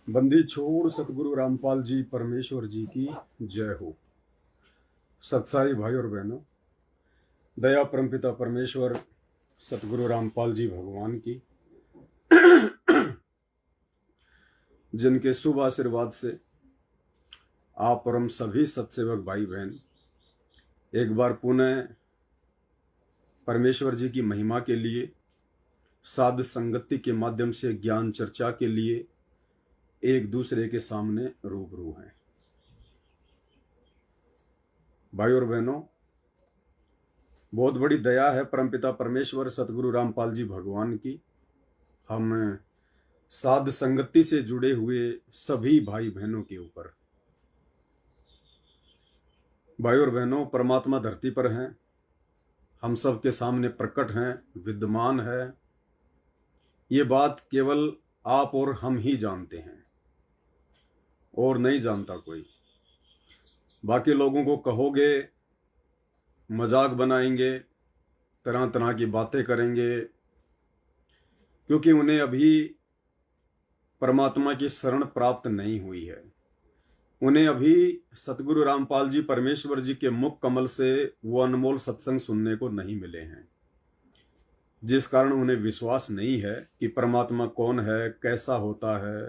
बंदी छोड़ सतगुरु रामपाल जी परमेश्वर जी की जय हो। सत्साई भाई और बहनों, दया परमपिता परमेश्वर सतगुरु रामपाल जी भगवान की जिनके शुभ आशीर्वाद से आप और हम सभी सत्सेवक भाई बहन एक बार पुनः परमेश्वर जी की महिमा के लिए, साध संगति के माध्यम से ज्ञान चर्चा के लिए एक दूसरे के सामने रूबरू हैं। भाई और बहनों, बहुत बड़ी दया है परमपिता परमेश्वर सतगुरु रामपाल जी भगवान की हम साध संगति से जुड़े हुए सभी भाई बहनों के ऊपर। भाई और बहनों, परमात्मा धरती पर हैं, हम सब के सामने प्रकट हैं, विद्यमान है। ये बात केवल आप और हम ही जानते हैं और नहीं जानता कोई। बाकी लोगों को कहोगे, मजाक बनाएंगे, तरह तरह की बातें करेंगे, क्योंकि उन्हें अभी परमात्मा की शरण प्राप्त नहीं हुई है। उन्हें अभी सतगुरु रामपाल जी परमेश्वर जी के मुख कमल से वो अनमोल सत्संग सुनने को नहीं मिले हैं, जिस कारण उन्हें विश्वास नहीं है कि परमात्मा कौन है, कैसा होता है,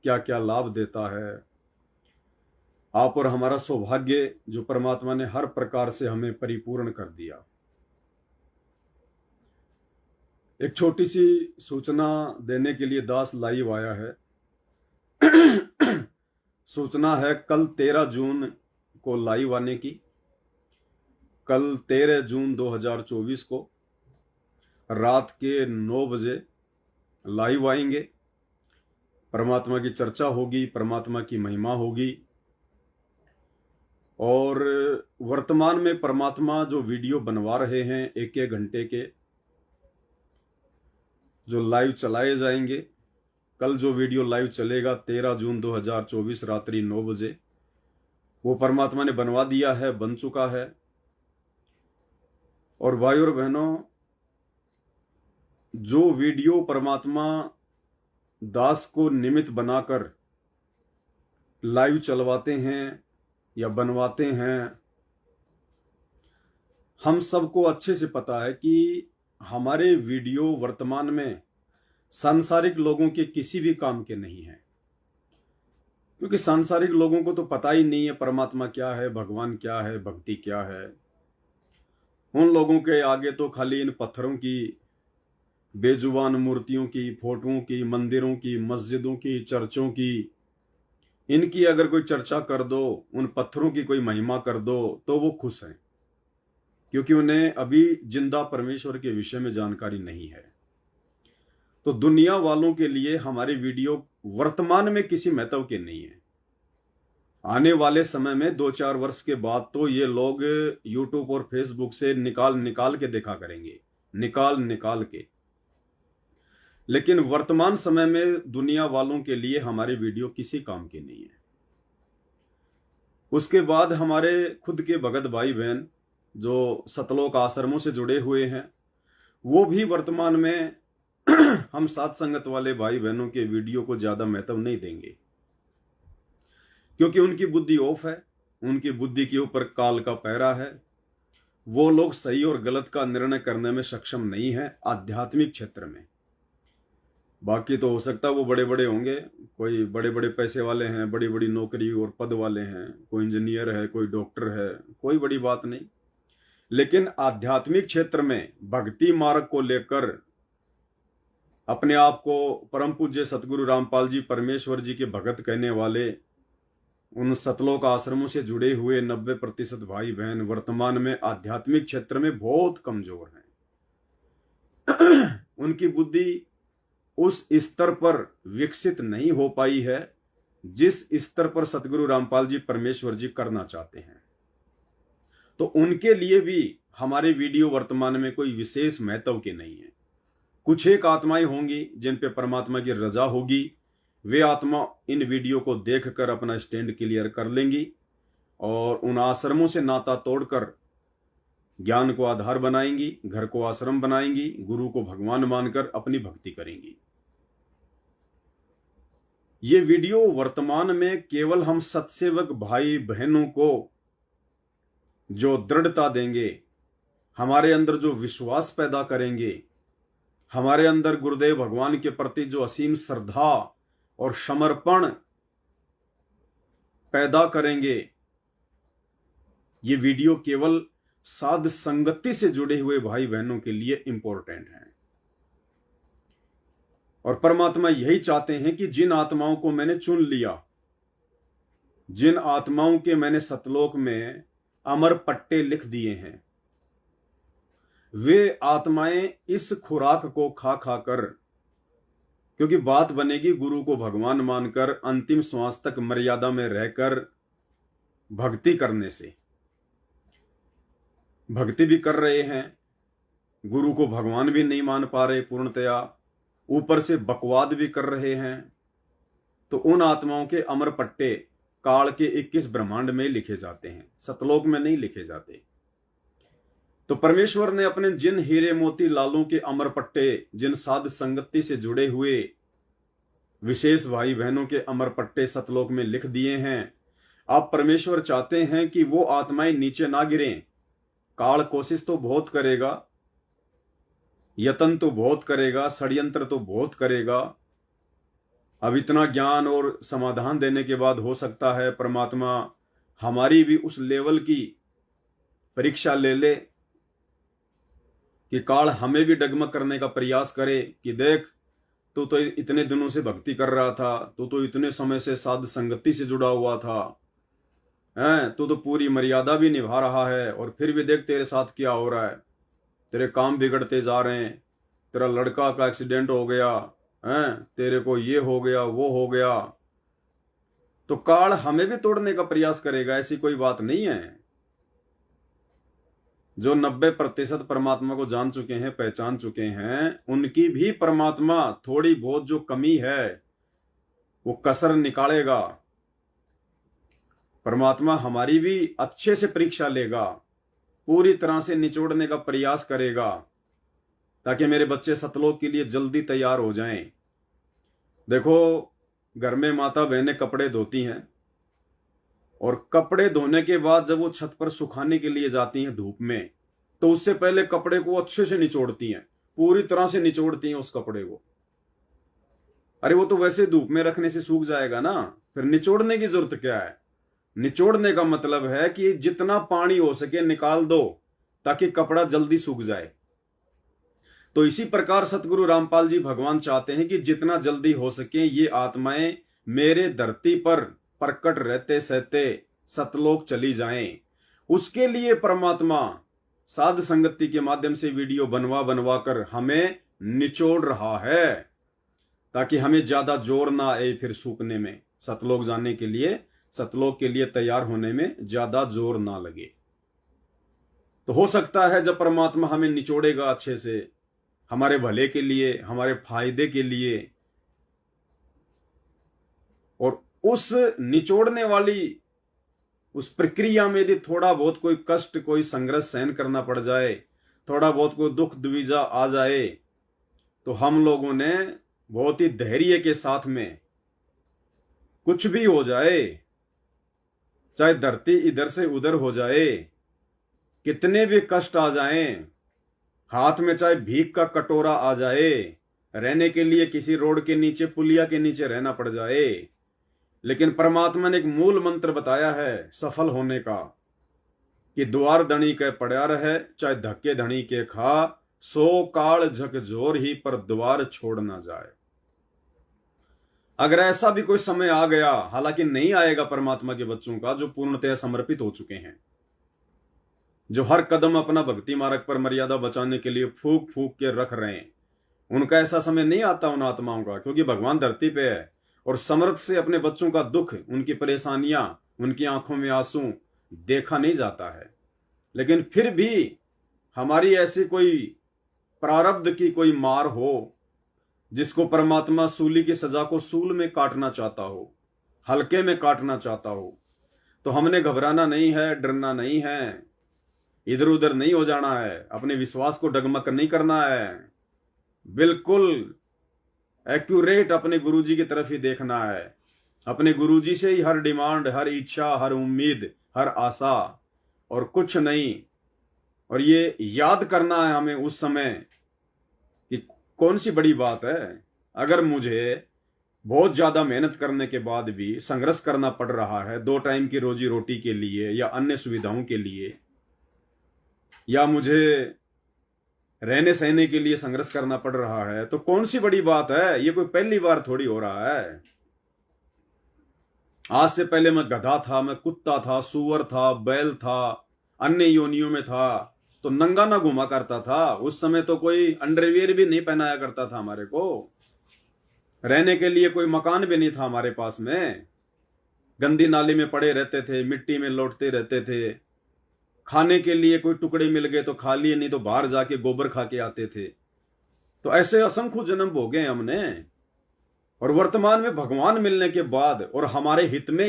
क्या क्या लाभ देता है। आप और हमारा सौभाग्य जो परमात्मा ने हर प्रकार से हमें परिपूर्ण कर दिया। एक छोटी सी सूचना देने के लिए दास लाइव आया है। सूचना है कल 13 जून को लाइव आने की। कल 13 जून 2024 को रात के 9 बजे लाइव आएंगे। परमात्मा की चर्चा होगी, परमात्मा की महिमा होगी। और वर्तमान में परमात्मा जो वीडियो बनवा रहे हैं एक एक घंटे के, जो लाइव चलाए जाएंगे, कल जो वीडियो लाइव चलेगा 13 जून 2024 रात्रि 9 बजे, वो परमात्मा ने बनवा दिया है, बन चुका है। और भाई और बहनों, जो वीडियो परमात्मा दास को निमित्त बनाकर लाइव चलवाते हैं या बनवाते हैं, हम सबको अच्छे से पता है कि हमारे वीडियो वर्तमान में सांसारिक लोगों के किसी भी काम के नहीं है, क्योंकि सांसारिक लोगों को तो पता ही नहीं है परमात्मा क्या है, भगवान क्या है, भक्ति क्या है। उन लोगों के आगे तो खाली इन पत्थरों की, बेजुबान मूर्तियों की, फोटोओं की, मंदिरों की, मस्जिदों की, चर्चों की, इनकी अगर कोई चर्चा कर दो, उन पत्थरों की कोई महिमा कर दो तो वो खुश हैं, क्योंकि उन्हें अभी जिंदा परमेश्वर के विषय में जानकारी नहीं है। तो दुनिया वालों के लिए हमारे वीडियो वर्तमान में किसी महत्व के नहीं है। आने वाले समय में 2-4 वर्ष के बाद तो ये लोग यूट्यूब और फेसबुक से निकाल के देखा करेंगे, निकाल के। लेकिन वर्तमान समय में दुनिया वालों के लिए हमारे वीडियो किसी काम के नहीं है। उसके बाद हमारे खुद के भगत भाई बहन जो सतलोक आश्रमों से जुड़े हुए हैं, वो भी वर्तमान में हम साथ संगत वाले भाई बहनों के वीडियो को ज्यादा महत्व नहीं देंगे, क्योंकि उनकी बुद्धि ऑफ है, उनकी बुद्धि के ऊपर काल का पहरा है। वो लोग सही और गलत का निर्णय करने में सक्षम नहीं है आध्यात्मिक क्षेत्र में। बाकी तो हो सकता है वो बड़े बड़े होंगे, कोई बड़े बड़े पैसे वाले हैं, बड़ी बड़ी नौकरी और पद वाले हैं, कोई इंजीनियर है, कोई डॉक्टर है, कोई बड़ी बात नहीं। लेकिन आध्यात्मिक क्षेत्र में भक्ति मार्ग को लेकर अपने आप को परम पूज्य सतगुरु रामपाल जी परमेश्वर जी के भगत कहने वाले उन सतलोक आश्रमों से जुड़े हुए 90% भाई बहन वर्तमान में आध्यात्मिक क्षेत्र में बहुत कमजोर हैं। उनकी बुद्धि उस स्तर पर विकसित नहीं हो पाई है जिस स्तर पर सतगुरु रामपाल जी परमेश्वर जी करना चाहते हैं। तो उनके लिए भी हमारे वीडियो वर्तमान में कोई विशेष महत्व के नहीं है। कुछ एक आत्माएं होंगी जिन पे परमात्मा की रजा होगी, वे आत्मा इन वीडियो को देखकर अपना स्टैंड क्लियर कर लेंगी और उन आश्रमों से नाता तोड़कर ज्ञान को आधार बनाएंगी, घर को आश्रम बनाएंगी, गुरु को भगवान मानकर अपनी भक्ति करेंगी। ये वीडियो वर्तमान में केवल हम सत्सेवक भाई बहनों को जो दृढ़ता देंगे, हमारे अंदर जो विश्वास पैदा करेंगे, हमारे अंदर गुरुदेव भगवान के प्रति जो असीम श्रद्धा और समर्पण पैदा करेंगे, ये वीडियो केवल साध संगति से जुड़े हुए भाई बहनों के लिए इंपॉर्टेंट है। और परमात्मा यही चाहते हैं कि जिन आत्माओं को मैंने चुन लिया, जिन आत्माओं के मैंने सतलोक में अमर पट्टे लिख दिए हैं, वे आत्माएं इस खुराक को खा खा कर, क्योंकि बात बनेगी गुरु को भगवान मानकर अंतिम श्वास तक मर्यादा में रहकर भक्ति करने से। भक्ति भी कर रहे हैं, गुरु को भगवान भी नहीं मान पा रहे पूर्णतया, ऊपर से बकवाद भी कर रहे हैं, तो उन आत्माओं के अमर पट्टे काल के 21 ब्रह्मांड में लिखे जाते हैं, सतलोक में नहीं लिखे जाते। तो परमेश्वर ने अपने जिन हीरे मोती लालों के अमर पट्टे, जिन साध संगति से जुड़े हुए विशेष भाई बहनों के अमर पट्टे सतलोक में लिख दिए हैं, आप परमेश्वर चाहते हैं कि वो आत्माएं नीचे ना गिरें। काल कोशिश तो बहुत करेगा, यत्न तो बहुत करेगा, षड्यंत्र तो बहुत करेगा। अब इतना ज्ञान और समाधान देने के बाद हो सकता है परमात्मा हमारी भी उस लेवल की परीक्षा ले ले कि काल हमें भी डगमग करने का प्रयास करे कि देख, तू तो इतने दिनों से भक्ति कर रहा था, तू तो इतने समय से साध संगति से जुड़ा हुआ था, तू तो पूरी मर्यादा भी निभा रहा है, और फिर भी देख तेरे साथ क्या हो रहा है, तेरे काम बिगड़ते जा रहे हैं, तेरा लड़का का एक्सीडेंट हो गया, तेरे को ये हो गया वो हो गया। तो काल हमें भी तोड़ने का प्रयास करेगा, ऐसी कोई बात नहीं है। जो 90% परमात्मा को जान चुके हैं, पहचान चुके हैं, उनकी भी परमात्मा थोड़ी बहुत जो कमी है वो कसर निकालेगा। परमात्मा हमारी भी अच्छे से परीक्षा लेगा, पूरी तरह से निचोड़ने का प्रयास करेगा, ताकि मेरे बच्चे सतलोक के लिए जल्दी तैयार हो जाएं। देखो, घर में माता बहनें कपड़े धोती हैं, और कपड़े धोने के बाद जब वो छत पर सुखाने के लिए जाती हैं धूप में, तो उससे पहले कपड़े को अच्छे से निचोड़ती हैं, पूरी तरह से निचोड़ती हैं उस कपड़े को। अरे वो तो वैसे धूप में रखने से सूख जाएगा ना, फिर निचोड़ने की जरूरत क्या है। निचोड़ने का मतलब है कि जितना पानी हो सके निकाल दो, ताकि कपड़ा जल्दी सूख जाए। तो इसी प्रकार सतगुरु रामपाल जी भगवान चाहते हैं कि जितना जल्दी हो सके ये आत्माएं मेरे धरती पर प्रकट रहते सहते सतलोक चली जाएं। उसके लिए परमात्मा साध संगति के माध्यम से वीडियो बनवा कर हमें निचोड़ रहा है, ताकि हमें ज्यादा जोर ना आए फिर सूखने में, सतलोक जाने के लिए, सतलोक के लिए तैयार होने में ज्यादा जोर ना लगे। तो हो सकता है जब परमात्मा हमें निचोड़ेगा अच्छे से, हमारे भले के लिए, हमारे फायदे के लिए, और उस निचोड़ने वाली उस प्रक्रिया में यदि थोड़ा बहुत कोई कष्ट, कोई संघर्ष सहन करना पड़ जाए, थोड़ा बहुत कोई दुख दुविधा आ जाए, तो हम लोगों ने बहुत ही धैर्य के साथ में, कुछ भी हो जाए, चाहे धरती इधर से उधर हो जाए, कितने भी कष्ट आ जाएं, हाथ में चाहे भीख का कटोरा आ जाए, रहने के लिए किसी रोड के नीचे, पुलिया के नीचे रहना पड़ जाए, लेकिन परमात्मा ने एक मूल मंत्र बताया है सफल होने का, कि द्वार धनी के पड़ा रहे, चाहे धक्के धनी के खा, सो काल झकझोर ही पर द्वार छोड़ ना जाए। अगर ऐसा भी कोई समय आ गया, हालांकि नहीं आएगा परमात्मा के बच्चों का जो पूर्णतः समर्पित हो चुके हैं, जो हर कदम अपना भक्ति मार्ग पर मर्यादा बचाने के लिए फूक फूक के रख रहे हैं, उनका ऐसा समय नहीं आता उन आत्माओं का, क्योंकि भगवान धरती पे है और समर्थ से अपने बच्चों का दुख, उनकी परेशानियां, उनकी आंखों में आंसू देखा नहीं जाता है। लेकिन फिर भी हमारी ऐसी कोई प्रारब्ध की कोई मार हो, जिसको परमात्मा सूली की सजा को सूल में काटना चाहता हो, हल्के में काटना चाहता हो, तो हमने घबराना नहीं है, डरना नहीं है, इधर उधर नहीं हो जाना है, अपने विश्वास को डगमग नहीं करना है। बिल्कुल एक्यूरेट अपने गुरुजी की तरफ ही देखना है, अपने गुरुजी से ही हर डिमांड, हर इच्छा, हर उम्मीद, हर आशा, और कुछ नहीं। और ये याद करना है हमें उस समय कि कौन सी बड़ी बात है। अगर मुझे बहुत ज्यादा मेहनत करने के बाद भी संघर्ष करना पड़ रहा है 2 टाइम की रोजी रोटी के लिए या अन्य सुविधाओं के लिए, या मुझे रहने सहने के लिए संघर्ष करना पड़ रहा है, तो कौन सी बड़ी बात है। ये कोई पहली बार थोड़ी हो रहा है। आज से पहले मैं गधा था, मैं कुत्ता था, सुअर था, बैल था, अन्य योनियों में था, तो नंगा ना घुमा करता था। उस समय तो कोई अंडरवियर भी नहीं पहनाया करता था हमारे को। रहने के लिए कोई मकान भी नहीं था हमारे पास में। गंदी नाली में पड़े रहते थे, मिट्टी में लौटते रहते थे। खाने के लिए कोई टुकड़े मिल गए तो खा लिए, नहीं तो बाहर जाके गोबर खा के आते थे। तो ऐसे असंख्य जन्म भोगे हमने। और वर्तमान में भगवान मिलने के बाद और हमारे हित में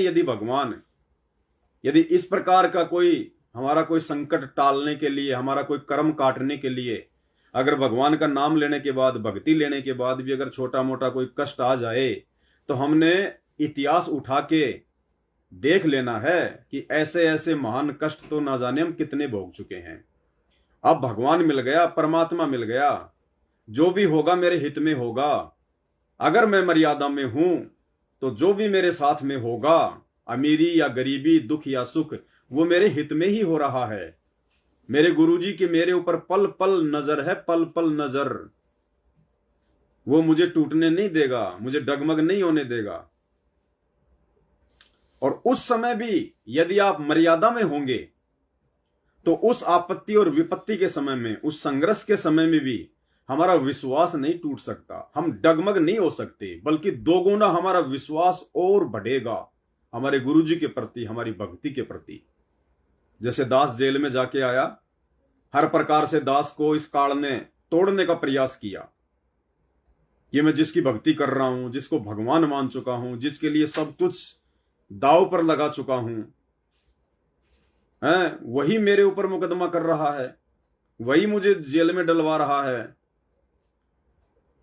यदि इस प्रकार का कोई हमारा कोई संकट टालने के लिए, हमारा कोई कर्म काटने के लिए, अगर भगवान का नाम लेने के बाद, भक्ति लेने के बाद भी अगर छोटा मोटा कोई कष्ट आ जाए, तो हमने इतिहास उठा के देख लेना है कि ऐसे ऐसे महान कष्ट तो ना जाने हम कितने भोग चुके हैं। अब भगवान मिल गया, परमात्मा मिल गया, जो भी होगा मेरे हित में होगा। अगर मैं मर्यादा में हूं तो जो भी मेरे साथ में होगा, अमीरी या गरीबी, दुख या सुख, वो मेरे हित में ही हो रहा है। मेरे गुरुजी की मेरे ऊपर पल पल नजर है, पल पल नजर। वो मुझे टूटने नहीं देगा, मुझे डगमग नहीं होने देगा। और उस समय भी यदि आप मर्यादा में होंगे तो उस आपत्ति और विपत्ति के समय में, उस संघर्ष के समय में भी हमारा विश्वास नहीं टूट सकता, हम डगमग नहीं हो सकते, बल्कि दोगुना हमारा विश्वास और बढ़ेगा हमारे गुरुजी के प्रति, हमारी भक्ति के प्रति। जैसे दास जेल में जाके आया, हर प्रकार से दास को इस काल ने तोड़ने का प्रयास किया कि मैं जिसकी भक्ति कर रहा हूं, जिसको भगवान मान चुका हूं, जिसके लिए सब कुछ दाव पर लगा चुका हूं, वही मेरे ऊपर मुकदमा कर रहा है, वही मुझे जेल में डलवा रहा है।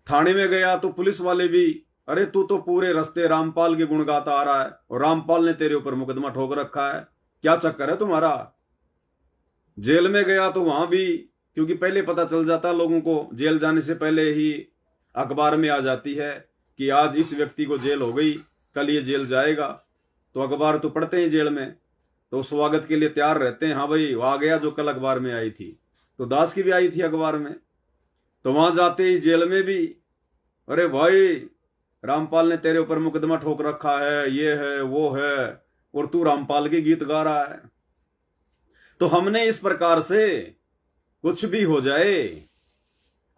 थाने में गया तो पुलिस वाले भी, अरे तू तो पूरे रास्ते रामपाल के गुण गाता आ रहा है और रामपाल ने तेरे ऊपर मुकदमा ठोक रखा है, क्या चक्कर है तुम्हारा। जेल में गया तो वहां भी, क्योंकि पहले पता चल जाता लोगों को, जेल जाने से पहले ही अखबार में आ जाती है कि आज इस व्यक्ति को जेल हो गई, कल ये जेल जाएगा। तो अखबार तो पढ़ते हैं जेल में, तो स्वागत के लिए तैयार रहते हैं, हाँ भाई वो आ गया जो कल अखबार में आई थी। तो दास की भी आई थी अखबार में। तो वहां जाते ही जेल में भी, अरे भाई रामपाल ने तेरे ऊपर मुकदमा ठोक रखा है, ये है वो है, और तू रामपाल के गीत गा रहा है। तो हमने इस प्रकार से कुछ भी हो जाए,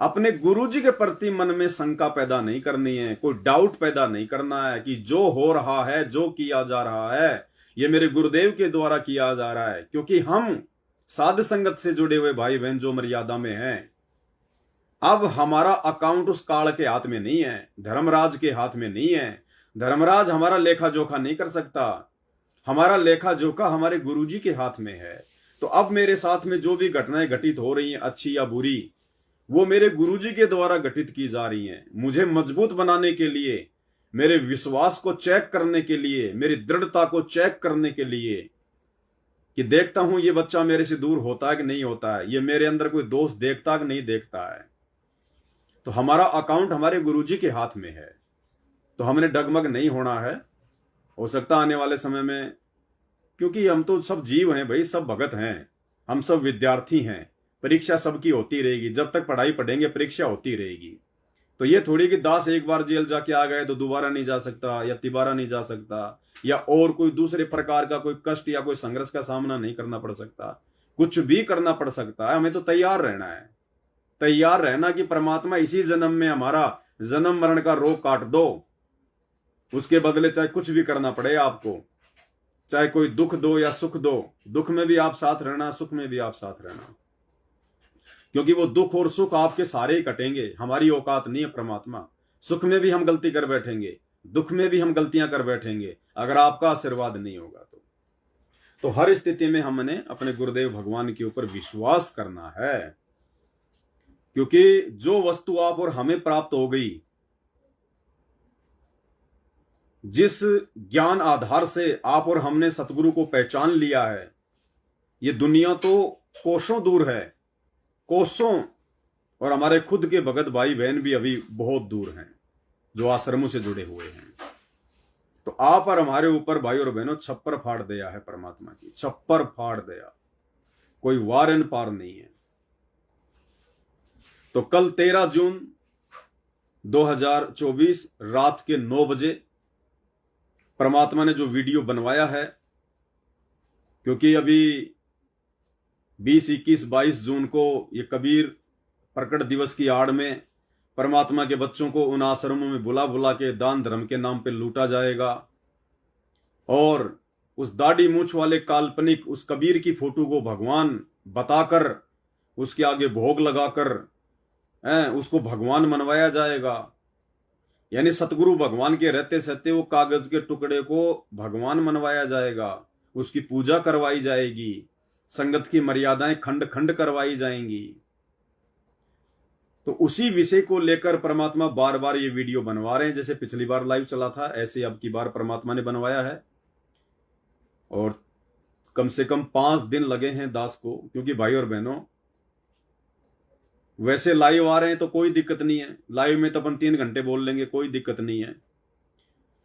अपने गुरुजी के प्रति मन में शंका पैदा नहीं करनी है, कोई डाउट पैदा नहीं करना है कि जो हो रहा है, जो किया जा रहा है, ये मेरे गुरुदेव के द्वारा किया जा रहा है। क्योंकि हम साध संगत से जुड़े हुए भाई बहन जो मर्यादा में हैं, अब हमारा अकाउंट उस काल के हाथ में नहीं है, धर्मराज के हाथ में नहीं है। धर्मराज हमारा लेखा जोखा नहीं कर सकता, हमारा लेखा जोखा हमारे गुरुजी के हाथ में है। तो अब मेरे साथ में जो भी घटनाएं घटित हो रही हैं, अच्छी या बुरी, वो मेरे गुरुजी के द्वारा घटित की जा रही हैं, मुझे मजबूत बनाने के लिए, मेरे विश्वास को चेक करने के लिए, मेरी दृढ़ता को चेक करने के लिए, कि देखता हूं ये बच्चा मेरे से दूर होता है कि नहीं होता है, ये मेरे अंदर कोई दोष देखता कि नहीं देखता है। तो हमारा अकाउंट हमारे गुरुजी के हाथ में है, तो हमने डगमग नहीं होना है। हो सकता आने वाले समय में, क्योंकि हम तो सब जीव हैं भाई, सब भगत हैं, हम सब विद्यार्थी हैं, परीक्षा सबकी होती रहेगी, जब तक पढ़ाई पढ़ेंगे परीक्षा होती रहेगी। तो ये थोड़ी कि दास एक बार जेल जाके आ गए तो दोबारा नहीं जा सकता या तिबारा नहीं जा सकता, या और कोई दूसरे प्रकार का कोई कष्ट या कोई संघर्ष का सामना नहीं करना पड़ सकता। कुछ भी करना पड़ सकता है, हमें तो तैयार रहना है। तैयार रहना कि परमात्मा इसी जन्म में हमारा जन्म मरण का रोग काट दो, उसके बदले चाहे कुछ भी करना पड़े आपको, चाहे कोई दुख दो या सुख दो, दुख में भी आप साथ रहना, सुख में भी आप साथ रहना, क्योंकि वो दुख और सुख आपके सारे ही कटेंगे। हमारी औकात नहीं है परमात्मा, सुख में भी हम गलती कर बैठेंगे, दुख में भी हम गलतियां कर बैठेंगे, अगर आपका आशीर्वाद नहीं होगा तो हर स्थिति में हमने अपने गुरुदेव भगवान के ऊपर विश्वास करना है। क्योंकि जो वस्तु आप और हमें प्राप्त हो गई, जिस ज्ञान आधार से आप और हमने सतगुरु को पहचान लिया है, ये दुनिया तो कोसों दूर है, कोसों। और हमारे खुद के भगत भाई बहन भी अभी बहुत दूर हैं जो आश्रमों से जुड़े हुए हैं। तो आप और हमारे ऊपर भाई और बहनों छप्पर फाड़ दिया है परमात्मा की, छप्पर फाड़ दिया, कोई वार एन पार नहीं है। तो कल 13 जून 2024 रात के 9 बजे परमात्मा ने जो वीडियो बनवाया है, क्योंकि अभी 20, 21, 22 जून को ये कबीर प्रकट दिवस की आड़ में परमात्मा के बच्चों को उन आश्रमों में बुला बुला के दान धर्म के नाम पे लूटा जाएगा, और उस दाढ़ी मूछ वाले काल्पनिक उस कबीर की फोटो को भगवान बताकर उसके आगे भोग लगाकर उसको भगवान मनवाया जाएगा। यानी सतगुरु भगवान के रहते सहते वो कागज के टुकड़े को भगवान मनवाया जाएगा, उसकी पूजा करवाई जाएगी, संगत की मर्यादाएं खंड खंड करवाई जाएंगी। तो उसी विषय को लेकर परमात्मा बार बार ये वीडियो बनवा रहे हैं। जैसे पिछली बार लाइव चला था, ऐसे अब की बार परमात्मा ने बनवाया है, और कम से कम 5 दिन लगे हैं दास को। क्योंकि भाई और बहनों, वैसे लाइव आ रहे हैं तो कोई दिक्कत नहीं है, लाइव में तो अपन 3 घंटे बोल लेंगे, कोई दिक्कत नहीं है।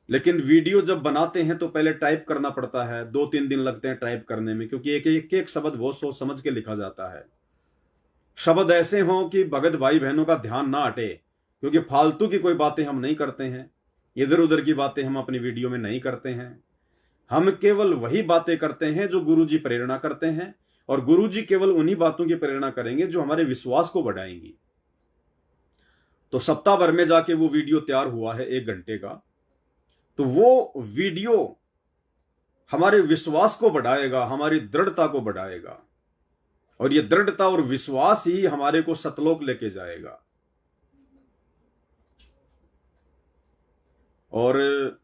लेकिन वीडियो जब बनाते हैं तो पहले टाइप करना पड़ता है, 2-3 दिन लगते हैं टाइप करने में, क्योंकि एक शब्द बहुत सोच समझ के लिखा जाता है। शब्द ऐसे हों कि भगत भाई बहनों का ध्यान ना हटे, क्योंकि फालतू की कोई बातें हम नहीं करते हैं, इधर उधर की बातें हम अपनी वीडियो में नहीं करते हैं। हम केवल वही बातें करते हैं जो गुरुजी प्रेरणा करते हैं, और गुरुजी केवल उन्हीं बातों की प्रेरणा करेंगे जो हमारे विश्वास को बढ़ाएंगी। तो सप्ताह भर में जाके वो वीडियो तैयार हुआ है 1 घंटे का, तो वो वीडियो हमारे विश्वास को बढ़ाएगा, हमारी दृढ़ता को बढ़ाएगा, और ये दृढ़ता और विश्वास ही हमारे को सतलोक लेके जाएगा। और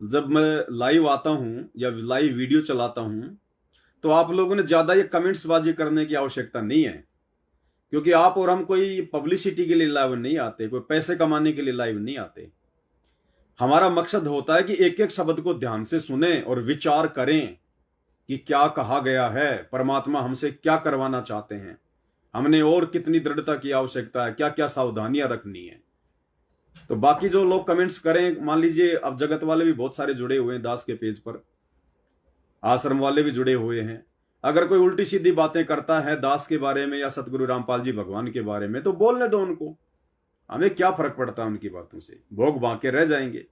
जब मैं लाइव आता हूं या लाइव वीडियो चलाता हूं तो आप लोगों ने ज्यादा ये कमेंट्स बाजी करने की आवश्यकता नहीं है, क्योंकि आप और हम कोई पब्लिसिटी के लिए लाइव नहीं आते, कोई पैसे कमाने के लिए लाइव नहीं आते। हमारा मकसद होता है कि एक एक शब्द को ध्यान से सुने और विचार करें कि क्या कहा गया है, परमात्मा हमसे क्या करवाना चाहते हैं, हमने और कितनी दृढ़ता की आवश्यकता है, क्या क्या सावधानियां रखनी है। तो बाकी जो लोग कमेंट्स करें, मान लीजिए अब जगत वाले भी बहुत सारे जुड़े हुए हैं दास के पेज पर, आश्रम वाले भी जुड़े हुए हैं। अगर कोई उल्टी सीधी बातें करता है दास के बारे में या सतगुरु रामपाल जी भगवान के बारे में, तो बोलने दो उनको, हमें क्या फर्क पड़ता है उनकी बातों से, भोग बांके रह जाएंगे।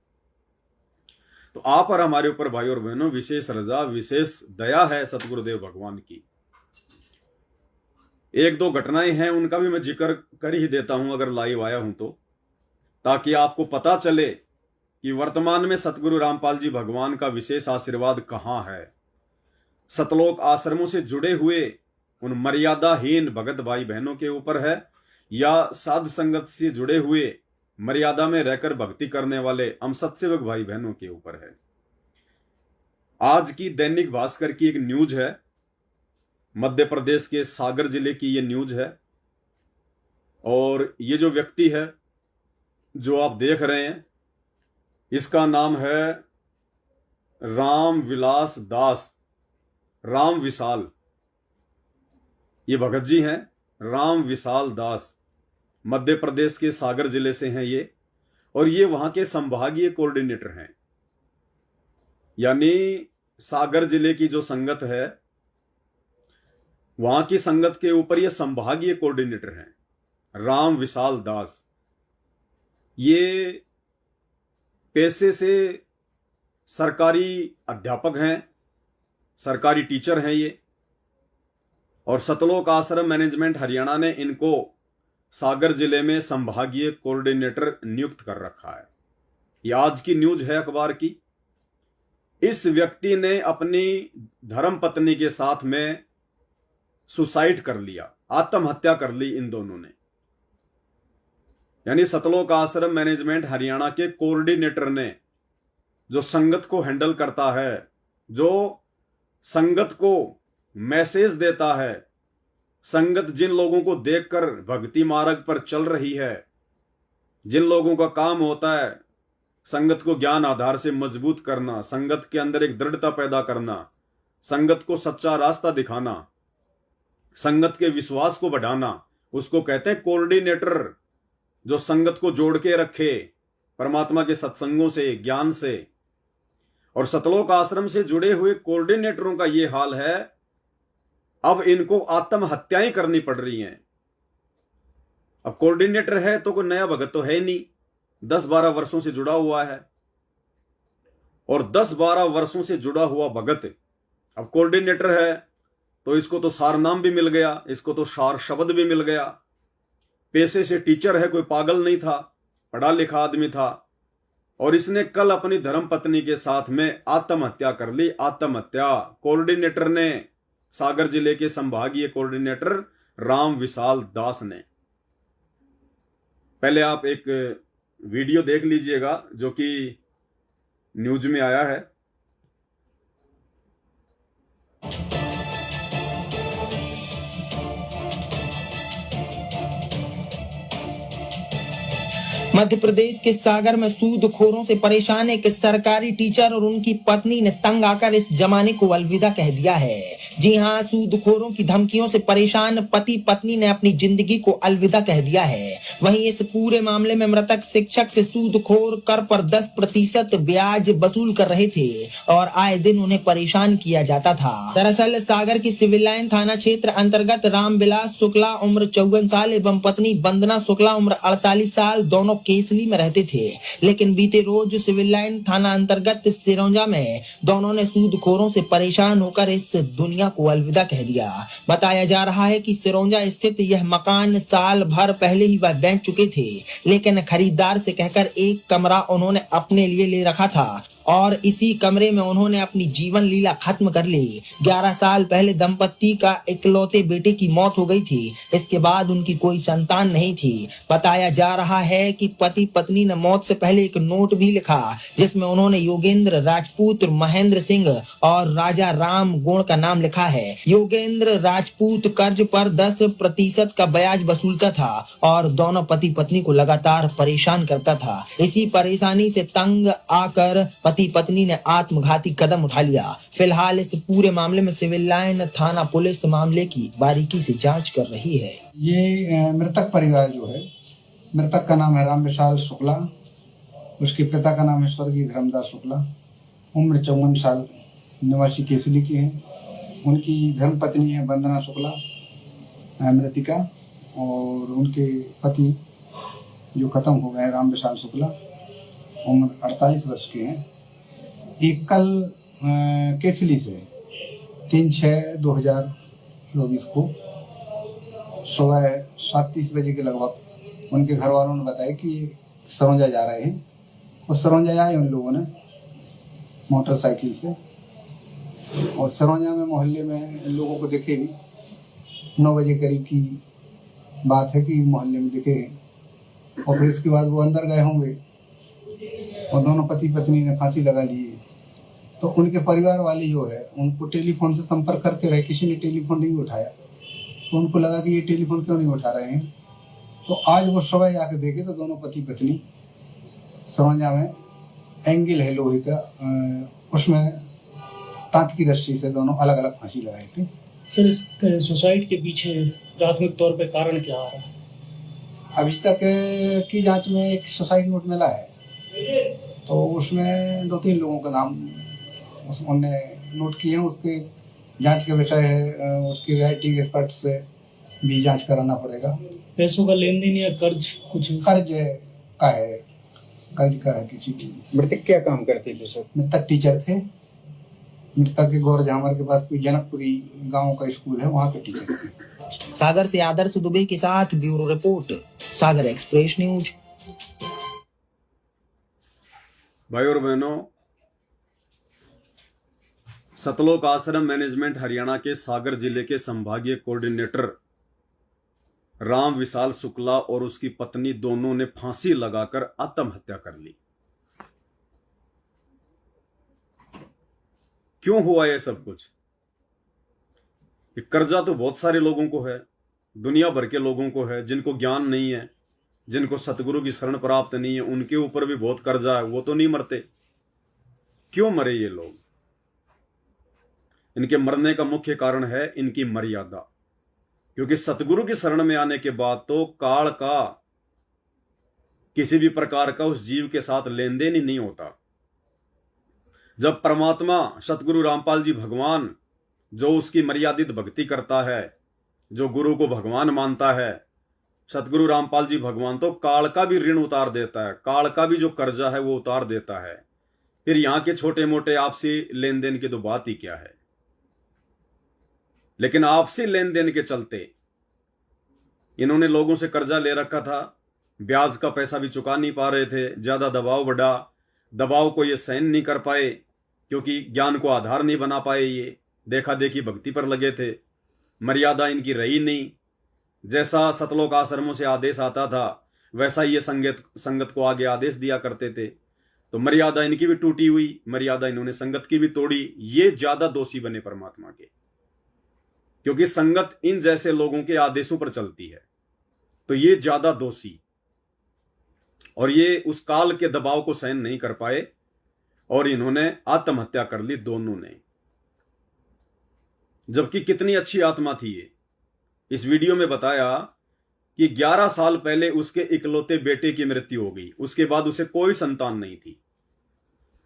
तो आप और हमारे ऊपर भाई और बहनों विशेष रजा, विशेष दया है सतगुरुदेव भगवान की। 1-2 घटनाएं हैं, उनका भी मैं जिक्र कर ही देता हूं अगर लाइव आया हूं तो, ताकि आपको पता चले कि वर्तमान में सतगुरु रामपाल जी भगवान का विशेष आशीर्वाद कहां है। सतलोक आश्रमों से जुड़े हुए उन मर्यादाहीन भगत भाई बहनों के ऊपर है, या साध संगत से जुड़े हुए मर्यादा में रहकर भक्ति करने वाले हम सत्सेवक भाई बहनों के ऊपर है। आज की दैनिक भास्कर की एक न्यूज है, मध्य प्रदेश के सागर जिले की ये न्यूज है, और ये जो व्यक्ति है जो आप देख रहे हैं, इसका नाम है राम विलास दास, राम विशाल। ये भगत जी हैं राम विशाल दास, मध्य प्रदेश के सागर जिले से हैं ये, और ये वहां के संभागीय कोऑर्डिनेटर हैं। यानी सागर जिले की जो संगत है, वहां की संगत के ऊपर ये संभागीय कोऑर्डिनेटर हैं राम विशाल दास। ये पेशे से सरकारी अध्यापक हैं, सरकारी टीचर हैं ये, और सतलोक आश्रम मैनेजमेंट हरियाणा ने इनको सागर जिले में संभागीय कोऑर्डिनेटर नियुक्त कर रखा है। ये आज की न्यूज है अखबार की। इस व्यक्ति ने अपनी धर्मपत्नी के साथ में सुसाइड कर लिया, आत्महत्या कर ली इन दोनों ने। यानी सतलोक आश्रम मैनेजमेंट हरियाणा के कोऑर्डिनेटर ने, जो संगत को हैंडल करता है, जो संगत को मैसेज देता है, संगत जिन लोगों को देखकर भक्ति मार्ग पर चल रही है, जिन लोगों का काम होता है संगत को ज्ञान आधार से मजबूत करना, संगत के अंदर एक दृढ़ता पैदा करना, संगत को सच्चा रास्ता दिखाना, संगत के विश्वास को बढ़ाना, उसको कहते हैं कोऑर्डिनेटर। जो संगत को जोड़ के रखे परमात्मा के सत्संगों से, ज्ञान से। और सतलोक आश्रम से जुड़े हुए कोऑर्डिनेटरों का यह हाल है, अब इनको आत्महत्याएं करनी पड़ रही हैं। अब कोऑर्डिनेटर है तो कोई नया भगत तो है नहीं, 10-12 वर्षों से जुड़ा हुआ है, और 10-12 वर्षों से जुड़ा हुआ भगत अब कोऑर्डिनेटर है तो इसको तो सार नाम भी मिल गया, इसको तो सार शब्द भी मिल गया। पेशे से टीचर है, कोई पागल नहीं था, पढ़ा लिखा आदमी था, और इसने कल अपनी धर्म पत्नी के साथ में आत्महत्या कर ली। आत्महत्या कोऑर्डिनेटर ने, सागर जिले के संभागीय कोऑर्डिनेटर राम विशाल दास ने। पहले आप एक वीडियो देख लीजिएगा जो कि न्यूज में आया है। मध्य प्रदेश के सागर में सूदखोरों से परेशान एक सरकारी टीचर और उनकी पत्नी ने तंग आकर इस जमाने को अलविदा कह दिया है। जी हां, सूदखोरों की धमकियों से परेशान पति पत्नी ने अपनी जिंदगी को अलविदा कह दिया है। वहीं इस पूरे मामले में मृतक शिक्षक से सूदखोर कर पर 10% ब्याज वसूल कर रहे थे और आए दिन उन्हें परेशान किया जाता था। दरअसल सागर की सिविल लाइन थाना क्षेत्र अंतर्गत रामविलास शुक्ला उम्र 54 साल एवं पत्नी वंदना शुक्ला उम्र 48 साल दोनों केसली में रहते थे, लेकिन बीते रोज सिविल लाइन थाना अंतर्गत सिरौंजा में दोनों ने सूदखोरों से परेशान होकर इस दुनिया को अलविदा कह दिया। बताया जा रहा है कि सिरौंजा स्थित यह मकान साल भर पहले ही वह बेच चुके थे, लेकिन खरीदार से कहकर एक कमरा उन्होंने अपने लिए ले रखा था और इसी कमरे में उन्होंने अपनी जीवन लीला खत्म कर ली। 11 साल पहले दंपत्ति का इकलौते बेटे की मौत हो गई थी। इसके बाद उनकी कोई संतान नहीं थी। बताया जा रहा है कि पति पत्नी ने मौत से पहले एक नोट भी लिखा जिसमें उन्होंने योगेंद्र राजपूत, महेंद्र सिंह और राजा राम गोण का नाम लिखा है। योगेंद्र राजपूत कर्ज पर 10% का ब्याज वसूलता था और दोनों पति पत्नी को लगातार परेशान करता था। इसी परेशानी से तंग आकर पति पत्नी ने आत्मघाती कदम उठा लिया। फिलहाल इस पूरे मामले में सिविल लाइन थाना पुलिस मामले की बारीकी से जांच कर रही है। ये मृतक परिवार जो है, मृतक का नाम है राम विशाल शुक्ला, उसके पिता का नाम है स्वर्गीय धर्मदास शुक्ला, उम्र 54 साल, निवासी केसली के हैं। उनकी धर्मपत्नी है वंदना शुक्ला मृतिका, और उनके पति जो खत्म हो गए राम विशाल शुक्ला, उम्र 48 वर्ष के हैं। एक कल केसली से 3/6/2024 को सुबह 7:30 बजे के लगभग उनके घर वालों ने बताया कि सरौंजा जा रहे हैं। और सरौंजा आए उन लोगों ने मोटरसाइकिल से, और सरौंजा में मोहल्ले में लोगों को दिखे भी। 9 बजे करीब की बात है कि मोहल्ले में दिखे, और फिर इसके बाद वो अंदर गए होंगे और दोनों पति पत्नी ने फांसी लगा ली। तो उनके परिवार वाले जो है उनको टेलीफोन से संपर्क करते रहे, किसी ने टेलीफोन नहीं उठाया। तो उनको लगा कि ये टेलीफोन क्यों नहीं उठा रहे हैं। तो आज वो सुबह आके देखे तो दोनों पति पत्नी सरौंजा में एंगल है लोहे का, उसमें तांत की रस्सी से दोनों अलग अलग फांसी लगाए थे। सर, इस सुसाइड के पीछे प्राथमिक तौर पे कारण क्या आ रहा है? अभी तक की जांच में एक सुसाइड नोट मिला है, तो उसमें 2-3 लोगों का नाम उन्होंने नोट किए हैं। उसके जांच का विषय है, उसकी राइटिंग एक्सपर्ट से भी जांच कराना पड़ेगा। पैसों का लेन देन या कर्ज? कुछ कर्ज का है किसी को। मृतक क्या काम करते थे सर? मृतक टीचर थे। मृतक के गौर झामर के पास कोई जनकपुरी गांव का स्कूल है, वहाँ के टीचर थे। सागर से आदर्श दुबे के साथ ब्यूरो रिपोर्ट, सागर एक्सप्रेस न्यूज। भाई और बहनों, सतलोक आश्रम मैनेजमेंट हरियाणा के सागर जिले के संभागीय कोऑर्डिनेटर राम विशाल शुक्ला और उसकी पत्नी दोनों ने फांसी लगाकर आत्महत्या कर ली। क्यों हुआ यह सब कुछ? ये कर्जा तो बहुत सारे लोगों को है, दुनिया भर के लोगों को है, जिनको ज्ञान नहीं है, जिनको सतगुरु की शरण प्राप्त नहीं है, उनके ऊपर भी बहुत कर्जा है, वो तो नहीं मरते। क्यों मरे ये लोग? इनके मरने का मुख्य कारण है इनकी मर्यादा। क्योंकि सतगुरु की शरण में आने के बाद तो काल का किसी भी प्रकार का उस जीव के साथ लेन देन ही नहीं होता। जब परमात्मा सतगुरु रामपाल जी भगवान, जो उसकी मर्यादित भक्ति करता है, जो गुरु को भगवान मानता है, सतगुरु रामपाल जी भगवान तो काल का भी ऋण उतार देता है, काल का भी जो कर्जा है वो उतार देता है। फिर यहां के छोटे मोटे आपसी लेन देन की तो बात ही क्या है। लेकिन आपसी लेन देन के चलते इन्होंने लोगों से कर्जा ले रखा था, ब्याज का पैसा भी चुका नहीं पा रहे थे, ज्यादा दबाव बढ़ा, दबाव को ये सहन नहीं कर पाए, क्योंकि ज्ञान को आधार नहीं बना पाए, ये देखा देखी भक्ति पर लगे थे, मर्यादा इनकी रही नहीं। जैसा सतलोक आश्रमों से आदेश आता था वैसा ये संगत को आगे आदेश दिया करते थे, तो मर्यादा इनकी भी टूटी हुई, मर्यादा इन्होंने संगत की भी तोड़ी। ये ज्यादा दोषी बने परमात्मा के, क्योंकि संगत इन जैसे लोगों के आदेशों पर चलती है, तो ये ज्यादा दोषी। और ये उस काल के दबाव को सहन नहीं कर पाए और इन्होंने आत्महत्या कर ली, दोनों ने। जबकि कितनी अच्छी आत्मा थी ये। इस वीडियो में बताया कि 11 साल पहले उसके इकलौते बेटे की मृत्यु हो गई, उसके बाद उसे कोई संतान नहीं थी।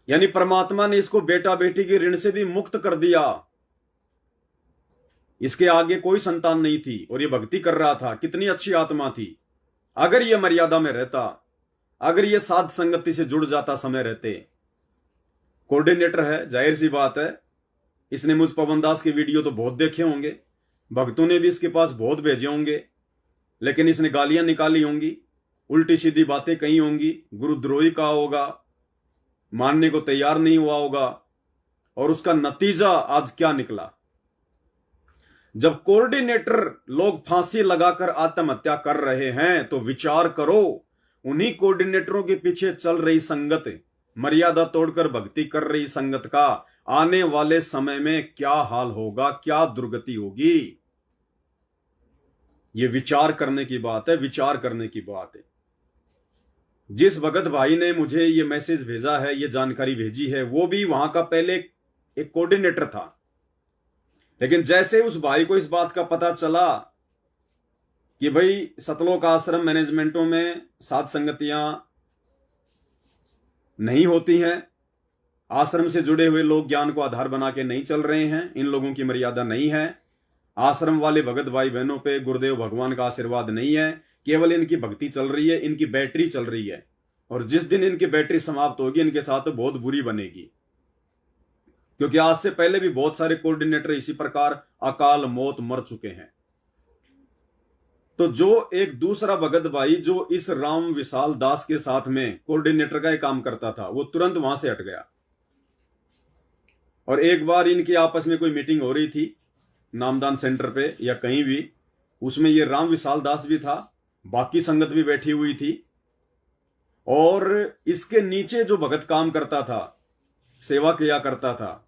यानी परमात्मा ने इसको बेटा बेटी के ऋण से भी मुक्त कर दिया। इसके आगे कोई संतान नहीं थी और ये भक्ति कर रहा था, कितनी अच्छी आत्मा थी। अगर ये मर्यादा में रहता, अगर ये साध संगति से जुड़ जाता समय रहते। कोऑर्डिनेटर है, जाहिर सी बात है, इसने मुझ पवन दास के वीडियो तो बहुत देखे होंगे, भक्तों ने भी इसके पास बहुत भेजे होंगे, लेकिन इसने गालियां निकाली होंगी, उल्टी सीधी बातें कही होंगी, गुरुद्रोही कहा होगा, मानने को तैयार नहीं हुआ होगा। और उसका नतीजा आज क्या निकला? जब कोऑर्डिनेटर लोग फांसी लगाकर आत्महत्या कर रहे हैं तो विचार करो, उन्हीं कोऑर्डिनेटरों के पीछे चल रही संगत, मर्यादा तोड़कर भक्ति कर रही संगत का आने वाले समय में क्या हाल होगा, क्या दुर्गति होगी। यह विचार करने की बात है, विचार करने की बात है। जिस भगत भाई ने मुझे यह मैसेज भेजा है, यह जानकारी भेजी है, वो भी वहां का पहले एक कोऑर्डिनेटर था। लेकिन जैसे उस भाई को इस बात का पता चला कि भाई सतलोक आश्रम मैनेजमेंटों में साध संगतियां नहीं होती हैं, आश्रम से जुड़े हुए लोग ज्ञान को आधार बना के नहीं चल रहे हैं, इन लोगों की मर्यादा नहीं है, आश्रम वाले भगत भाई बहनों पे गुरुदेव भगवान का आशीर्वाद नहीं है, केवल इनकी भक्ति चल रही है, इनकी बैटरी चल रही है, और जिस दिन इनकी बैटरी समाप्त होगी इनके साथ तो बहुत बुरी बनेगी। क्योंकि आज से पहले भी बहुत सारे कोऑर्डिनेटर इसी प्रकार अकाल मौत मर चुके हैं। तो जो एक दूसरा भगत भाई जो इस राम विशाल दास के साथ में कोऑर्डिनेटर का काम करता था, वो तुरंत वहां से हट गया। और एक बार इनकी आपस में कोई मीटिंग हो रही थी नामदान सेंटर पे या कहीं भी, उसमें ये राम विशाल दास भी था, बाकी संगत भी बैठी हुई थी, और इसके नीचे जो भगत काम करता था, सेवा किया करता था,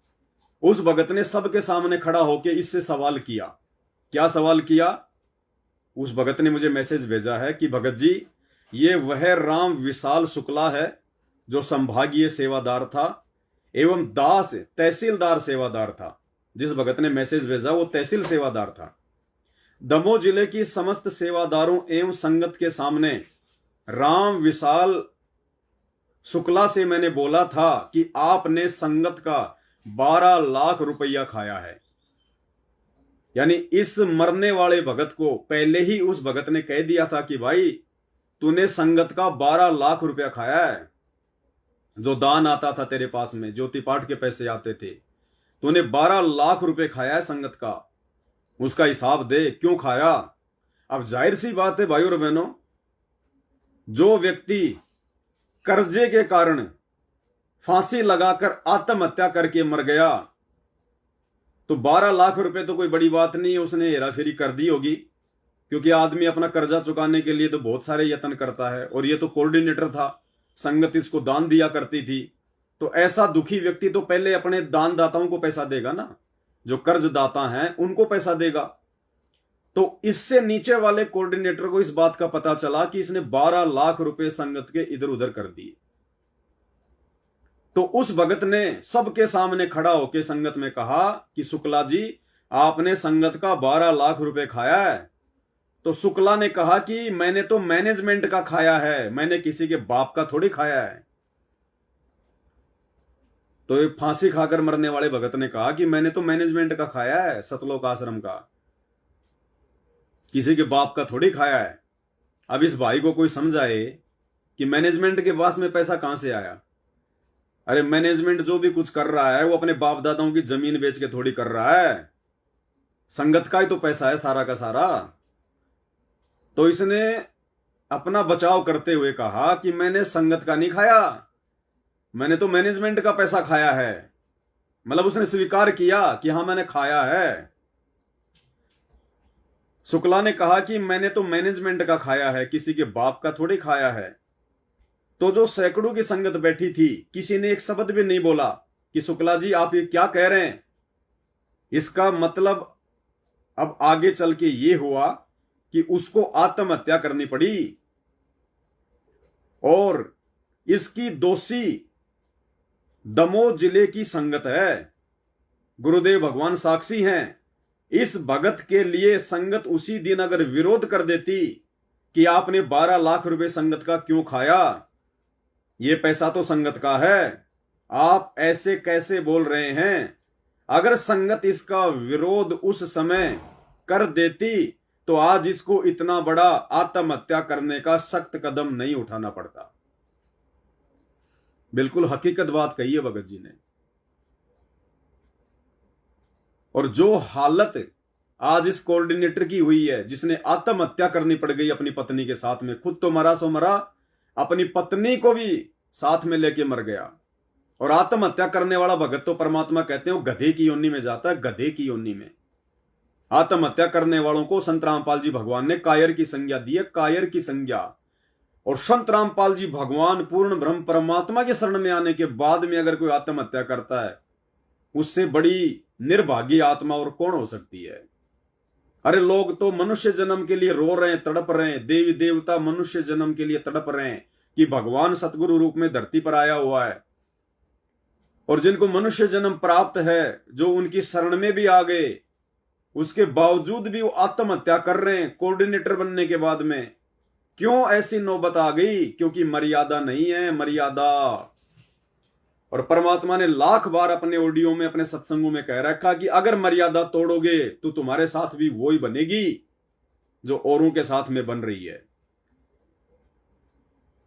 उस भगत ने सबके सामने खड़ा होकर इससे सवाल किया। क्या सवाल किया? उस भगत ने मुझे मैसेज भेजा है कि भगत जी, ये वह राम विशाल शुक्ला है जो संभागीय सेवादार था एवं दास तहसीलदार सेवादार था। जिस भगत ने मैसेज भेजा वो तहसील सेवादार था। दमोह जिले की समस्त सेवादारों एवं संगत के सामने राम विशाल शुक्ला से मैंने बोला था कि आपने संगत का 12 लाख रुपया खाया है। यानी इस मरने वाले भगत को पहले ही उस भगत ने कह दिया था कि भाई तूने संगत का 12 लाख रुपया खाया है। जो दान आता था तेरे पास में, ज्योति पाठ के पैसे आते थे, तूने 12 लाख रुपए खाया है संगत का, उसका हिसाब दे, क्यों खाया। अब जाहिर सी बात है भाइयों और बहनों, जो व्यक्ति कर्जे के कारण फांसी लगाकर आत्महत्या करके मर गया, तो 12 लाख रुपए तो कोई बड़ी बात नहीं है, उसने हेराफेरी कर दी होगी। क्योंकि आदमी अपना कर्जा चुकाने के लिए तो बहुत सारे यत्न करता है, और ये तो कोऑर्डिनेटर था, संगत इसको दान दिया करती थी। तो ऐसा दुखी व्यक्ति तो पहले अपने दानदाताओं को पैसा देगा ना, जो कर्जदाता हैं उनको पैसा देगा। तो इससे नीचे वाले कोऑर्डिनेटर को इस बात का पता चला कि इसने 12 लाख रुपए संगत के इधर उधर कर दिए। तो उस भगत ने सबके सामने खड़ा होकर संगत में कहा कि शुक्ला जी, आपने संगत का 12 लाख रुपए खाया है। तो शुक्ला ने कहा कि मैंने तो मैनेजमेंट का खाया है, मैंने किसी के बाप का थोड़ी खाया है। तो एक फांसी खाकर मरने वाले भगत ने कहा कि मैंने तो मैनेजमेंट का खाया है, सतलोक आश्रम का, किसी के बाप का थोड़ी खाया है। अब इस भाई को कोई समझाए कि मैनेजमेंट के पास में पैसा कहां से आया। अरे मैनेजमेंट जो भी कुछ कर रहा है वो अपने बाप दादाओं की जमीन बेच के थोड़ी कर रहा है, संगत का ही तो पैसा है सारा का सारा। तो इसने अपना बचाव करते हुए कहा कि मैंने संगत का नहीं खाया, मैंने तो मैनेजमेंट का पैसा खाया है। मतलब उसने स्वीकार किया कि हां मैंने खाया है। शुक्ला ने कहा कि मैंने तो मैनेजमेंट का खाया है, किसी के बाप का थोड़ी खाया है। तो जो सैकड़ों की संगत बैठी थी, किसी ने एक शब्द भी नहीं बोला कि शुक्ला जी आप ये क्या कह रहे हैं। इसका मतलब अब आगे चल के ये हुआ कि उसको आत्महत्या करनी पड़ी और इसकी दोषी दमोह जिले की संगत है। गुरुदेव भगवान साक्षी हैं। इस भगत के लिए संगत उसी दिन अगर विरोध कर देती कि आपने 12 लाख रुपए संगत का क्यों खाया, ये पैसा तो संगत का है, आप ऐसे कैसे बोल रहे हैं। अगर संगत इसका विरोध उस समय कर देती तो आज इसको इतना बड़ा आत्महत्या करने का सख्त कदम नहीं उठाना पड़ता। बिल्कुल हकीकत बात कही है भगत जी ने। और जो हालत आज इस कोऑर्डिनेटर की हुई है, जिसने आत्महत्या करनी पड़ गई अपनी पत्नी के साथ में, खुद तो मरा सो मरा, अपनी पत्नी को भी साथ में लेके मर गया। और आत्महत्या करने वाला भगत तो परमात्मा कहते हैं वो गधे की योनि में जाता है, गधे की योनि में। आत्महत्या करने वालों को संत रामपाल जी भगवान ने कायर की संज्ञा दी है, कायर की संज्ञा। और संत रामपाल जी भगवान पूर्ण ब्रह्म परमात्मा के शरण में आने के बाद में अगर कोई आत्महत्या करता है, उससे बड़ी निर्भागी आत्मा और कौन हो सकती है। अरे लोग तो मनुष्य जन्म के लिए रो रहे हैं, तड़प रहे हैं, देवी देवता मनुष्य जन्म के लिए तड़प रहे हैं कि भगवान सतगुरु रूप में धरती पर आया हुआ है। और जिनको मनुष्य जन्म प्राप्त है, जो उनकी शरण में भी आ गए, उसके बावजूद भी वो आत्महत्या कर रहे हैं कोऑर्डिनेटर बनने के बाद में। क्यों ऐसी नौबत आ गई? क्योंकि मर्यादा नहीं है, मर्यादा। और परमात्मा ने लाख बार अपने ऑडियो में, अपने सत्संगों में कह रखा कि अगर मर्यादा तोड़ोगे तो तुम्हारे साथ भी वो ही बनेगी जो औरों के साथ में बन रही है।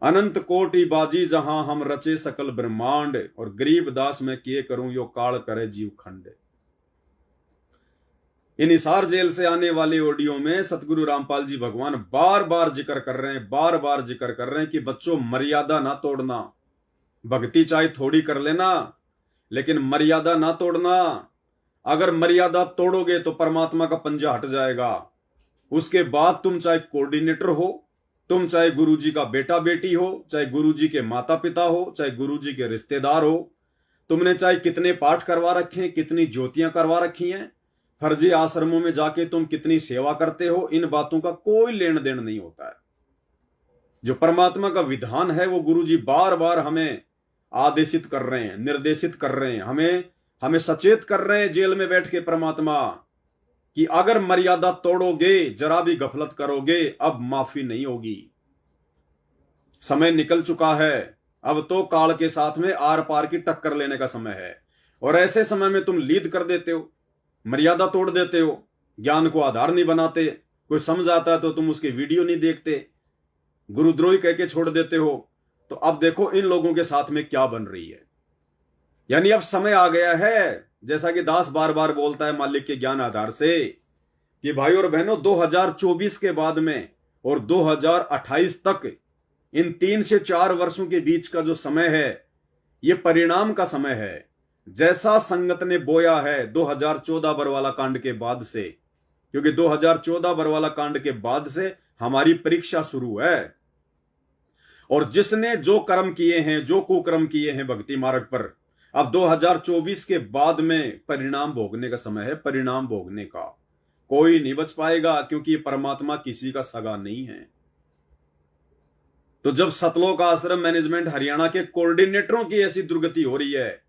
अनंत कोटि बाजी जहां हम रचे सकल ब्रह्मांड, और गरीब दास में किए करूं यो काल करे जीव खंड। इन हिसार जेल से आने वाले ऑडियो में सतगुरु रामपाल जी भगवान बार बार जिक्र कर रहे हैं, बार बार जिक्र कर रहे हैं कि बच्चों मर्यादा ना तोड़ना। भक्ति चाहे थोड़ी कर लेना, लेकिन मर्यादा ना तोड़ना। अगर मर्यादा तोड़ोगे तो परमात्मा का पंजा हट जाएगा। उसके बाद तुम चाहे कोऑर्डिनेटर हो, तुम चाहे गुरुजी का बेटा बेटी हो, चाहे गुरुजी के माता पिता हो, चाहे गुरुजी के रिश्तेदार हो, तुमने चाहे कितने पाठ करवा रखे हैं, कितनी ज्योतियां करवा रखी हैं, फर्जी आश्रमों में जाके तुम कितनी सेवा करते हो, इन बातों का कोई लेन देन नहीं होता है। जो परमात्मा का विधान है वो गुरुजी बार बार हमें आदेशित कर रहे हैं, निर्देशित कर रहे हैं, हमें सचेत कर रहे हैं जेल में बैठ के परमात्मा कि अगर मर्यादा तोड़ोगे, जरा भी गफलत करोगे, अब माफी नहीं होगी। समय निकल चुका है, अब तो काल के साथ में आर पार की टक्कर लेने का समय है। और ऐसे समय में तुम लीड कर देते हो, मर्यादा तोड़ देते हो, ज्ञान को आधार नहीं बनाते, कोई समझ आता है तो तुम उसके वीडियो नहीं देखते, गुरुद्रोही कह के छोड़ देते हो। तो अब देखो इन लोगों के साथ में क्या बन रही है। यानी अब समय आ गया है, जैसा कि दास बार बार बोलता है मालिक के ज्ञान आधार से, कि भाई और बहनों 2024 के बाद में और 2028 तक, इन 3 से 4 वर्षों के बीच का जो समय है, ये परिणाम का समय है। जैसा संगत ने बोया है 2014 बरवाला कांड के बाद से, क्योंकि 2014 बरवाला कांड के बाद से हमारी परीक्षा शुरू है। और जिसने जो कर्म किए हैं, जो कुकर्म किए हैं भक्ति मार्ग पर, अब 2024 के बाद में परिणाम भोगने का समय है, परिणाम भोगने का। कोई नहीं बच पाएगा, क्योंकि परमात्मा किसी का सगा नहीं है। तो जब सतलोक आश्रम मैनेजमेंट हरियाणा के कोऑर्डिनेटरों की ऐसी दुर्गति हो रही है,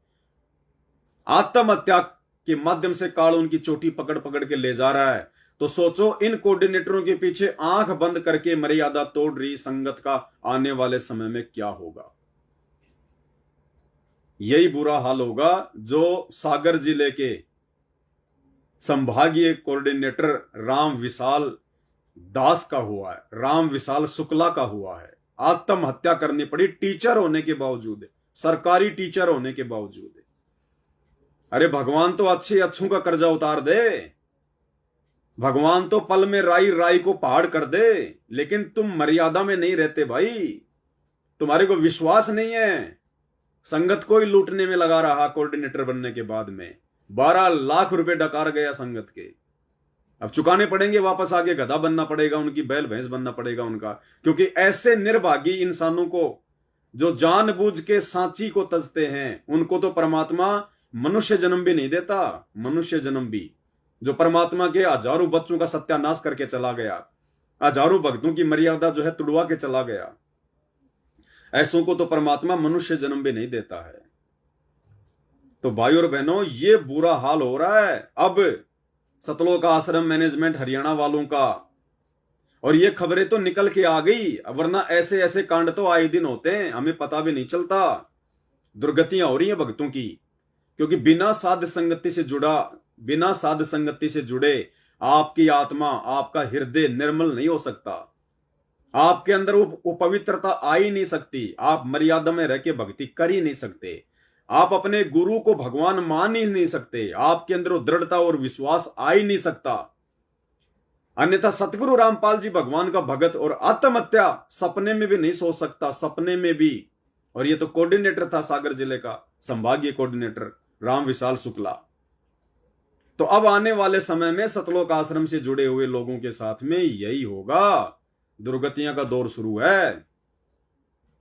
आत्महत्या के माध्यम से काल उनकी चोटी पकड़ पकड़ के ले जा रहा है, तो सोचो इन कोऑर्डिनेटरों के पीछे आंख बंद करके मर्यादा तोड़ रही संगत का आने वाले समय में क्या होगा। यही बुरा हाल होगा जो सागर जिले के संभागीय कोऑर्डिनेटर राम विशाल दास का हुआ है, राम विशाल शुक्ला का हुआ है। आत्महत्या करनी पड़ी टीचर होने के बावजूद, सरकारी टीचर होने के बावजूद। अरे भगवान तो अच्छे अच्छों का कर्जा उतार दे, भगवान तो पल में राई राई को पहाड़ कर दे, लेकिन तुम मर्यादा में नहीं रहते भाई, तुम्हारे को विश्वास नहीं है। संगत को ही लूटने में लगा रहा कोऑर्डिनेटर बनने के बाद में 12 लाख रुपए डकार गया संगत के। अब चुकाने पड़ेंगे, वापस आके गधा बनना पड़ेगा, उनकी बैल भैंस बनना पड़ेगा उनका, क्योंकि ऐसे निर्भागी इंसानों को जो जानबूझ के सांची को तजते हैं, उनको तो परमात्मा मनुष्य जन्म भी नहीं देता। मनुष्य जन्म भी, जो परमात्मा के हजारों बच्चों का सत्यानाश करके चला गया, हजारों भक्तों की मर्यादा जो है तुड़वा के चला गया, ऐसों को तो परमात्मा मनुष्य जन्म भी नहीं देता है। तो भाई और बहनों, ये बुरा हाल हो रहा है अब सतलोक आश्रम मैनेजमेंट हरियाणा वालों का, और ये खबरें तो निकल के आ गई, वरना ऐसे ऐसे कांड तो आए दिन होते हैं, हमें पता भी नहीं चलता। दुर्गतियां हो रही हैं भक्तों की, क्योंकि बिना साध संगति से जुड़े आपकी आत्मा, आपका हृदय निर्मल नहीं हो सकता, आपके अंदर वो पवित्रता आ ही नहीं सकती, आप मर्यादा में रह के भक्ति कर ही नहीं सकते, आप अपने गुरु को भगवान मान ही नहीं सकते, आपके अंदर दृढ़ता और विश्वास आ ही नहीं सकता। अन्यथा सतगुरु रामपाल जी भगवान का भगत और आत्महत्या सपने में भी नहीं सोच सकता, सपने में भी। और ये तो कोऑर्डिनेटर था सागर जिले का, संभागीय कोऑर्डिनेटर राम विशाल शुक्ला। तो अब आने वाले समय में सतलोक आश्रम से जुड़े हुए लोगों के साथ में यही होगा, दुर्गतियां का दौर शुरू है।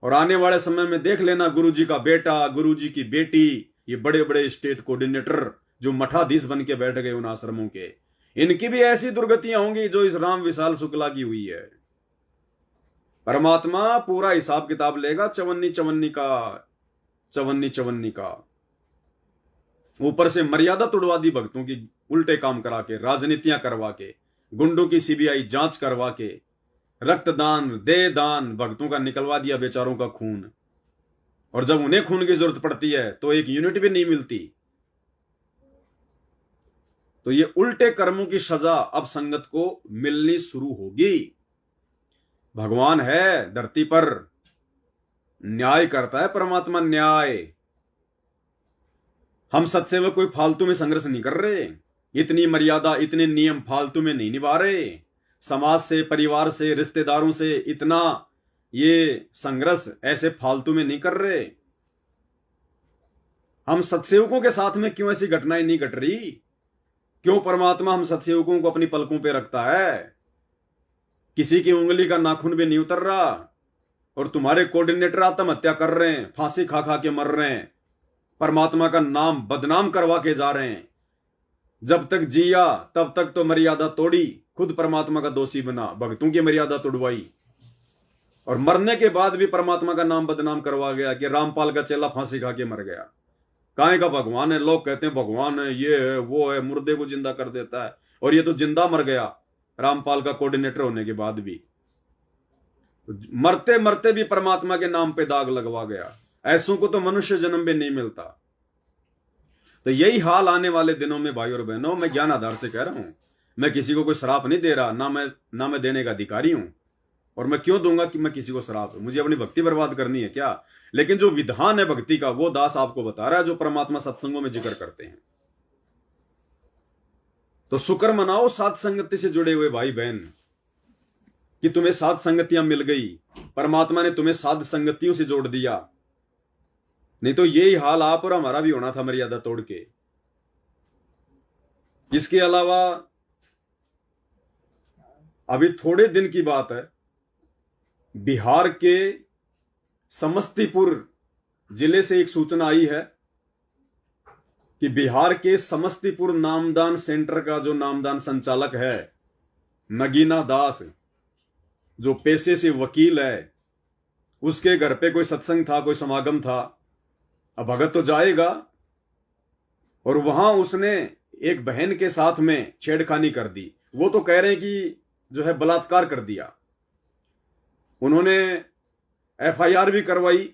और आने वाले समय में देख लेना, गुरुजी का बेटा, गुरुजी की बेटी, ये बड़े बड़े स्टेट कोऑर्डिनेटर जो मठाधीश बन के बैठ गए उन आश्रमों के, इनकी भी ऐसी दुर्गतियां होंगी जो इस राम विशाल शुक्ला की हुई है। परमात्मा पूरा हिसाब किताब लेगा चवन्नी का। ऊपर से मर्यादा तुड़वा दी भक्तों की, उल्टे काम करा के, राजनीतियां करवा के, गुंडों की सीबीआई जांच करवा के, रक्तदान दे दान, भक्तों का निकलवा दिया बेचारों का खून। और जब उन्हें खून की जरूरत पड़ती है तो एक यूनिट भी नहीं मिलती। तो ये उल्टे कर्मों की सजा अब संगत को मिलनी शुरू होगी। भगवान है धरती पर, न्याय करता है परमात्मा, न्याय। हम सत्सेवक कोई फालतू में संघर्ष नहीं कर रहे, इतनी मर्यादा, इतने नियम फालतू में नहीं निभा रहे। समाज से, परिवार से, रिश्तेदारों से इतना ये संघर्ष ऐसे फालतू में नहीं कर रहे। हम सत्सेवकों के साथ में क्यों ऐसी घटनाएं नहीं घट रही? क्यों परमात्मा हम सत्सेवकों को अपनी पलकों पे रखता है? किसी की उंगली का नाखून भी नहीं उतर रहा, और तुम्हारे कोऑर्डिनेटर आत्महत्या कर रहे हैं, फांसी खा खा के मर रहे हैं, परमात्मा का नाम बदनाम करवा के जा रहे हैं। जब तक जिया तब तक तो मर्यादा तोड़ी, खुद परमात्मा का दोषी बना, भक्तों की मर्यादा तोड़वाई, और मरने के बाद भी परमात्मा का नाम बदनाम करवा गया कि रामपाल का चेला फांसी खा के मर गया। काहे का भगवान है? लोग कहते हैं भगवान है, ये है, वो है, मुर्दे को जिंदा कर देता है, और ये तो जिंदा मर गया रामपाल का कोऑर्डिनेटर होने के बाद भी। मरते मरते भी परमात्मा के नाम पे दाग लगवा गया। ऐसों को तो मनुष्य जन्म भी नहीं मिलता। तो यही हाल आने वाले दिनों में भाई और बहनों, मैं ज्ञान आधार से कह रहा हूं, मैं किसी को कोई श्राप नहीं दे रहा, ना मैं देने का अधिकारी हूं, और मैं क्यों दूंगा कि मैं किसी को श्राप? मुझे अपनी भक्ति बर्बाद करनी है क्या? लेकिन जो विधान है भक्ति का, वो दास आपको बता रहा है, जो परमात्मा सत्संगों में जिक्र करते हैं। तो शुक्र मनाओ साध संगति से जुड़े हुए भाई बहन कि तुम्हें साध संगतियां मिल गई, परमात्मा ने तुम्हें साध संगतियों से जोड़ दिया। नहीं तो यही हाल आप और हमारा भी होना था मर्यादा तोड़ के। इसके अलावा अभी थोड़े दिन की बात है, बिहार के समस्तीपुर जिले से एक सूचना आई है कि बिहार के समस्तीपुर नामदान सेंटर का जो नामदान संचालक है नगीना दास, जो पेशे से वकील है, उसके घर पे कोई सत्संग था, कोई समागम था। अब भगत तो जाएगा, और वहां उसने एक बहन के साथ में छेड़खानी कर दी। वो तो कह रहे हैं कि जो है बलात्कार कर दिया। उन्होंने एफआईआर भी करवाई,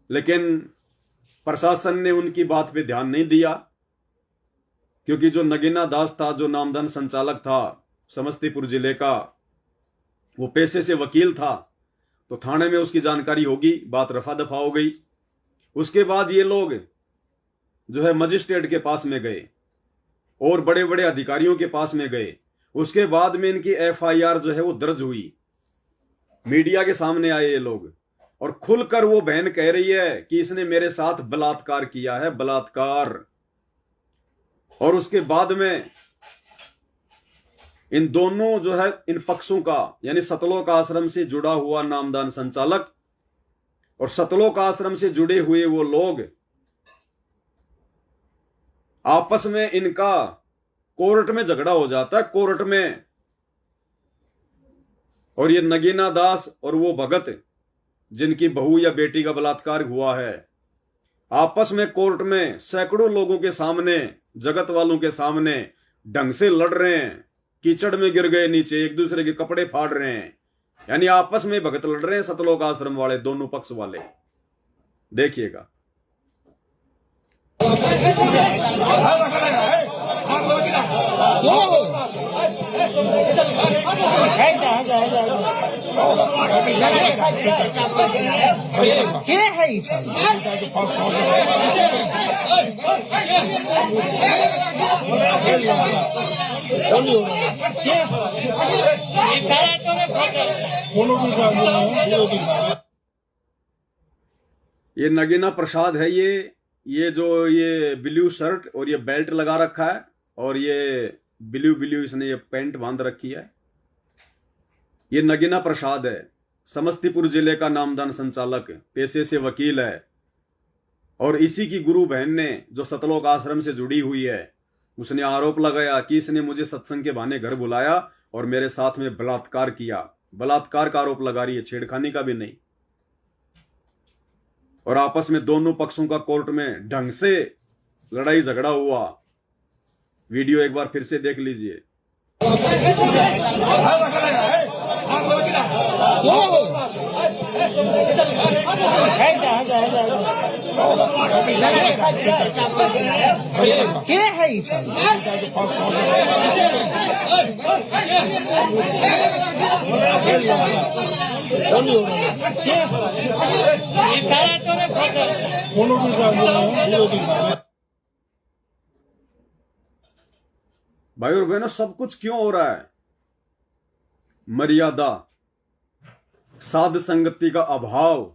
लेकिन प्रशासन ने उनकी बात पे ध्यान नहीं दिया, क्योंकि जो नगीना दास था, जो नामदान संचालक था समस्तीपुर जिले का, वो पेशे से वकील था, तो थाने में उसकी जानकारी होगी, बात रफा दफा हो गई। उसके बाद ये लोग जो है मजिस्ट्रेट के पास में गए और बड़े बड़े अधिकारियों के पास में गए। उसके बाद में इनकी एफआईआर जो है वो दर्ज हुई, मीडिया के सामने आए ये लोग, और खुलकर वो बहन कह रही है कि इसने मेरे साथ बलात्कार किया है, बलात्कार। और उसके बाद में इन दोनों जो है इन पक्षों का, यानी सतलोक आश्रम से जुड़ा हुआ नामदान संचालक और सतलोक आश्रम से जुड़े हुए वो लोग, आपस में इनका कोर्ट में झगड़ा हो जाता है, कोर्ट में। और ये नगीना दास और वो भगत, जिनकी बहू या बेटी का बलात्कार हुआ है, आपस में कोर्ट में सैकड़ों लोगों के सामने, जगत वालों के सामने ढंग से लड़ रहे हैं। कीचड़ में गिर गए नीचे, एक दूसरे के कपड़े फाड़ रहे हैं, यानी आपस में भगत लड़ रहे हैं सतलोक आश्रम वाले, दोनों पक्ष वाले। देखिएगा। ये नगीना प्रसाद है, ये जो ये ब्लू शर्ट और ये बेल्ट लगा रखा है, और ये ब्लू इसने ये पैंट बांध रखी है। ये नगीना प्रसाद है, समस्तीपुर जिले का नामदान संचालक, पेशे से वकील है। और इसी की गुरु बहन ने, जो सतलोक आश्रम से जुड़ी हुई है, उसने आरोप लगाया कि इसने मुझे सत्संग के बहाने घर बुलाया और मेरे साथ में बलात्कार किया। बलात्कार का आरोप लगा रही है, छेड़खानी का भी नहीं। और आपस में दोनों पक्षों का कोर्ट में ढंग से लड़ाई झगड़ा हुआ। वीडियो एक बार फिर से देख लीजिए। क्या है भाई और बहनों, सब कुछ क्यों हो रहा है? मर्यादा, साध संगति का अभाव,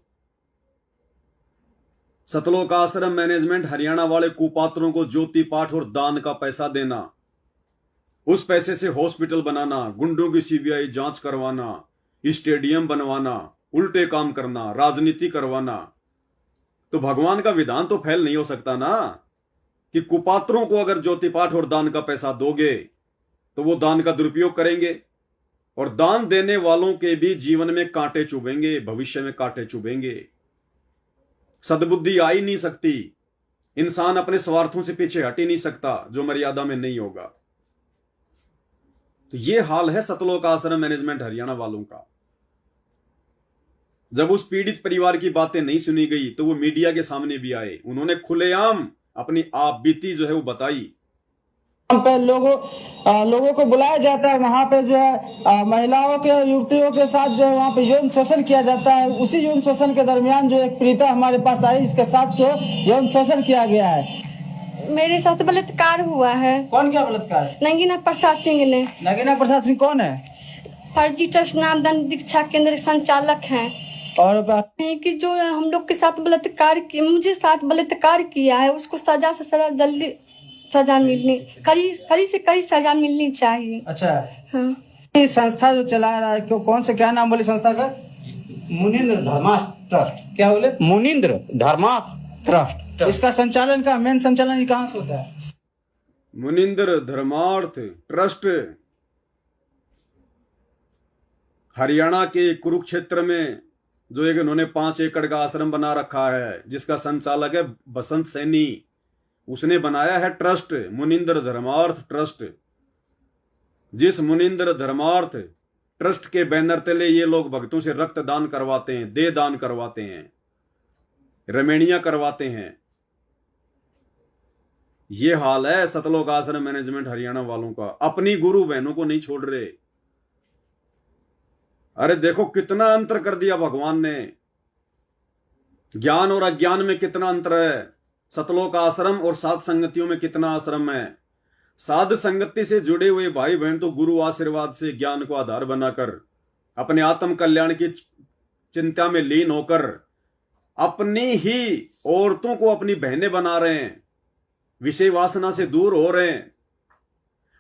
सतलोक आश्रम मैनेजमेंट हरियाणा वाले कुपात्रों को ज्योति पाठ और दान का पैसा देना, उस पैसे से हॉस्पिटल बनाना, गुंडों की सीबीआई जांच करवाना, स्टेडियम बनवाना, उल्टे काम करना, राजनीति करवाना। तो भगवान का विधान तो फैल नहीं हो सकता ना, कि कुपात्रों को अगर ज्योति पाठ और दान का पैसा दोगे तो वो दान का दुरुपयोग करेंगे, और दान देने वालों के भी जीवन में कांटे चुभेंगे, भविष्य में कांटे चुभेंगे। सद्बुद्धि आ ही नहीं सकती, इंसान अपने स्वार्थों से पीछे हट ही नहीं सकता जो मर्यादा में नहीं होगा। तो ये हाल है सतलोक आश्रम मैनेजमेंट हरियाणा वालों का। जब उस पीड़ित परिवार की बातें नहीं सुनी गई तो वो मीडिया के सामने भी आए, उन्होंने खुलेआम अपनी आप बीती जो है वो बताई। वहाँ पे लोगों को बुलाया जाता है, वहाँ पे जो है महिलाओं के, युवतियों के साथ जो है वहाँ पे यौन शोषण किया जाता है। उसी यौन शोषण के दरमियान जो एक पीड़िता हमारे पास आई, इसके साथ जो यौन शोषण किया गया है। मेरे साथ बलात्कार हुआ है। कौन क्या बलात्कार? नगीना प्रसाद सिंह ने। नगीना प्रसाद सिंह कौन है? फर्जी ट्रस्ट नामदान दीक्षा केंद्र संचालक हैं। और कि जो हम लोग के साथ बलात्कार किया, मुझे साथ बलात्कार किया है, उसको सजा से सजा, जल्दी सजा मिलनी, कड़ी से कड़ी सजा मिलनी चाहिए। अच्छा, हाँ। ये संस्था जो चला रहा है, कौन से, क्या नाम बोले संस्था का? मुनींद्र धर्मार्थ ट्रस्ट। क्या बोले? मुनींद्र धर्मार्थ ट्रस्ट। इसका संचालन का मेन संचालन कहाँ से होता है? मुनिंद्र धर्मार्थ ट्रस्ट हरियाणा के कुरुक्षेत्र में जो एक इन्होंने 5 एकड़ का आश्रम बना रखा है, जिसका संचालक है बसंत सैनी, उसने बनाया है ट्रस्ट मुनिंद्र धर्मार्थ ट्रस्ट। जिस मुनिंद्र धर्मार्थ ट्रस्ट के बैनर तले ये लोग भक्तों से रक्त दान करवाते हैं, देह दान करवाते हैं, रमेणियां करवाते हैं। ये हाल है सतलोक आश्रम मैनेजमेंट हरियाणा वालों का। अपनी गुरु बहनों को नहीं छोड़ रहे। अरे देखो कितना अंतर कर दिया भगवान ने। ज्ञान और अज्ञान में कितना अंतर है। सतलोक आश्रम और साध संगतियों में कितना आश्रम है। साध संगति से जुड़े हुए भाई बहन तो गुरु आशीर्वाद से ज्ञान को आधार बनाकर अपने आत्म कल्याण की चिंता में लीन होकर अपनी ही औरतों को अपनी बहनें बना रहे हैं, विषय वासना से दूर हो रहे हैं।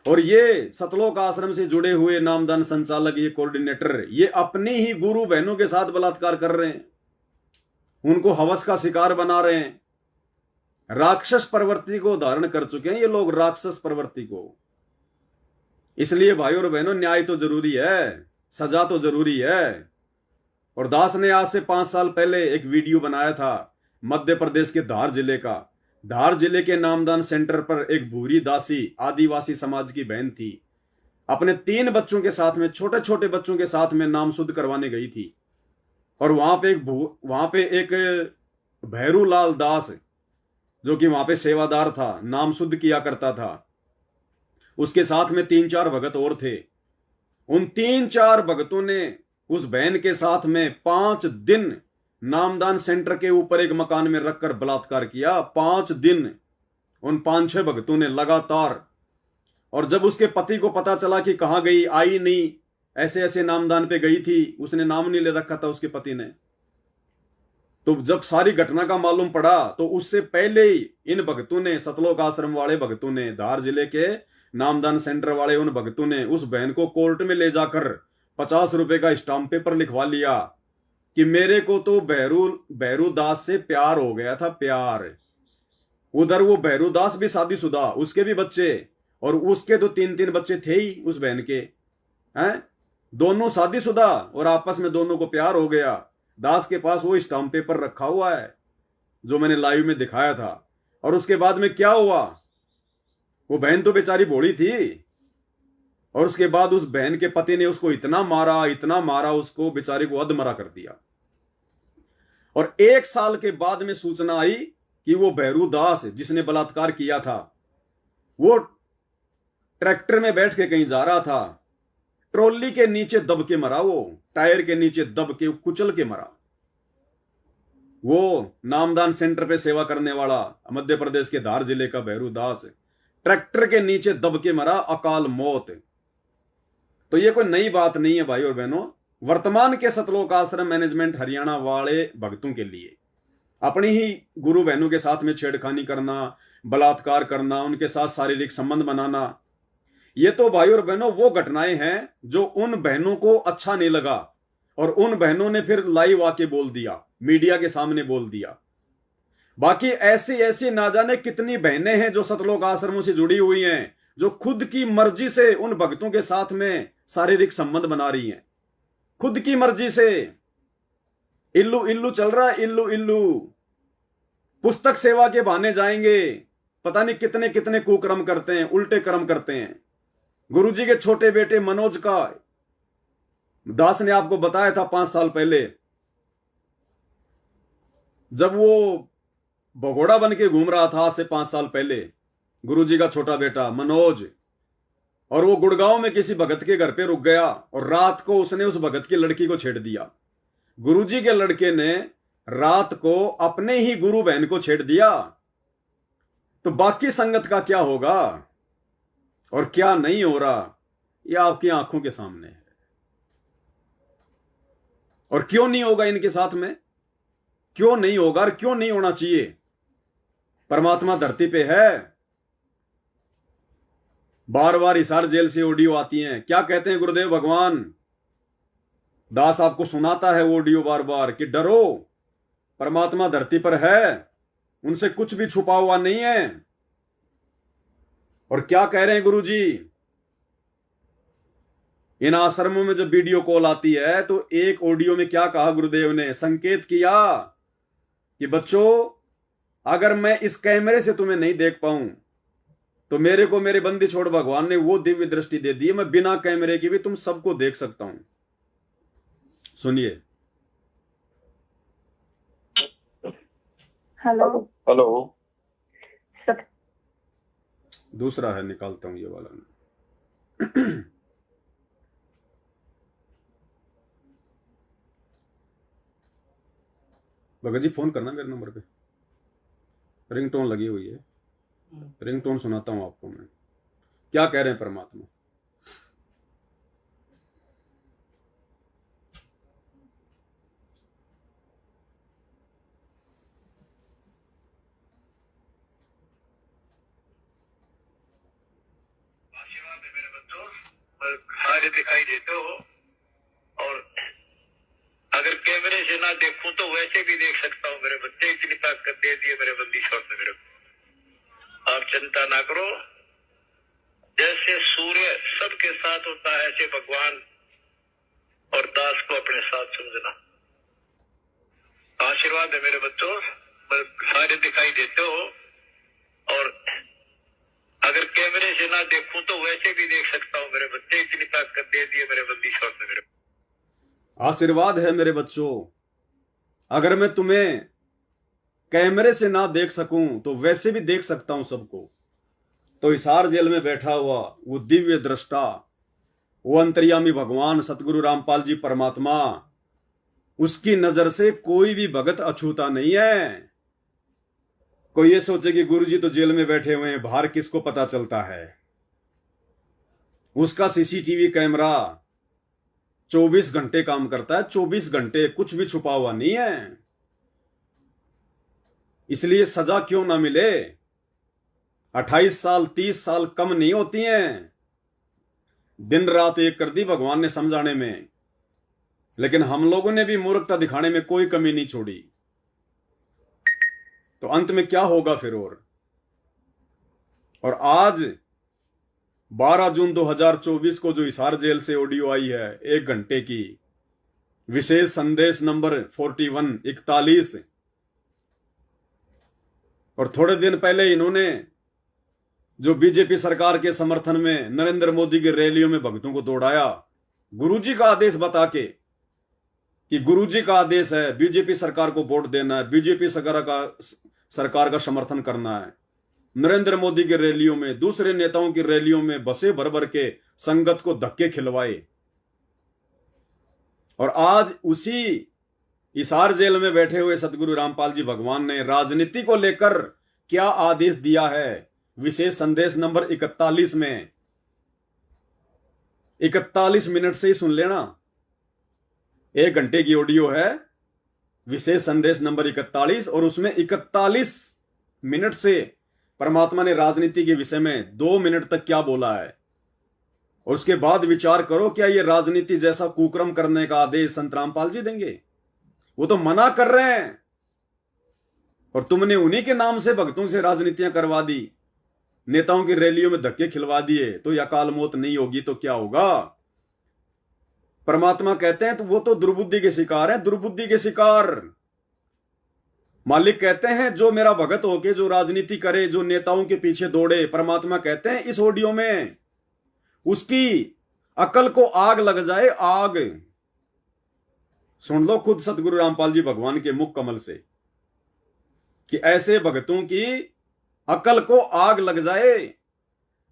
और ये सतलोक आश्रम से जुड़े हुए नामदान संचालक, ये कोऑर्डिनेटर, ये अपनी ही गुरु बहनों के साथ बलात्कार कर रहे हैं, उनको हवस का शिकार बना रहे हैं। राक्षस प्रवृत्ति को धारण कर चुके हैं ये लोग, राक्षस प्रवृत्ति को। इसलिए भाइयों और बहनों न्याय तो जरूरी है, सजा तो जरूरी है। और दास ने आज से 5 साल पहले एक वीडियो बनाया था मध्य प्रदेश के धार जिले का। धार जिले के नामदान सेंटर पर एक भूरी दासी आदिवासी समाज की बहन थी, अपने 3 बच्चों के साथ में, छोटे छोटे बच्चों के साथ में नाम शुद्ध करवाने गई थी। और वहां पे एक भैरूलाल दास जो कि वहां पे सेवादार था, नाम शुद्ध किया करता था, उसके साथ में 3-4 भगत और थे। उन 3-4 भगतों ने उस बहन के साथ में 5 दिन नामदान सेंटर के ऊपर एक मकान में रखकर बलात्कार किया। 5 दिन उन 5-6 भक्तों ने लगातार। और जब उसके पति को पता चला कि कहां गई, आई नहीं, ऐसे ऐसे नामदान पे गई थी, उसने नाम नहीं ले रखा था उसके पति ने, तो जब सारी घटना का मालूम पड़ा तो उससे पहले ही इन भक्तों ने, सतलोक आश्रम वाले भक्तों ने, धार जिले के नामदान सेंटर वाले उन भक्तों ने उस बहन को कोर्ट में ले जाकर 50 रुपए का स्टाम्प पेपर लिखवा लिया कि मेरे को तो भैरू दास से प्यार हो गया था, प्यार। उधर वो भैरू दास भी शादीशुदा, उसके भी बच्चे, और उसके तो 3-3 बच्चे थे ही उस बहन के, हैं, दोनों शादीशुदा, और आपस में दोनों को प्यार हो गया। दास के पास वो स्टाम्प पेपर रखा हुआ है जो मैंने लाइव में दिखाया था। और उसके बाद में क्या हुआ, वो बहन तो बेचारी भोली थी, और उसके बाद उस बहन के पति ने उसको इतना मारा, उसको बेचारी को अधमरा कर दिया। और 1 साल के बाद में सूचना आई कि वो भैरू दास जिसने बलात्कार किया था, वो ट्रैक्टर में बैठ के कहीं जा रहा था, ट्रॉली के नीचे दब के मरा, वो टायर के नीचे दब के कुचल के मरा। वो नामदान सेंटर पे सेवा करने वाला मध्य प्रदेश के धार जिले का भैरू दास ट्रैक्टर के नीचे दब के मरा, अकाल मौत। तो ये कोई नई बात नहीं है भाई और बहनों। वर्तमान के सतलोक आश्रम मैनेजमेंट हरियाणा वाले भक्तों के लिए अपनी ही गुरु बहनों के साथ में छेड़खानी करना, बलात्कार करना, उनके साथ शारीरिक संबंध बनाना, ये तो भाई और बहनों वो घटनाएं हैं जो उन बहनों को अच्छा नहीं लगा, और उन बहनों ने फिर लाइव आके बोल दिया, मीडिया के सामने बोल दिया। बाकी ऐसी ऐसी ना जाने कितनी बहनें हैं जो सतलोक आश्रमों से जुड़ी हुई हैं, जो खुद की मर्जी से उन भक्तों के साथ में शारीरिक संबंध बना रही हैं, खुद की मर्जी से। इल्लू इल्लू चल रहा है, इल्लू इल्लू। पुस्तक सेवा के बहाने जाएंगे, पता नहीं कितने कितने कुकर्म करते हैं, उल्टे कर्म करते हैं। गुरुजी के छोटे बेटे मनोज का दास ने आपको बताया था 5 साल पहले, जब वो भगोड़ा बन के घूम रहा था, आज से 5 साल पहले, गुरुजी का छोटा बेटा मनोज, और वो गुड़गांव में किसी भगत के घर पे रुक गया, और रात को उसने उस भगत की लड़की को छेड़ दिया। गुरुजी के लड़के ने रात को अपने ही गुरु बहन को छेड़ दिया। तो बाकी संगत का क्या होगा और क्या नहीं हो रहा, यह आपकी आंखों के सामने है। और क्यों नहीं होगा इनके साथ में, क्यों नहीं होगा और क्यों नहीं होना चाहिए। परमात्मा धरती पे है। बार बार हिसार जेल से ऑडियो आती हैं, क्या कहते हैं गुरुदेव भगवान, दास आपको सुनाता है ऑडियो बार बार कि डरो, परमात्मा धरती पर है, उनसे कुछ भी छुपा हुआ नहीं है। और क्या कह रहे हैं गुरुजी, इन आश्रमों में जब वीडियो कॉल आती है तो एक ऑडियो में क्या कहा गुरुदेव ने, संकेत किया कि बच्चों अगर मैं इस कैमरे से तुम्हें नहीं देख पाऊं तो मेरे को मेरे बंदी छोड़ भगवान ने वो दिव्य दृष्टि दे दी है, मैं बिना कैमरे के भी तुम सबको देख सकता हूं। सुनिए। हेलो हेलो, दूसरा है, निकालता हूं ये वाला। भगत जी फोन करना मेरे नंबर पे, रिंगटोन लगी हुई है, रिंगटोन सुनाता हूं आपको मैं। क्या कह रहे हैं परमात्मा। सारे दिखाई देते हो और अगर कैमरे से ना देखूं तो वैसे भी देख सकता हूं मेरे बच्चे, इतनी ताकत दे दी है मेरे बंदी छोड़ ने मेरे को। आप चिंता ना करो, जैसे सूर्य सबके साथ होता है ऐसे भगवान और दास को अपने साथ समझना। आशीर्वाद है मेरे बच्चों, सारे दिखाई देते हो और अगर कैमरे से ना देखूं तो वैसे भी देख सकता हूं मेरे बच्चे, इतनी ताकत दे दी है मेरे बंदी छोड़ ने मेरे को। आशीर्वाद है मेरे बच्चों, अगर मैं तुम्हें कैमरे से ना देख सकूं तो वैसे भी देख सकता हूं सबको। तो हिसार जेल में बैठा हुआ वो दिव्य दृष्टा, वो अंतर्यामी भगवान सतगुरु रामपाल जी परमात्मा, उसकी नजर से कोई भी भगत अछूता नहीं है। कोई ये सोचे कि गुरुजी तो जेल में बैठे हुए हैं, बाहर किसको पता चलता है। उसका सीसीटीवी कैमरा 24 घंटे काम करता है, 24 घंटे, कुछ भी छुपा हुआ नहीं है। इसलिए सजा क्यों ना मिले, 28 साल 30 साल कम नहीं होती हैं। दिन रात एक कर दी भगवान ने समझाने में, लेकिन हम लोगों ने भी मूर्खता दिखाने में कोई कमी नहीं छोड़ी। तो अंत में क्या होगा फिर। और आज 12 जून 2024 को जो हिसार जेल से ऑडियो आई है 1 घंटे की, विशेष संदेश नंबर 4141, और थोड़े दिन पहले इन्होंने जो बीजेपी सरकार के समर्थन में नरेंद्र मोदी की रैलियों में भक्तों को दौड़ाया, गुरुजी का आदेश बता के कि गुरुजी का आदेश है बीजेपी सरकार को वोट देना है, बीजेपी सरकार का समर्थन करना है। नरेंद्र मोदी की रैलियों में, दूसरे नेताओं की रैलियों में बसे भर भर के संगत को धक्के खिलवाए। और आज उसी हिसार जेल में बैठे हुए सतगुरु रामपाल जी भगवान ने राजनीति को लेकर क्या आदेश दिया है, विशेष संदेश नंबर 41 में 41 मिनट से ही सुन लेना। 1 घंटे की ऑडियो है, विशेष संदेश नंबर 41, और उसमें 41 मिनट से परमात्मा ने राजनीति के विषय में 2 मिनट तक क्या बोला है। और उसके बाद विचार करो, क्या ये राजनीति जैसा कुकर्म करने का आदेश संत रामपाल जी देंगे? वो तो मना कर रहे हैं, और तुमने उन्हीं के नाम से भक्तों से राजनीतियां करवा दी, नेताओं की रैलियों में धक्के खिलवा दिए। तो यह अकाल मौत नहीं होगी तो क्या होगा? परमात्मा कहते हैं तो वो तो दुर्बुद्धि के शिकार है, दुर्बुद्धि के शिकार। मालिक कहते हैं जो मेरा भगत होके जो राजनीति करे, जो नेताओं के पीछे दौड़े, परमात्मा कहते हैं इस ऑडियो में उसकी अकल को आग लग जाए, आग। सुन लो खुद सतगुरु रामपाल जी भगवान के मुख कमल से कि ऐसे भगतों की अकल को आग लग जाए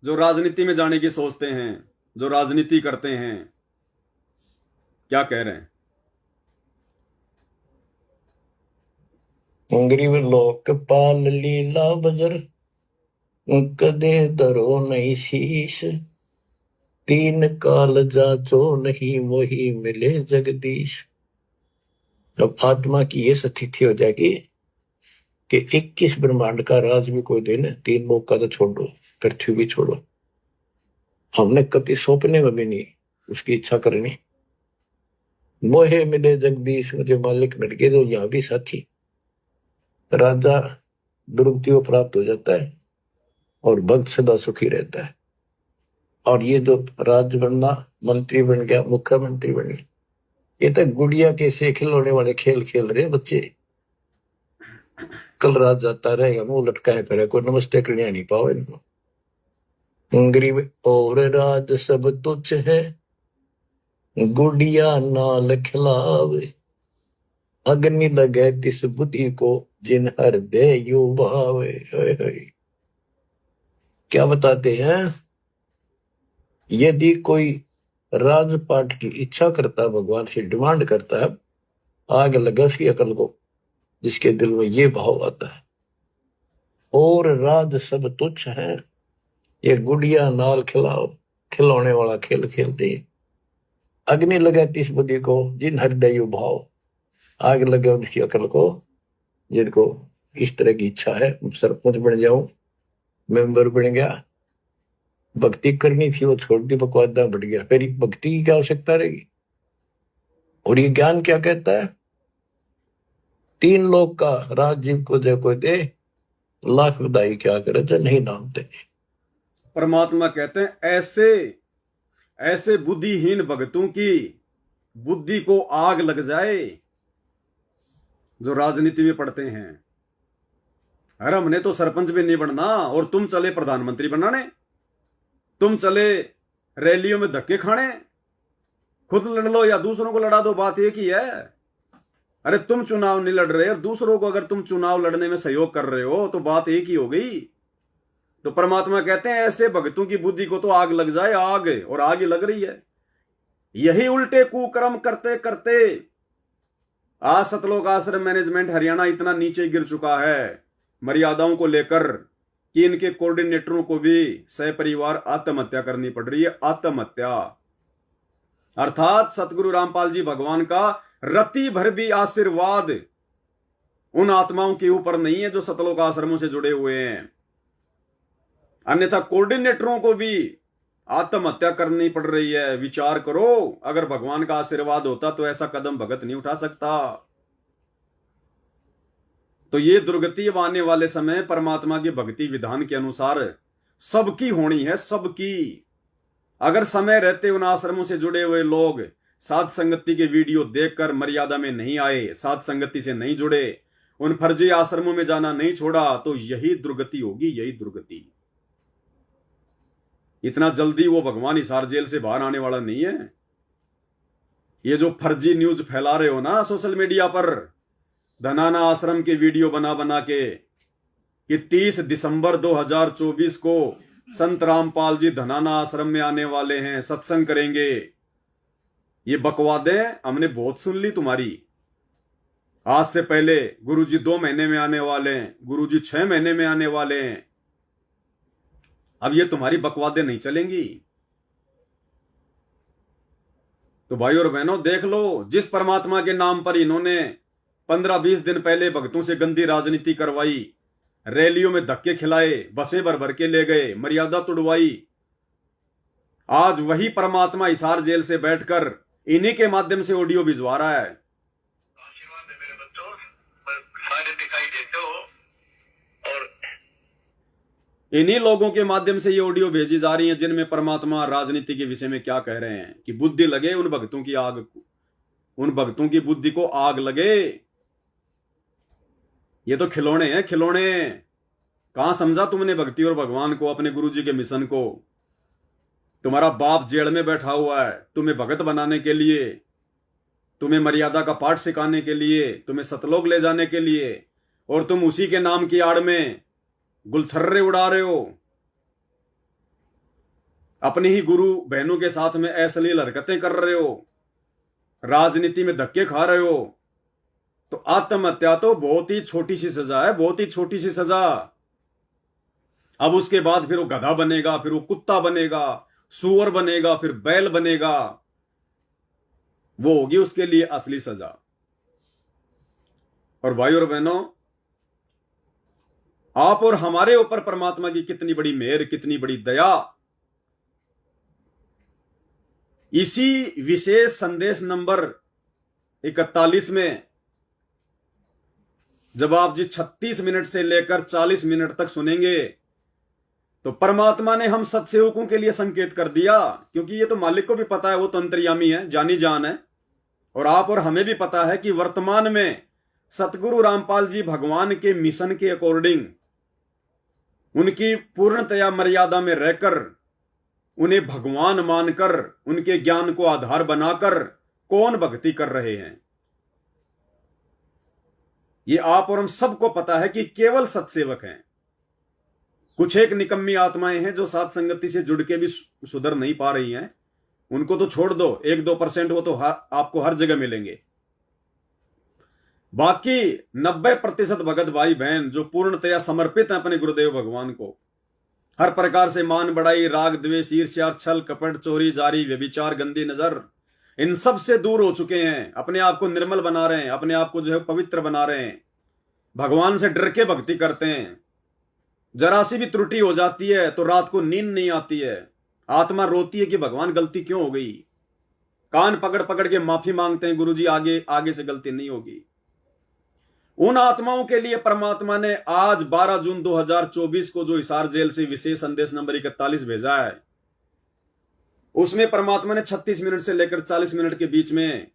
जो राजनीति में जाने की सोचते हैं, जो राजनीति करते हैं। क्या कह रहे हैं? गरीब लोकपाल लीला बजर, कदे दरो नहीं शीश, तीन काल जाचो नहीं मोही मिले जगदीश। अब आत्मा की ये स्थिति हो जाएगी कि 21 ब्रह्मांड का राज भी कोई देने, 3 लोग का तो छोड़ो, पृथ्वी भी छोड़ो, हमने कभी सौंपने में भी नहीं उसकी इच्छा करनी। मोहे मिले जगदीश, मुझे मालिक मिल गए। जो यहाँ भी साथी राजा दुर्गति को प्राप्त हो जाता है और भक्त सदा सुखी रहता है। और ये जो राज्य बनना, मंत्री बन गया, मुख्यमंत्री बन गया, ये तो गुड़िया के से खिलौने वाले खेल खेल रहे बच्चे। कल रात जाता रहेगा, मुंह लटकाए फिरे, कोई नमस्ते करने नहीं पाओ इनको। गरीब और राज सब तुच्छ है, गुड़िया नाल खिलावे, अग्नि लगे तिस बुद्धि को, जिन हृदय यू भावे। क्या बताते हैं, यदि कोई राजपाट की इच्छा करता, भगवान से डिमांड करता है, आग लगा उसकी अकल को, जिसके दिल में ये भाव आता है। और राज सब तुच्छ है, ये गुड़िया नाल खिलाओ, खिलौने वाला खेल खेलते हैं। अग्नि लगे तिस बुद्धि को, जिन हृदय यू भाव, आग लगे उनकी अकल को, जिनको इस तरह की इच्छा है, सरपंच बन जाऊं, मेंबर बन गया, भक्ति करनी थी वो छोड़ दी, बकवादा बढ़ गया, फिर भक्ति की क्या आवश्यकता रहेगी। और ये ज्ञान क्या कहता है, 3 लोक का राजीव को जो कोई दे, लाख बधाई क्या करे जो नहीं नाम दे। परमात्मा कहते हैं ऐसे बुद्धिहीन भक्तों की बुद्धि को आग लग जाए जो राजनीति में पढ़ते हैं। अरे हमने तो सरपंच भी नहीं बनना और तुम चले प्रधानमंत्री बनाने, तुम चले रैलियों में धक्के खाने, खुद लड़ लो या दूसरों को लड़ा दो, बात एक ही है। अरे तुम चुनाव नहीं लड़ रहे और दूसरों को अगर तुम चुनाव लड़ने में सहयोग कर रहे हो तो बात एक ही हो गई। तो परमात्मा कहते हैं ऐसे भक्तों की बुद्धि को तो आग लग जाए, आग, और आग ही लग रही है। यही उल्टे कुकर्म करते करते आज सतलोक आश्रम मैनेजमेंट हरियाणा इतना नीचे गिर चुका है मर्यादाओं को लेकर कि इनके कोऑर्डिनेटरों को भी सपरिवार आत्महत्या करनी पड़ रही है। आत्महत्या अर्थात सतगुरु रामपाल जी भगवान का रत्ती भर भी आशीर्वाद उन आत्माओं के ऊपर नहीं है जो सतलोक आश्रमों से जुड़े हुए हैं, अन्यथा कोऑर्डिनेटरों को भी आत्महत्या करनी पड़ रही है। विचार करो, अगर भगवान का आशीर्वाद होता तो ऐसा कदम भगत नहीं उठा सकता। तो ये दुर्गति अब आने वाले समय परमात्मा के भक्ति विधान के अनुसार सबकी होनी है, सबकी। अगर समय रहते उन आश्रमों से जुड़े हुए लोग साध संगति के वीडियो देखकर मर्यादा में नहीं आए, साध संगति से नहीं जुड़े, उन फर्जी आश्रमों में जाना नहीं छोड़ा, तो यही दुर्गति होगी, यही दुर्गति। इतना जल्दी वो भगवान हिसार जेल से बाहर आने वाला नहीं है। ये जो फर्जी न्यूज फैला रहे हो ना सोशल मीडिया पर, धनाना आश्रम के वीडियो बना बना के कि 30 दिसंबर 2024 को संत रामपाल जी धनाना आश्रम में आने वाले हैं, सत्संग करेंगे, ये बकवादें हमने बहुत सुन ली तुम्हारी। आज से पहले गुरुजी 2 महीने में आने वाले हैं, गुरुजी 6 महीने में आने वाले हैं। अब ये तुम्हारी बकवादें नहीं चलेंगी। तो भाई और बहनों देख लो, जिस परमात्मा के नाम पर इन्होंने 15-20 दिन पहले भक्तों से गंदी राजनीति करवाई, रैलियों में धक्के खिलाए, बसें भर भर के ले गए, मर्यादा तुड़वाई, आज वही परमात्मा हिसार जेल से बैठकर इन्हीं के माध्यम से ऑडियो भिजवा रहा है। आशीर्वाद है मेरे बच्चों, सारे दिखाई देते हो और इन्हीं लोगों के माध्यम से ये ऑडियो भेजी जा रही है जिनमें परमात्मा राजनीति के विषय में क्या कह रहे हैं कि बुद्धि लगे उन भक्तों की आग, उन भक्तों की बुद्धि को आग लगे। ये तो खिलौने हैं, खिलौने। कहां समझा तुमने भक्ति और भगवान को, अपने गुरुजी के मिशन को। तुम्हारा बाप जेल में बैठा हुआ है तुम्हें भगत बनाने के लिए, तुम्हें मर्यादा का पाठ सिखाने के लिए, तुम्हें सतलोक ले जाने के लिए, और तुम उसी के नाम की आड़ में गुलछर्रे उड़ा रहे हो, अपने ही गुरु बहनों के साथ में अश्लील हरकतें कर रहे हो, राजनीति में धक्के खा रहे हो। तो आत्महत्या तो बहुत ही छोटी सी सजा है, बहुत ही छोटी सी सजा। अब उसके बाद फिर वो गधा बनेगा, फिर वो कुत्ता बनेगा, सूअर बनेगा, फिर बैल बनेगा, वो होगी उसके लिए असली सजा। और भाई और बहनों, आप और हमारे ऊपर परमात्मा की कितनी बड़ी मेहर, कितनी बड़ी दया। इसी विशेष संदेश नंबर 41 में जब आप जी 36 मिनट से लेकर 40 मिनट तक सुनेंगे तो परमात्मा ने हम सत्सेवकों के लिए संकेत कर दिया, क्योंकि ये तो मालिक को भी पता है, वो तो अंतर्यामी है, जानी जान है, और आप और हमें भी पता है कि वर्तमान में सतगुरु रामपाल जी भगवान के मिशन के अकॉर्डिंग उनकी पूर्णतया मर्यादा में रहकर, उन्हें भगवान मानकर, उनके ज्ञान को आधार बनाकर कौन भक्ति कर रहे हैं। ये आप और हम सबको पता है कि केवल सत्सेवक हैं। कुछ एक निकम्मी आत्माएं हैं जो साथ संगति से जुड़ के भी सुधर नहीं पा रही हैं, उनको तो छोड़ दो, 1-2% वो तो आपको हर जगह मिलेंगे। बाकी 90% भगत भाई बहन जो पूर्णतया समर्पित हैं अपने गुरुदेव भगवान को, हर प्रकार से मान बढ़ाई, राग द्वेष, ईर्ष्या, छल कपट, चोरी जारी, व्यभिचार, गंदी नजर, इन सब से दूर हो चुके हैं, अपने आप को निर्मल बना रहे हैं, अपने आप को जो है पवित्र बना रहे हैं, भगवान से डर के भक्ति करते हैं। जरा सी भी त्रुटि हो जाती है तो रात को नींद नहीं आती है, आत्मा रोती है कि भगवान गलती क्यों हो गई, कान पकड़ पकड़ के माफी मांगते हैं, गुरुजी आगे आगे से गलती नहीं होगी। उन आत्माओं के लिए परमात्मा ने आज 12 जून 2024 को जो हिसार जेल से विशेष संदेश नंबर 41 भेजा है, उसमें परमात्मा ने 36 मिनट से लेकर 40 मिनट के बीच में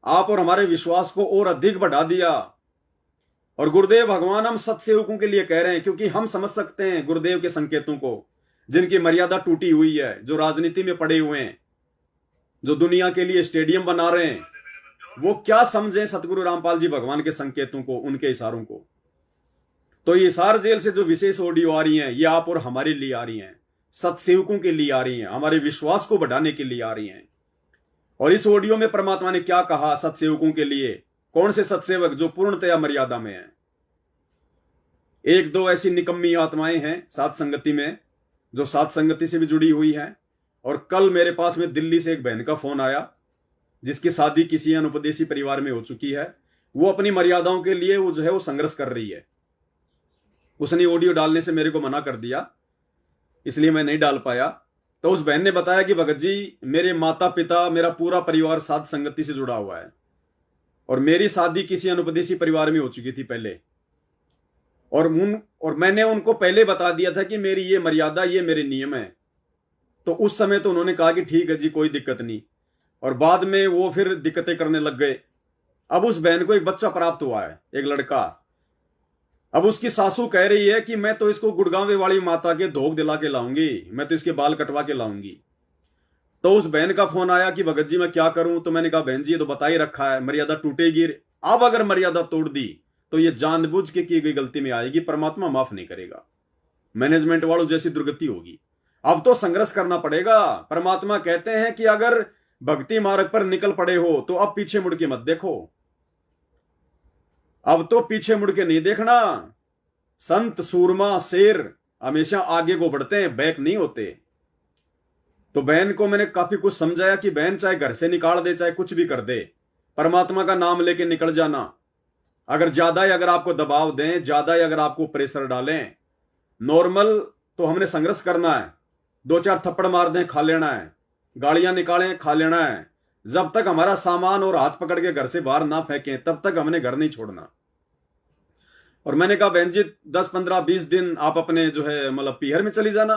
आप और हमारे विश्वास को और अधिक बढ़ा दिया। और गुरुदेव भगवान हम सत्सेवकों के लिए कह रहे हैं, क्योंकि हम समझ सकते हैं गुरुदेव के संकेतों को, जिनकी मर्यादा टूटी हुई है, जो राजनीति में पड़े हुए हैं, जो दुनिया के लिए स्टेडियम बना रहे हैं, वो क्या समझें सतगुरु रामपाल जी भगवान के संकेतों को, उनके इशारों को। तो ये हिसार जेल से जो विशेष ऑडियो आ रही हैं, ये आप और हमारे लिए आ रही हैं, सत्सेवकों के लिए आ रही हैं, हमारे विश्वास को बढ़ाने के लिए आ रही हैं। और इस ऑडियो में परमात्मा ने क्या कहा सत्सेवकों के लिए, कौन से सत्सेवक जो पूर्णतया मर्यादा में हैं। 1-2 ऐसी निकम्मी आत्माएं हैं साथ संगति में, जो साथ संगति से भी जुड़ी हुई हैं। और कल मेरे पास में दिल्ली से एक बहन का फोन आया, जिसकी शादी किसी अनुपदेशी परिवार में हो चुकी है। वो अपनी मर्यादाओं के लिए वो जो है वो संघर्ष कर रही है। उसने ऑडियो डालने से मेरे को मना कर दिया, इसलिए मैं नहीं डाल पाया। तो उस बहन ने बताया कि भगत जी, मेरे माता पिता, मेरा पूरा परिवार साथ संगति से जुड़ा हुआ है, और मेरी शादी किसी अनुपदेशी परिवार में हो चुकी थी पहले, और मैंने उनको पहले बता दिया था कि मेरी ये मर्यादा, ये मेरे नियम है। तो उस समय तो उन्होंने कहा कि ठीक है जी, कोई दिक्कत नहीं, और बाद में वो फिर दिक्कतें करने लग गए। अब उस बहन को एक बच्चा प्राप्त हुआ है, एक लड़का। अब उसकी सासू कह रही है कि मैं तो इसको गुड़गांव वाली माता के धोख दिला के लाऊंगी, मैं तो इसके बाल कटवा के लाऊंगी। तो उस बहन का फोन आया कि भगत जी मैं क्या करूं। तो मैंने कहा बहन जी, ये तो बता ही रखा है, मर्यादा टूटेगी। अब अगर मर्यादा तोड़ दी तो ये जानबूझ के की गई गलती में आएगी, परमात्मा माफ नहीं करेगा, मैनेजमेंट वालों जैसी दुर्गति होगी। अब तो संघर्ष करना पड़ेगा। परमात्मा कहते हैं कि अगर भक्ति मार्ग पर निकल पड़े हो तो अब पीछे मुड़ के मत देखो, अब तो पीछे मुड़ के नहीं देखना। संत, सूरमा, शेर हमेशा आगे को बढ़ते हैं, बैक नहीं होते। तो बहन को मैंने काफी कुछ समझाया कि बहन चाहे घर से निकाल दे, चाहे कुछ भी कर दे, परमात्मा का नाम लेके निकल जाना। अगर ज्यादा ही अगर आपको दबाव दें, ज्यादा ही अगर आपको प्रेशर डालें, नॉर्मल तो हमने संघर्ष करना है, 2-4 थप्पड़ मार दें, खा लेना है, गालियां निकालें, खा लेना है। जब तक हमारा सामान और हाथ पकड़ के घर से बाहर ना फेंकें, तब तक हमने घर नहीं छोड़ना। और मैंने कहा बहन जी 10, 15, 20 दिन आप अपने जो है मतलब पीहर में चली जाना।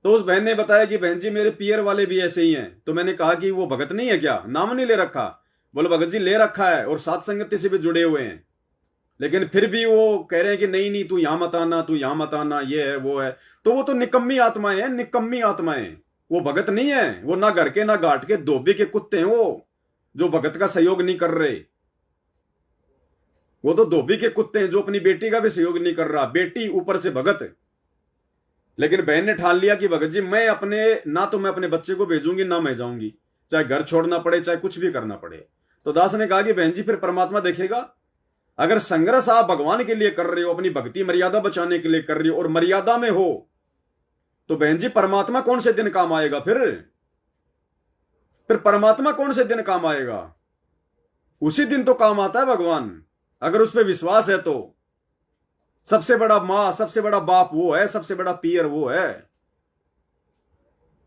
तो उस बहन ने बताया कि बहन जी मेरे पीहर वाले भी ऐसे ही हैं। तो मैंने कहा कि वो भगत नहीं है क्या, नाम नहीं ले रखा। बोले भगत जी ले रखा है, और साथ संगति से भी जुड़े हुए हैं, लेकिन फिर भी वो कह रहे हैं कि नहीं नहीं, तू यहां मत आना, तू यहां मत आना, ये है वो है। तो वो तो निकम्मी आत्माएं हैं, निकम्मी आत्माएं। वो भगत नहीं है, वो ना घर के ना घाट के धोबी के कुत्ते हैं, वो जो भगत का सहयोग नहीं कर रहे। वो तो धोबी के कुत्ते हैं जो अपनी बेटी का भी सहयोग नहीं कर रहा, बेटी ऊपर से भगत। लेकिन बहन ने ठान लिया कि भगत जी मैं अपने, ना तो मैं अपने बच्चे को भेजूंगी ना मैं जाऊंगी, चाहे घर छोड़ना पड़े, चाहे कुछ भी करना पड़े। तो दास ने कहा कि बहन जी फिर परमात्मा देखेगा। अगर संघर्ष आप भगवान के लिए कर रहे हो, अपनी भक्ति मर्यादा बचाने के लिए कर रहे हो, और मर्यादा में हो, तो बहन जी परमात्मा कौन से दिन काम आएगा? फिर परमात्मा कौन से दिन काम आएगा? उसी दिन तो काम आता है भगवान, अगर उस पर विश्वास है तो। सबसे बड़ा मां, सबसे बड़ा बाप वो है, सबसे बड़ा पीर वो है।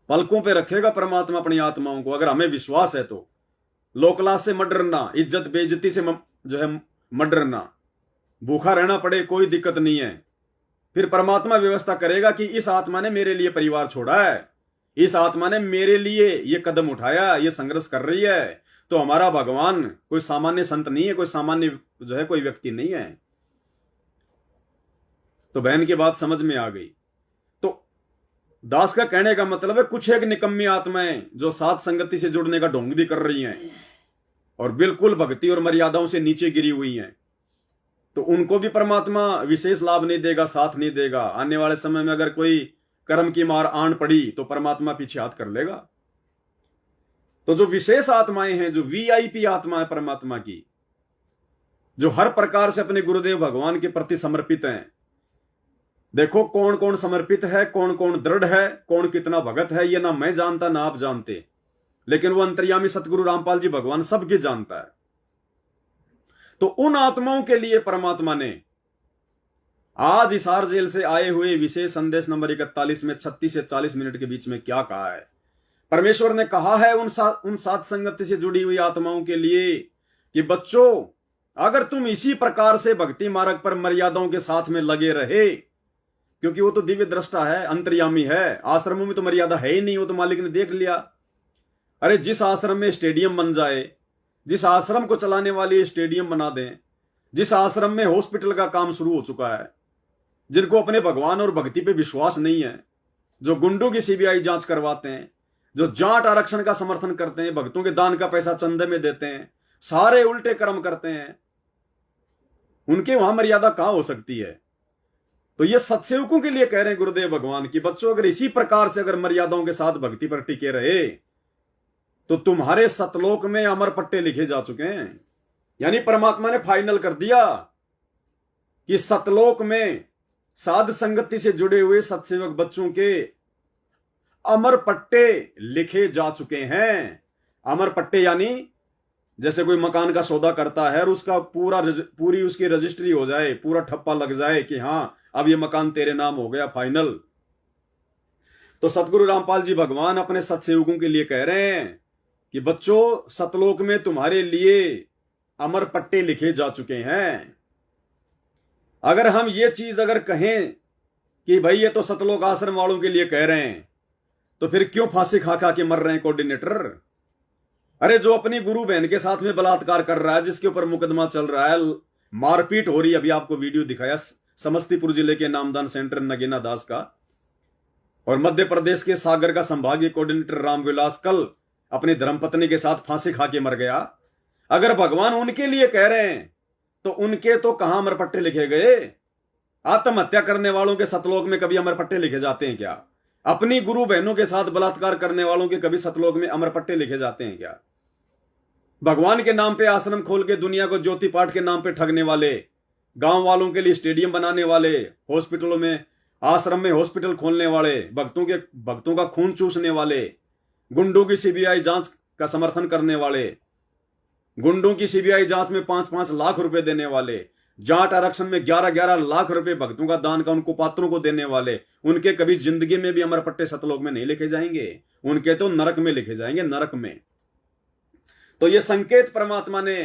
पलकों पे रखेगा परमात्मा अपनी आत्माओं को, अगर हमें विश्वास है तो। लोकलाज से मत डरना, इज्जत बेइज्जती से जो है मत डरना। भूखा रहना पड़े कोई दिक्कत नहीं है, फिर परमात्मा व्यवस्था करेगा कि इस आत्मा ने मेरे लिए परिवार छोड़ा है, इस आत्मा ने मेरे लिए ये कदम उठाया, ये संघर्ष कर रही है। तो हमारा भगवान कोई सामान्य संत नहीं है, कोई सामान्य जो है कोई व्यक्ति नहीं है। तो बहन की बात समझ में आ गई। तो दास का कहने का मतलब है कुछ एक निकम्मी आत्माएं जो साथ संगति से जुड़ने का ढोंग भी कर रही हैं और बिल्कुल भक्ति और मर्यादाओं से नीचे गिरी हुई हैं, तो उनको भी परमात्मा विशेष लाभ नहीं देगा, साथ नहीं देगा। आने वाले समय में अगर कोई कर्म की मार आन पड़ी तो परमात्मा पीछे हाथ कर लेगा। तो जो विशेष आत्माएं हैं, जो वीआईपी आत्मा है परमात्मा की, जो हर प्रकार से अपने गुरुदेव भगवान के प्रति समर्पित हैं। देखो कौन कौन समर्पित है, कौन कौन दृढ़ है, कौन कितना भगत है, ये ना मैं जानता ना आप जानते, लेकिन वो अंतर्यामी सतगुरु रामपाल जी भगवान सबके जानता है। तो उन आत्माओं के लिए परमात्मा ने आज हिसार जेल से आए हुए विशेष संदेश नंबर 41 में 36 से 40 मिनट के बीच में क्या कहा है। परमेश्वर ने कहा है उन सात संगति से जुड़ी हुई आत्माओं के लिए कि बच्चों, अगर तुम इसी प्रकार से भक्ति मार्ग पर मर्यादाओं के साथ में लगे रहे, क्योंकि वो तो दिव्य दृष्टा है, अंतर्यामी है, आश्रमों में तो मर्यादा है ही नहीं, वो तो मालिक ने देख लिया। अरे जिस आश्रम में स्टेडियम बन जाए, जिस आश्रम को चलाने वाली स्टेडियम बना दें, जिस आश्रम में हॉस्पिटल का काम शुरू हो चुका है, जिनको अपने भगवान और भक्ति पे विश्वास नहीं है, जो गुंडों की सीबीआई जांच करवाते हैं, जो जाट आरक्षण का समर्थन करते हैं, भक्तों के दान का पैसा चंदे में देते हैं, सारे उल्टे कर्म करते हैं, उनके वहां मर्यादा कहां हो सकती है। तो ये सत्सेवकों के लिए कह रहे हैं गुरुदेव भगवान की बच्चों, अगर इसी प्रकार से अगर मर्यादाओं के साथ भक्ति पर टिके रहे तो तुम्हारे सतलोक में अमर पट्टे लिखे जा चुके हैं। यानी परमात्मा ने फाइनल कर दिया कि सतलोक में साध संगति से जुड़े हुए सत्सेवक बच्चों के अमर पट्टे लिखे जा चुके हैं। अमर पट्टे यानी जैसे कोई मकान का सौदा करता है और उसका पूरी उसकी रजिस्ट्री हो जाए, पूरा ठप्पा लग जाए कि हां अब ये मकान तेरे नाम हो गया फाइनल। तो सतगुरु रामपाल जी भगवान अपने सत्सेवकों के लिए कह रहे हैं कि बच्चों, सतलोक में तुम्हारे लिए अमर पट्टे लिखे जा चुके हैं। अगर हम ये चीज अगर कहें कि भाई ये तो सतलोक आश्रम वालों के लिए कह रहे हैं, तो फिर क्यों फांसी खा खा के मर रहे हैं कोऑर्डिनेटर? अरे जो अपनी गुरु बहन के साथ में बलात्कार कर रहा है, जिसके ऊपर मुकदमा चल रहा है, मारपीट हो रही है, अभी आपको वीडियो दिखाया समस्तीपुर जिले के नामदान सेंटर नगीना दास का, और मध्य प्रदेश के सागर का संभागीय कोऑर्डिनेटर रामविलास कल अपनी धर्मपत्नी के साथ फांसी खा के मर गया। अगर भगवान उनके लिए कह रहे हैं तो उनके तो कहां अमरपट्टे लिखे गए? आत्महत्या करने वालों के सतलोक में कभी अमरपट्टे लिखे जाते हैं क्या? अपनी गुरु बहनों के साथ बलात्कार करने वालों के कभी सतलोक में अमरपट्टे लिखे जाते हैं क्या? भगवान के नाम पे आश्रम खोल के दुनिया को ज्योति पाठ के नाम पे ठगने वाले, गांव वालों के लिए स्टेडियम बनाने वाले, हॉस्पिटलों में आश्रम में हॉस्पिटल खोलने वाले, भक्तों का खून चूसने वाले, गुंडों की सीबीआई जांच का समर्थन करने वाले, गुंडों की सीबीआई जांच में 5-5 लाख रुपए देने वाले, जाट आरक्षण में 11-11 लाख रुपए भक्तों का दान का उनको पात्रों को देने वाले, उनके कभी जिंदगी में भी अमरपट्टे सतलोक में नहीं लिखे जाएंगे, उनके तो नरक में लिखे जाएंगे, नरक में। तो ये संकेत परमात्मा ने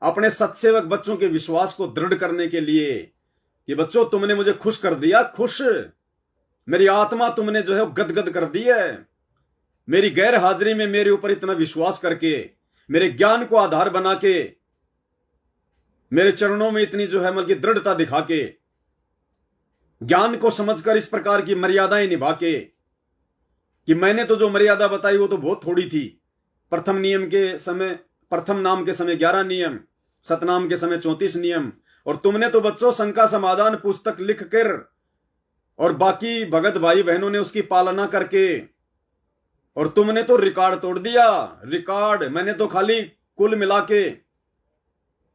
अपने सत्सेवक बच्चों के विश्वास को दृढ़ करने के लिए कि बच्चों तुमने मुझे खुश कर दिया, खुश, मेरी आत्मा तुमने जो है गदगद कर दी है, मेरी गैर हाजिरी में मेरे ऊपर इतना विश्वास करके, मेरे ज्ञान को आधार बना के, मेरे चरणों में इतनी जो है मतलब दृढ़ता दिखा के, ज्ञान को समझकर इस प्रकार की मर्यादाएं निभा के, कि मैंने तो जो मर्यादा बताई वो तो बहुत थोड़ी थी। प्रथम नाम के समय 11 नियम, सतनाम के समय 34 नियम, और तुमने तो बच्चों शंका समाधान पुस्तक लिख कर और बाकी भगत भाई बहनों ने उसकी पालना करके, और तुमने तो रिकॉर्ड तोड़ दिया। रिकॉर्ड मैंने तो खाली कुल मिला के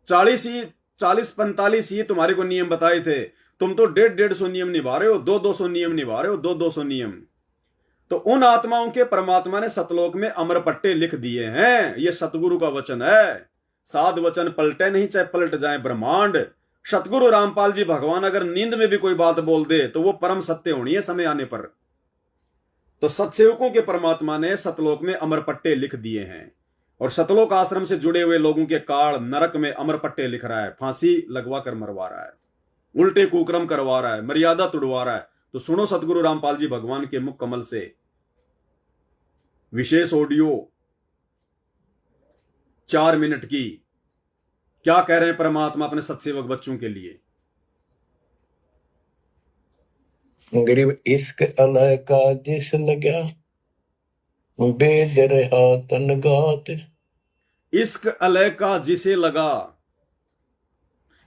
40-45 ही तुम्हारे को नियम बताए थे, तुम तो 150 नियम निभा रहे हो, 200 नियम निभा रहे हो, 200 नियम। तो उन आत्माओं के परमात्मा ने सतलोक में अमर पट्टे लिख दिए हैं। ये सतगुरु का वचन है, साध वचन पलटे नहीं, चाहे पलट जाए ब्रह्मांड। सतगुरु रामपाल जी भगवान अगर नींद में भी कोई बात बोल दे तो वो परम सत्य होनी है समय आने पर। तो सत्सेवकों के परमात्मा ने सतलोक में अमर पट्टे लिख दिए हैं। और सतलोक आश्रम से जुड़े हुए लोगों के काल नरक में अमर पट्टे लिख रहा है, फांसी लगवा कर मरवा रहा है, उल्टे कुक्रम करवा रहा है, मर्यादा तुड़वा रहा है। तो सुनो सतगुरु रामपाल जी भगवान के मुख कमल से विशेष ऑडियो 4 मिनट की, क्या कह रहे हैं परमात्मा अपने सत्सेवक बच्चों के लिए। गरीब इश्क अलह का जिस लगा बेद रहा तन गात। इश्क अलह का जिसे लगा,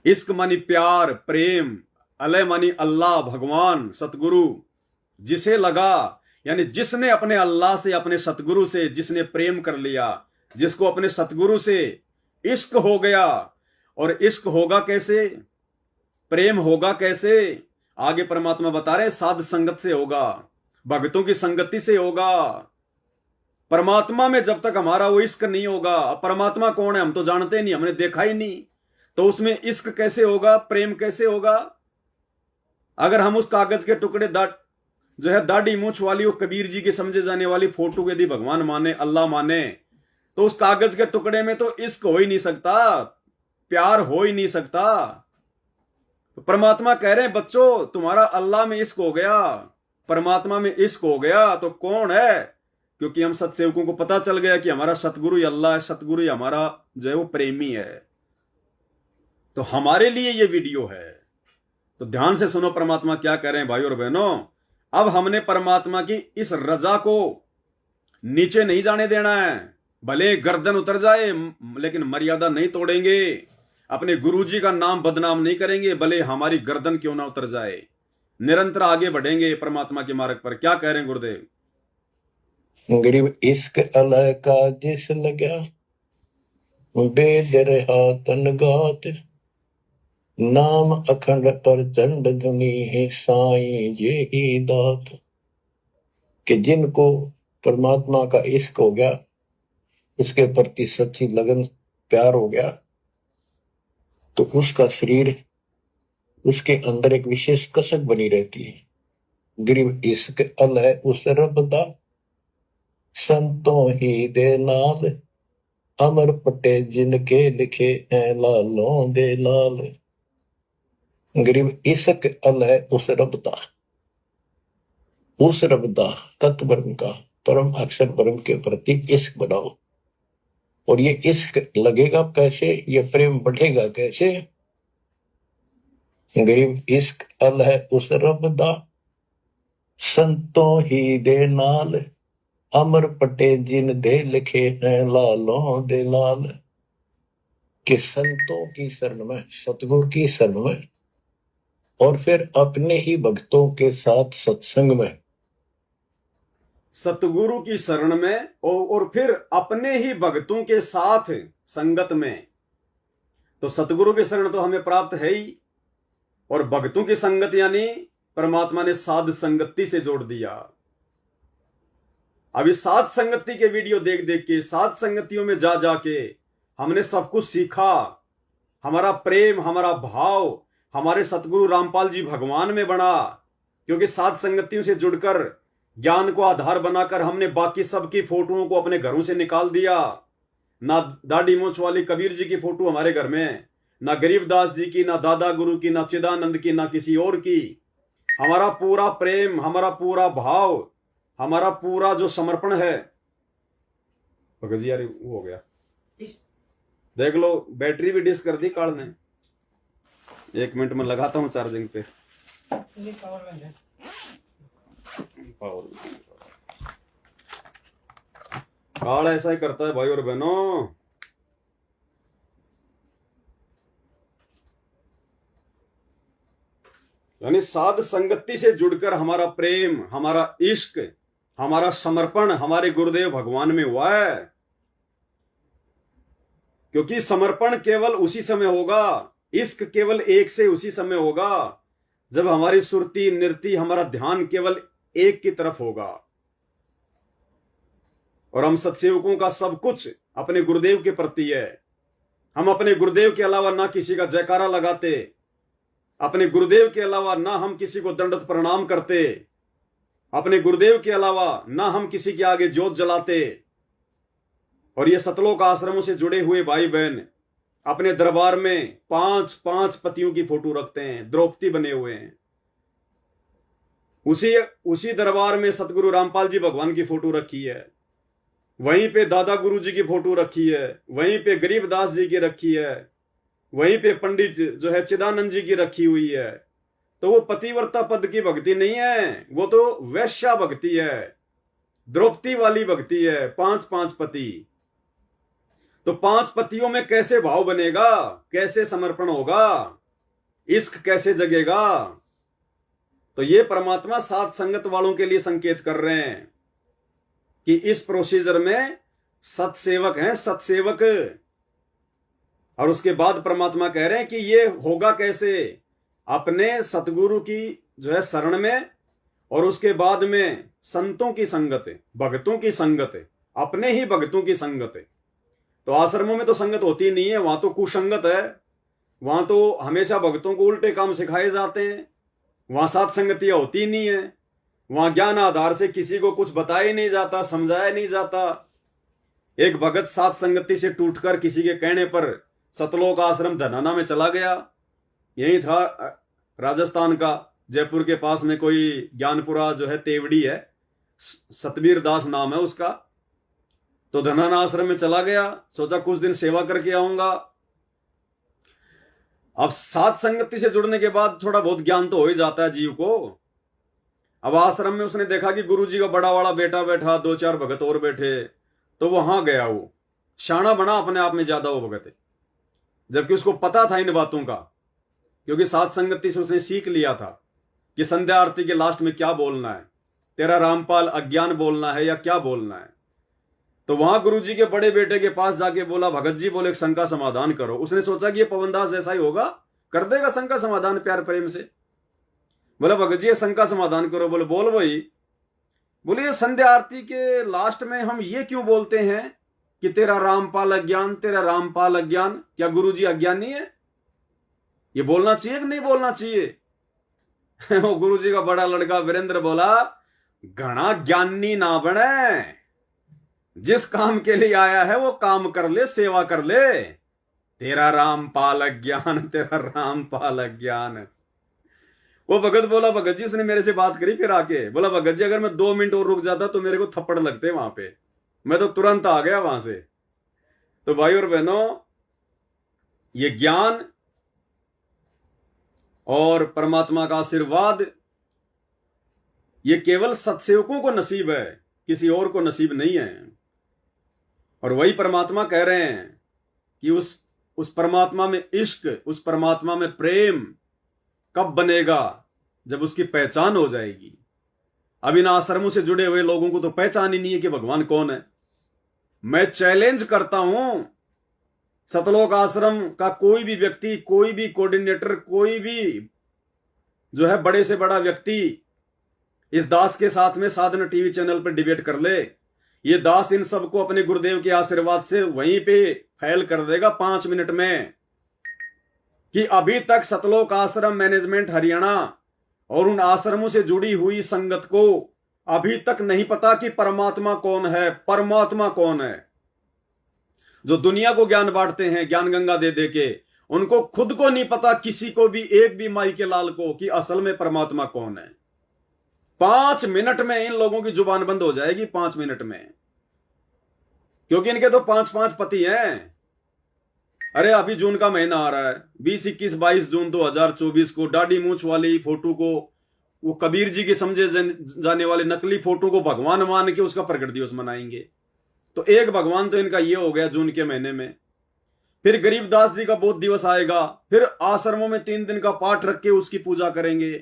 इश्क मानी प्यार प्रेम, अलह मानी अल्लाह भगवान सतगुरु, जिसे लगा यानी जिसने अपने अल्लाह से अपने सतगुरु से जिसने प्रेम कर लिया, जिसको अपने सतगुरु से इश्क हो गया। और इश्क होगा कैसे, प्रेम होगा कैसे, आगे परमात्मा बता रहे साध संगत से होगा, भक्तों की संगति से होगा। परमात्मा में जब तक हमारा वो इश्क नहीं होगा, अब परमात्मा कौन है हम तो जानते नहीं, हमने देखा ही नहीं, तो उसमें इश्क कैसे होगा, प्रेम कैसे होगा। अगर हम उस कागज के टुकड़े जो है दाढ़ी मूछ वाली वो कबीर जी की समझे जाने वाली फोटो को यदि भगवान माने अल्लाह माने, तो उस कागज के टुकड़े में तो इश्क हो ही नहीं सकता, प्यार हो ही नहीं सकता। तो परमात्मा कह रहे हैं बच्चों तुम्हारा अल्लाह में इश्क हो गया, परमात्मा में इश्क हो गया तो कौन है, क्योंकि हम सत्सेवकों को पता चल गया कि हमारा सतगुरु ही अल्लाह है, सतगुरु ही हमारा जो है वो प्रेमी है। तो हमारे लिए ये वीडियो है, तो ध्यान से सुनो परमात्मा क्या कह रहे हैं भाई और बहनों। अब हमने परमात्मा की इस रजा को नीचे नहीं जाने देना है, भले गर्दन उतर जाए लेकिन मर्यादा नहीं तोड़ेंगे, अपने गुरुजी का नाम बदनाम नहीं करेंगे, भले हमारी गर्दन क्यों ना उतर जाए, निरंतर आगे बढ़ेंगे परमात्मा के मार्ग पर। क्या कह रहे हैं गुरुदेव। गरीब इश्क अलह का जिस लगा बेद रहा तन गात। नाम अखंड पर चंड धुनी है साईं ये ही दात। कि जिनको परमात्मा का इश्क हो गया, उसके प्रति सच्ची लगन प्यार हो गया, तो उसका शरीर उसके अंदर एक विशेष कसक बनी रहती है। गरीब इश्क अलह उस रब दा संतों ही दे नाल। अमर पटे जिनके लिखे हैं लालों दे लाल। गरीब इश्क अलह उस रब दा, उस रब दा तत्व ब्रह्म का परम अक्षर ब्रह्म के प्रति इश्क बनाओ। और ये इश्क लगेगा कैसे, ये प्रेम बढ़ेगा कैसे। गरीब इश्क अलह उस रब दा संतों ही दे नाल। अमर पटे जिन दे लिखे हैं लालों दे लाल। कि संतों की शरण में, सतगुरु की शरण में, और फिर अपने ही भक्तों के साथ सत्संग में। सतगुरु की शरण में और फिर अपने ही भक्तों के साथ संगत में। तो सतगुरु की शरण तो हमें प्राप्त है ही, और भक्तों की संगत यानी परमात्मा ने साध संगति से जोड़ दिया। अभी साध संगति के वीडियो देख देख के, साध संगतियों में जा जाके हमने सब कुछ सीखा। हमारा प्रेम, हमारा भाव हमारे सतगुरु रामपाल जी भगवान में बढ़ा, क्योंकि साध संगतियों से जुड़कर ज्ञान को आधार बनाकर हमने बाकी सबकी फोटोओं को अपने घरों से निकाल दिया। ना दाढ़ी मूछ वाली कबीर जी की फोटो हमारे घर में, ना गरीबदास जी की, ना दादा गुरु की, ना चिदानंद की, ना किसी और की। हमारा पूरा प्रेम, हमारा पूरा भाव, हमारा पूरा जो समर्पण है। भगत जी यार वो हो गया, देख लो बैटरी भी डिस कर दी काल ने। 1 मिनट में लगाता हूं चार्जिंग पे। काल ऐसा ही करता है भाई और बहनों। यानी साध संगति से जुड़कर हमारा प्रेम, हमारा इश्क, हमारा समर्पण हमारे गुरुदेव भगवान में हुआ है। क्योंकि समर्पण केवल उसी समय होगा, इश्क केवल एक से उसी समय होगा जब हमारी सुरती नृत्य, हमारा ध्यान केवल एक की तरफ होगा। और हम सत्सेवकों का सब कुछ अपने गुरुदेव के प्रति है। हम अपने गुरुदेव के अलावा ना किसी का जयकारा लगाते, अपने गुरुदेव के अलावा ना हम किसी को दंडवत प्रणाम करते, अपने गुरुदेव के अलावा ना हम किसी के आगे जोत जलाते। और ये सतलोक आश्रमों से जुड़े हुए भाई बहन अपने दरबार में 5-5 पतियों की फोटो रखते हैं, द्रौपदी बने हुए हैं। उसी दरबार में सतगुरु रामपाल जी भगवान की फोटो रखी है, वहीं पे दादा गुरु जी की फोटो रखी है, वहीं पे गरीबदास जी की रखी है, वहीं पे पंडित जो है चिदानंद जी की रखी हुई है। तो वो पतिव्रता पद की भक्ति नहीं है, वो तो वैश्या भक्ति है, द्रौपदी वाली भक्ति है। 5-5 पति, तो 5 पतियों में कैसे भाव बनेगा, कैसे समर्पण होगा, इश्क कैसे जगेगा। तो ये परमात्मा साथ संगत वालों के लिए संकेत कर रहे हैं कि इस प्रोसीजर में सत्सेवक हैं, सत्सेवक। और उसके बाद परमात्मा कह रहे हैं कि ये होगा कैसे, अपने सतगुरु की जो है शरण में, और उसके बाद में संतों की संगत, भक्तों की संगत, अपने ही भक्तों की संगत। तो आश्रमों में तो संगत होती नहीं है, वहां तो कुसंगत है, वहां तो हमेशा भक्तों को उल्टे काम सिखाए जाते हैं, वहां सात संगतियां होती नहीं है, वहां ज्ञान आधार से किसी को कुछ बताया नहीं जाता, समझाया नहीं जाता। एक भगत सात संगति से टूटकर किसी के कहने पर सतलोक आश्रम धनाना में चला गया। यही था राजस्थान का, जयपुर के पास में कोई ज्ञानपुरा जो है तेवड़ी है, सतबीर दास नाम है उसका। तो धनाना आश्रम में चला गया, सोचा कुछ दिन सेवा करके आऊंगा। अब सात संगति से जुड़ने के बाद थोड़ा बहुत ज्ञान तो हो ही जाता है जीव को। अब आश्रम में उसने देखा कि गुरुजी का बड़ा वाला बेटा बैठा, 2-4 भगत और बैठे, तो वहां गया। वो शाना बना अपने आप में ज्यादा वो भगत, जबकि उसको पता था इन बातों का, क्योंकि सात संगति से उसने सीख लिया था कि संध्या आरती के लास्ट में क्या बोलना है, तेरा रामपाल अज्ञान बोलना है या क्या बोलना है। तो वहां गुरुजी के बड़े बेटे के पास जाके बोला, भगत जी बोले एक शंका समाधान करो। उसने सोचा कि ये पवनदास जैसा ही होगा, कर देगा शंका समाधान प्यार प्रेम से। बोला भगत जी ये शंका समाधान करो। बोले बोल भाई। बोले ये संध्या आरती के लास्ट में हम ये क्यों बोलते हैं कि तेरा रामपाल अज्ञान, तेरा रामपाल अज्ञान, क्या गुरुजी अज्ञानी है? ये बोलना चाहिए कि नहीं बोलना चाहिए? वो गुरुजी का बड़ा लड़का वीरेंद्र बोला, घना ज्ञानी ना बने, जिस काम के लिए आया है वो काम कर ले, सेवा कर ले। तेरा रामपाल अज्ञान, तेरा रामपाल अज्ञान। वो भगत बोला, भगत जी उसने मेरे से बात करी, फिर आके बोला, भगत जी अगर मैं 2 मिनट और रुक जाता तो मेरे को थप्पड़ लगते वहां पे, मैं तो तुरंत आ गया वहां से। तो भाई और बहनों, ये ज्ञान और परमात्मा का आशीर्वाद ये केवल सत्सेवकों को नसीब है, किसी और को नसीब नहीं है। और वही परमात्मा कह रहे हैं कि उस परमात्मा में इश्क, उस परमात्मा में प्रेम कब बनेगा? जब उसकी पहचान हो जाएगी। अब इन आश्रमों से जुड़े हुए लोगों को तो पहचान ही नहीं है कि भगवान कौन है। मैं चैलेंज करता हूं, सतलोक आश्रम का कोई भी व्यक्ति, कोई भी कोऑर्डिनेटर, कोई भी जो है बड़े से बड़ा व्यक्ति इस दास के साथ में साधना टीवी चैनल पर डिबेट कर ले। ये दास इन सबको अपने गुरुदेव के आशीर्वाद से वहीं पे फैल कर देगा 5 मिनट में कि अभी तक सतलोक आश्रम मैनेजमेंट हरियाणा और उन आश्रमों से जुड़ी हुई संगत को अभी तक नहीं पता कि परमात्मा कौन है, परमात्मा कौन है। जो दुनिया को ज्ञान बांटते हैं ज्ञान गंगा दे दे के, उनको खुद को नहीं पता, किसी को भी, एक भी माई के लाल को, कि असल में परमात्मा कौन है। 5 मिनट में इन लोगों की जुबान बंद हो जाएगी, 5 मिनट में, क्योंकि इनके तो 5-5 पति हैं। अरे अभी जून का महीना आ रहा है, 20, 21, 22 जून 2024 को दाढ़ी मूंछ वाली फोटो को, वो कबीर जी की समझे जाने वाले नकली फोटो को भगवान मान के उसका प्रकट दिवस मनाएंगे। तो एक भगवान तो इनका ये हो गया जून के महीने में। फिर गरीबदास जी का बोध दिवस आएगा, फिर आश्रमों में 3 दिन का पाठ रख के उसकी पूजा करेंगे।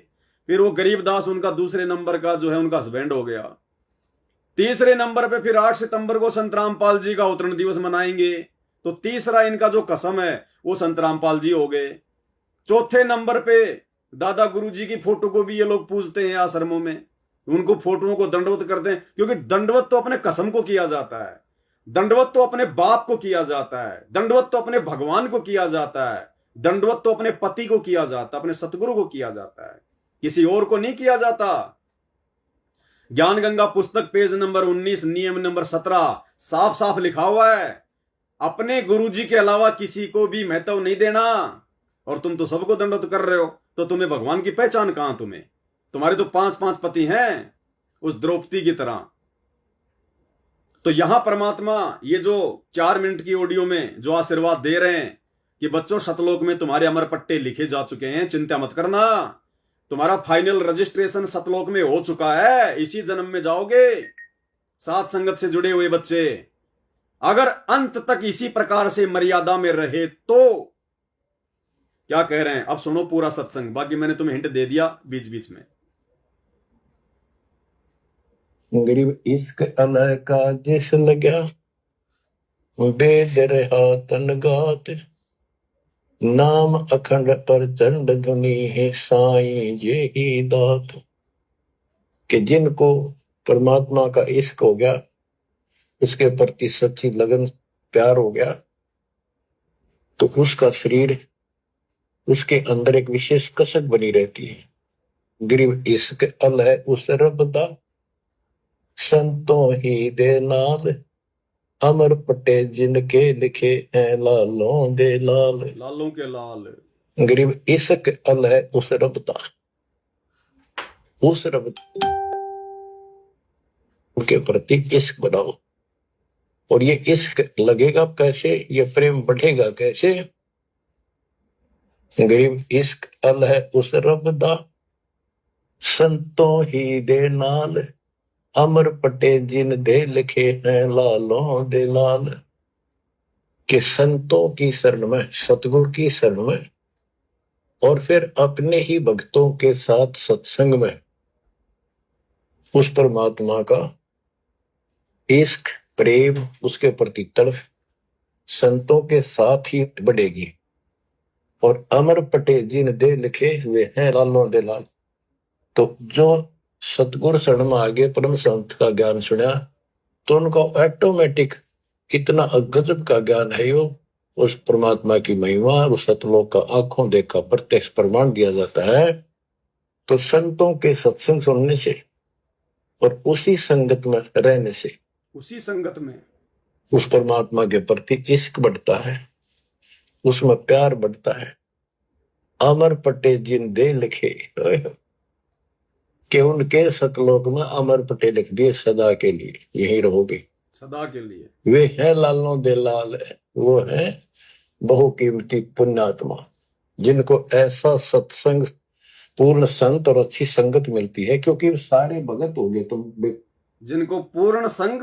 फिर वो गरीबदास उनका दूसरे नंबर का जो है उनका हस्बैंड हो गया। तीसरे नंबर पे फिर 8 सितंबर को संत रामपाल जी का अवतरण दिवस मनाएंगे। तो तीसरा इनका जो कसम है वो संत रामपाल जी हो गए। चौथे नंबर पे दादा गुरु जी की फोटो को भी ये लोग पूजते हैं आश्रमों में, उनको फोटोओं को दंडवत करते हैं, क्योंकि दंडवत तो अपने कसम को किया जाता है, दंडवत तो अपने बाप को किया जाता है, दंडवत तो अपने भगवान को किया जाता है, दंडवत तो अपने पति को किया जाता है, अपने सतगुरु को किया जाता है, किसी और को नहीं किया जाता। ज्ञान गंगा पुस्तक पेज नंबर 19 नियम नंबर 17 साफ साफ लिखा हुआ है, अपने गुरुजी के अलावा किसी को भी महत्व नहीं देना। और तुम तो सबको दंडवत कर रहे हो, तो तुम्हें भगवान की पहचान कहां? तुम्हारे तो 5-5 पति हैं उस द्रौपदी की तरह। तो यहां परमात्मा ये जो 4 मिनट की ऑडियो में जो आशीर्वाद दे रहे हैं कि बच्चों सतलोक में तुम्हारे अमर पट्टे लिखे जा चुके हैं, चिंता मत करना, तुम्हारा फाइनल रजिस्ट्रेशन सतलोक में हो चुका है, इसी जन्म में जाओगे। सात संगत से जुड़े हुए बच्चे अगर अंत तक इसी प्रकार से मर्यादा में रहे तो क्या कह रहे हैं, अब सुनो पूरा सत्संग, बाकी मैंने तुम्हें हिंट दे दिया बीच बीच में। गरीब इश्क अलय का जिस लग्या, वेद रहा तन गात, नाम अखंड प्रचंड धुनी है साईं ये ही दात। कि जिनको परमात्मा का इश्क हो गया, उसके प्रति सच्ची लगन प्यार हो गया, तो उसका शरीर, उसके अंदर एक विशेष कसक बनी रहती है। गरीब इश्क अलय उस रब दा, संतों ही दे नाल, अमर पटे जिनके लिखे हैं लालों दे लाल। लालों के लाल। गरीब इश्क अलय उस रब दा, उस रब के प्रति इश्क बनाओ। और ये इश्क लगेगा कैसे, ये प्रेम बढ़ेगा कैसे? गरीब इश्क अलय उस रब दा, संतों ही दे नाल, अमर पटे जिन दे लिखे हैं लालों दे लाल। कि संतों की शरण में, सतगुरु की शरण में, और फिर अपने ही भक्तों के साथ सत्संग में उस परमात्मा का इश्क, प्रेम, उसके प्रति तड़प संतों के साथ ही बढ़ेगी। और अमर पटे जिन दे लिखे हुए हैं लालों दे लाल। तो जो सतगुरु शरण में आगे परम संत का ज्ञान सुना, तो उनको ऑटोमेटिक इतना गजब का ज्ञान है, यो उस परमात्मा की महिमा, उस सतलोक का आंखों देखा प्रत्यक्ष प्रमाण दिया जाता है। तो संतों के सत्संग सुनने से और उसी संगत में रहने से, उसी संगत में उस परमात्मा के प्रति इश्क बढ़ता है, उसमें प्यार बढ़ता है। अमर पटे जिन दे लिखे, कि उनके सतलोक में अमर पटे लिख दिए, सदा के लिए यही रहोगे, सदा के लिए। वे हैं लालों दे लाल, वो है बहुकीमती पुण्यात्मा, जिनको ऐसा सत्संग, पूर्ण संत और अच्छी संगत मिलती है। क्योंकि सारे भगत हो गए, तो जिनको पूर्ण संग,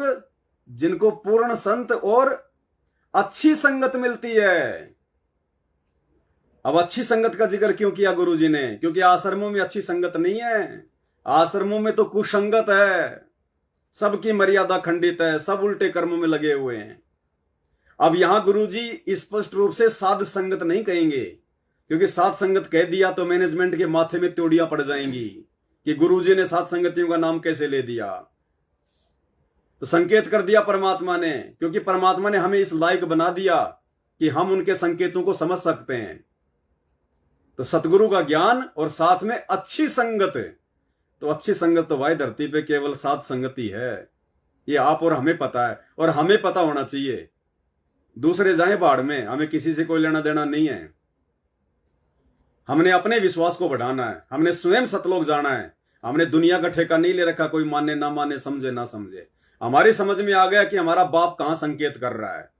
जिनको पूर्ण संत और अच्छी संगत मिलती है। अब अच्छी संगत का जिक्र क्यों किया गुरुजी ने? क्योंकि आश्रमों में अच्छी संगत नहीं है, आश्रमों में तो कुसंगत है, सबकी मर्यादा खंडित है, सब उल्टे कर्मों में लगे हुए हैं। अब यहां गुरुजी स्पष्ट रूप से साध संगत नहीं कहेंगे, क्योंकि साध संगत कह दिया तो मैनेजमेंट के माथे में त्योड़ियां पड़ जाएंगी कि गुरुजी ने साध संगतियों का नाम कैसे ले दिया। तो संकेत कर दिया परमात्मा ने, क्योंकि परमात्मा ने हमें इस लायक बना दिया कि हम उनके संकेतों को समझ सकते हैं। तो सतगुरु का ज्ञान और साथ में अच्छी संगत, तो अच्छी संगत तो भाई धरती पे केवल साध संगत ही है, ये आप और हमें पता है, और हमें पता होना चाहिए। दूसरे जाए बाढ़ में, हमें किसी से कोई लेना देना नहीं है। हमने अपने विश्वास को बढ़ाना है, हमने स्वयं सतलोक जाना है, हमने दुनिया का ठेका नहीं ले रखा, कोई माने ना माने, समझे ना समझे। हमारी समझ में आ गया कि हमारा बाप कहां संकेत कर रहा है।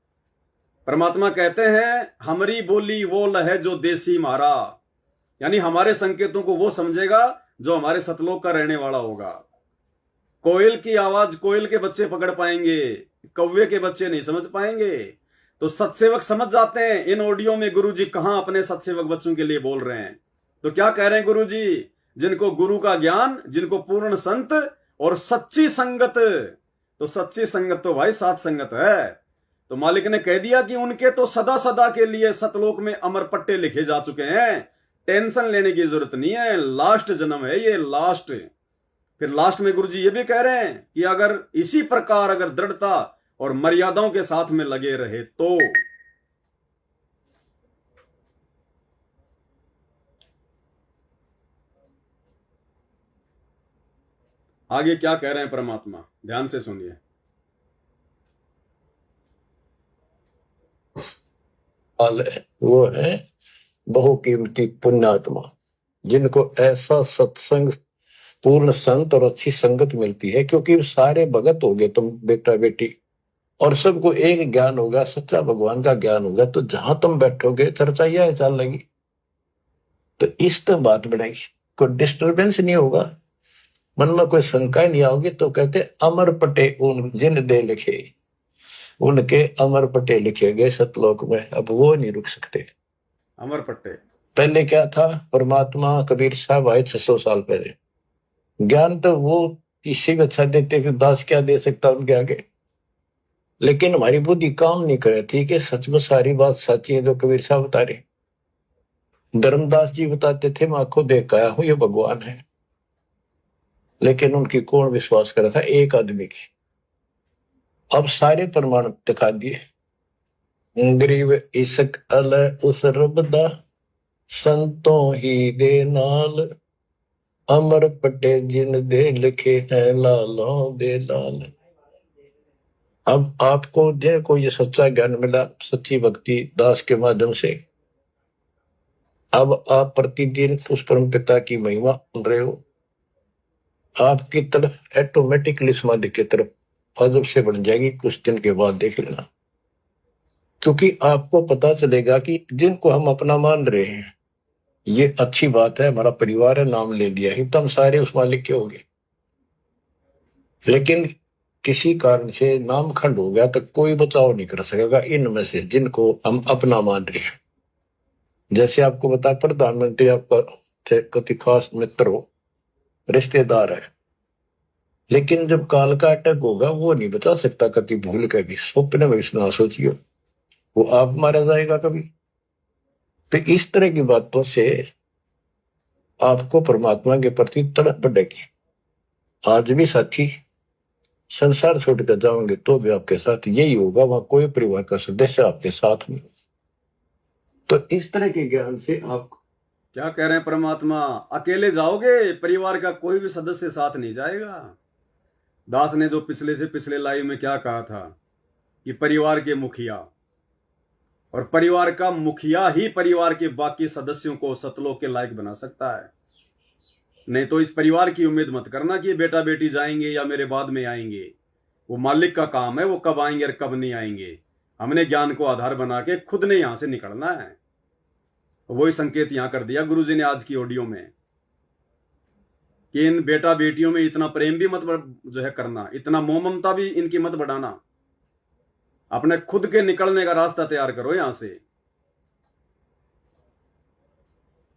परमात्मा कहते हैं हमारी बोली वो लहे जो देसी मारा, यानी हमारे संकेतों को वो समझेगा जो हमारे सतलोक का रहने वाला होगा। कोयल की आवाज कोयल के बच्चे पकड़ पाएंगे, कौवे के बच्चे नहीं समझ पाएंगे। तो सत्सेवक समझ जाते हैं इन ऑडियो में गुरुजी कहां अपने सत्सेवक बच्चों के लिए बोल रहे हैं। तो क्या कह रहे हैं गुरुजी? जिनको गुरु का ज्ञान, जिनको पूर्ण संत और सच्ची संगत, तो सच्ची संगत तो भाई सात संगत है। तो मालिक ने कह दिया कि उनके तो सदा सदा के लिए सतलोक में अमर पट्टे लिखे जा चुके हैं, टेंशन लेने की जरूरत नहीं है, लास्ट जन्म है ये, लास्ट। फिर लास्ट में गुरुजी ये भी कह रहे हैं कि अगर इसी प्रकार अगर दृढ़ता और मर्यादाओं के साथ में लगे रहे तो आगे क्या कह रहे हैं परमात्मा, ध्यान से सुनिए। वो है बहुकीमती पुण्यात्मा, जिनको ऐसा सत्संग, पूर्ण संत और अच्छी संगत मिलती है, क्योंकि सारे भगत हो गए तुम बेटा बेटी, और सबको एक ज्ञान होगा, सच्चा भगवान का ज्ञान होगा, तो जहां तुम बैठोगे चर्चा यह चल लगी, तो इस तो बात बढ़ेगी, कोई डिस्टरबेंस नहीं होगा, मन में कोई शंका नहीं आओगी। तो कहते अमर पटे उन जिन दे लिखे, उनके अमर पटे लिखे गए सतलोक में, अब वो नहीं रुक सकते। अमर पट्टे पहले क्या था, परमात्मा कबीर साहब आए 600 साल पहले, ज्ञान तो वो इससे भी अच्छा देते कि दास क्या दे सकता उनके आगे, लेकिन हमारी बुद्धि काम नहीं करे थी कि सच में सारी बात सच्ची है जो कबीर साहब बता रहे। धर्मदास जी बताते थे मैं आंखों देख आया हूं ये भगवान है, लेकिन उनकी कौन विश्वास करा था, एक आदमी की। अब सारे प्रमाण दिखा दिए, गरीब इश्क अल उस रबदा संतों ही दे नाल, अमर पटे जिन दे लिखे हैं लालों दे लाल। अब आपको जो ये सच्चा ज्ञान मिला सच्ची भक्ति दास के माध्यम से, अब आप प्रतिदिन उस परम पिता की महिमा सुन रहे हो, आपकी तरफ ऑटोमेटिकली समाधि की तरफ अजब से बन जाएगी, कुछ दिन के बाद देख लेना, क्योंकि आपको पता चलेगा कि जिनको हम अपना मान रहे हैं ये अच्छी बात है, हमारा परिवार है, नाम ले लिया ही तो हम सारे उस मालिक के हो गए, लेकिन किसी कारण से नाम खंड हो गया तो कोई बचाव नहीं कर सकेगा इनमें से जिनको हम अपना मान रहे हैं। जैसे आपको बता, प्रधानमंत्री आपका कति खास मित्र हो, रिश्तेदार है, लेकिन जब काल का अटैक होगा वो नहीं बचा सकता कति भूल के भी, स्वप्न में भी ना सोचिए, वो आप मारा जाएगा कभी। तो इस तरह की बातों से आपको परमात्मा के प्रति तड़प बढ़ेगी। आज भी साथी संसार छोड़कर जाओगे तो भी आपके साथ यही होगा, वहां कोई परिवार का सदस्य आपके साथ नहीं। तो इस तरह के ज्ञान से आप क्या कह रहे हैं परमात्मा, अकेले जाओगे, परिवार का कोई भी सदस्य साथ नहीं जाएगा। दास ने जो पिछले से पिछले लाइव में क्या कहा था कि परिवार के मुखिया, और परिवार का मुखिया ही परिवार के बाकी सदस्यों को सतलोक के लायक बना सकता है। नहीं तो इस परिवार की उम्मीद मत करना कि बेटा बेटी जाएंगे या मेरे बाद में आएंगे, वो मालिक का काम है, वो कब आएंगे और कब नहीं आएंगे। हमने ज्ञान को आधार बना के खुद ने यहां से निकलना है। वही संकेत यहां कर दिया गुरुजी ने आज की ऑडियो में कि इन बेटा बेटियों में इतना प्रेम भी मत जो है करना, इतना मोह ममता भी इनकी मत बढ़ाना, अपने खुद के निकलने का रास्ता तैयार करो यहां से।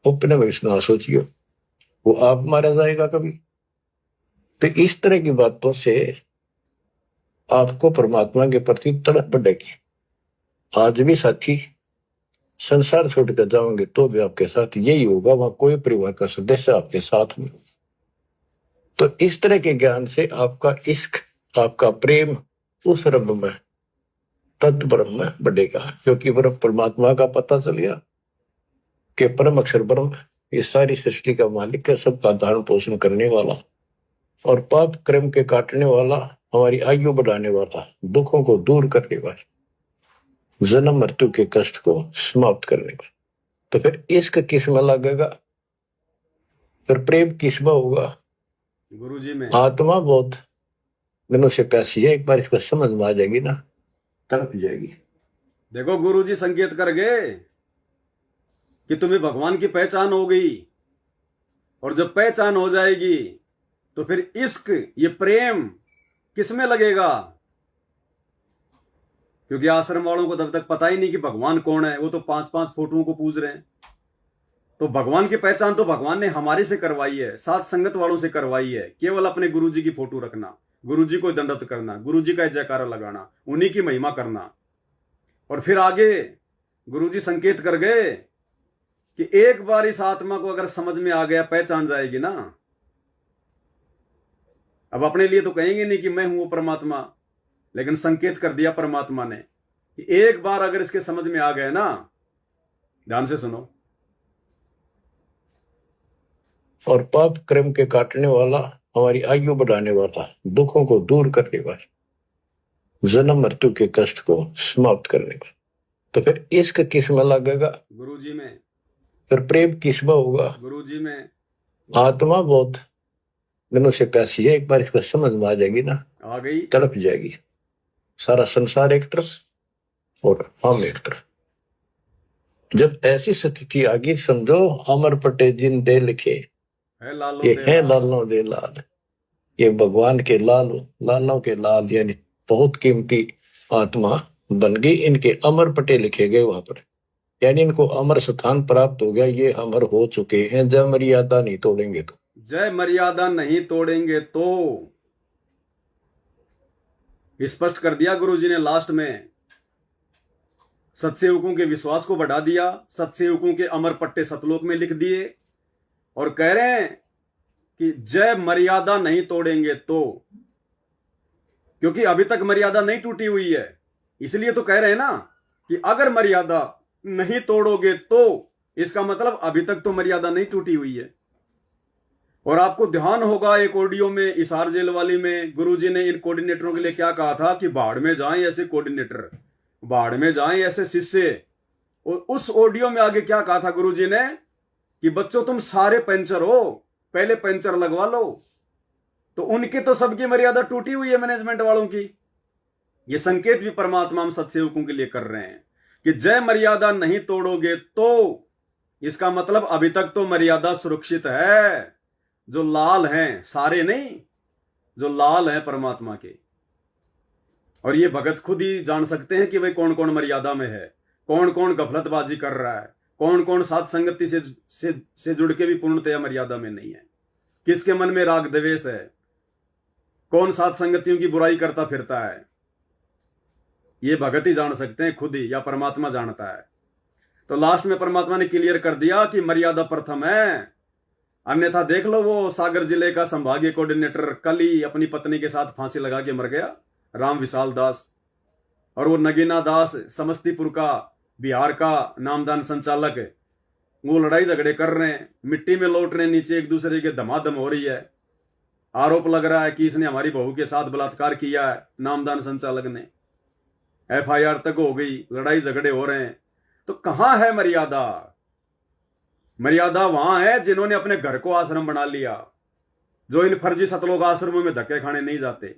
अपने वैष्णव सोचिए, वो आप मारा जाएगा कभी। तो इस तरह की बातों से आपको परमात्मा के प्रति तड़प बढ़ेगी। आज भी साथी संसार छोड़कर जाओगे तो भी आपके साथ यही होगा, वहां कोई परिवार का सदस्य आपके साथ नहीं। तो इस तरह के ज्ञान से आपका इश्क, आपका प्रेम उस रब में, तत्व ब्रह्म में बढ़ेगा, क्योंकि ब्रह्म परमात्मा का पता चल गया कि परम अक्षर ब्रह्म ये सारी सृष्टि का मालिक है, सबका धारण पोषण करने वाला और पाप क्रम के काटने वाला, हमारी आयु बढ़ाने वाला, दुखों को दूर करने वाला, जन्म मृत्यु के कष्ट को समाप्त करने वाला। तो फिर इश्क किसमें लगेगा, फिर प्रेम किसमें होगा? गुरुजी में। आत्मा बहुत दिनों से प्यासी है, एक बार इसको समझ में आ जाएगी ना, तड़प जाएगी। देखो गुरुजी संकेत कर गए कि तुम्हें भगवान की पहचान हो गई, और जब पहचान हो जाएगी तो फिर इश्क, ये प्रेम किसमें लगेगा? क्योंकि आश्रम वालों को तब तक पता ही नहीं कि भगवान कौन है, वो तो 5-5 फोटोओं को पूज रहे हैं। तो भगवान की पहचान तो भगवान ने हमारे से करवाई है, साथ संगत वालों से करवाई है। केवल अपने गुरुजी की फोटो रखना, गुरुजी को दंडवत करना, गुरुजी का जयकारा लगाना, उन्हीं की महिमा करना। और फिर आगे गुरुजी संकेत कर गए कि एक बार इस आत्मा को अगर समझ में आ गया, पहचान जाएगी ना, अब अपने लिए तो कहेंगे नहीं कि मैं हूं वो परमात्मा, लेकिन संकेत कर दिया परमात्मा ने कि एक बार अगर इसके समझ में आ गए ना, ध्यान से सुनो, और पाप क्रम के काटने वाला, हमारी आयु बढ़ाने वाला, दुखों को दूर करने वाला, जन्म मृत्यु के कष्ट को समाप्त करने वाला। तो फिर इश्क किसमें लगेगा? गुरुजी में। फिर प्रेम किसमें होगा? गुरुजी में। आत्मा बहुत दिनों से प्यासी है, एक बार इसको समझ में आ जाएगी ना, आ गई, तड़प जाएगी। सारा संसार एक तरफ और हम एक तरफ। जब ऐसी स्थिति आ गई, समझो अमर पटे जिन दे लिखे, ये है लालों दे लाल, ये भगवान के लाल, लालों के लाल, यानी बहुत कीमती आत्मा बन गई। इनके अमर पटे लिखे गए वहां पर, यानी इनको अमर स्थान प्राप्त हो गया। ये अमर हो चुके हैं। जय मर्यादा नहीं तोड़ेंगे तो, जय मर्यादा नहीं तोड़ेंगे तो, स्पष्ट कर दिया गुरुजी ने लास्ट में। सत्सेवकों के विश्वास को बढ़ा दिया, सत्सेवकों के अमर पट्टे सतलोक में लिख दिए और कह रहे हैं कि जय मर्यादा नहीं तोड़ेंगे तो, क्योंकि अभी तक मर्यादा नहीं टूटी हुई है। इसलिए तो कह रहे हैं ना कि अगर मर्यादा नहीं तोड़ोगे तो, इसका मतलब अभी तक तो मर्यादा नहीं टूटी हुई है। और आपको ध्यान होगा एक ऑडियो में इसार जेल वाली में गुरुजी ने इन कोऑर्डिनेटरों के लिए क्या कहा था कि बाढ़ में जाएं ऐसे कोऑर्डिनेटर, बाढ़ में जाएं ऐसे शिष्य। और उस ऑडियो में आगे क्या कहा था गुरुजी ने कि बच्चों तुम सारे पंचर हो, पहले पंचर लगवा लो। तो उनकी तो सबकी मर्यादा टूटी हुई है, मैनेजमेंट वालों की। ये संकेत भी परमात्मा हम सत्सेवकों के लिए कर रहे हैं कि जय मर्यादा नहीं तोड़ोगे तो, इसका मतलब अभी तक तो मर्यादा सुरक्षित है। जो लाल हैं, सारे नहीं, जो लाल हैं परमात्मा के। और ये भगत खुद ही जान सकते हैं कि भाई कौन कौन मर्यादा में है, कौन कौन गफलतबाजी कर रहा है, कौन कौन साथ संगति से जुड़ के भी पूर्णतया मर्यादा में नहीं है, किसके मन में राग द्वेष है, कौन साथ संगतियों की बुराई करता फिरता है। ये भगत ही जान सकते हैं खुद ही, या परमात्मा जानता है। तो लास्ट में परमात्मा ने क्लियर कर दिया कि मर्यादा प्रथम है, अन्यथा देख लो वो सागर जिले का संभागीय कोऑर्डिनेटर कल ही अपनी पत्नी के साथ फांसी लगा के मर गया, राम विशाल दास। और वो नगीना दास समस्तीपुर का, बिहार का नामदान संचालक, वो लड़ाई झगड़े कर रहे हैं, मिट्टी में लौट रहे हैं, नीचे एक दूसरे के धमाधम हो रही है। आरोप लग रहा है कि इसने हमारी बहू के साथ बलात्कार किया है, नामदान संचालक ने। FIR तक हो गई, लड़ाई झगड़े हो रहे हैं। तो कहां है मर्यादा? मर्यादा वहां है जिन्होंने अपने घर को आश्रम बना लिया, जो इन फर्जी सतलोक आश्रमों में धक्के खाने नहीं जाते।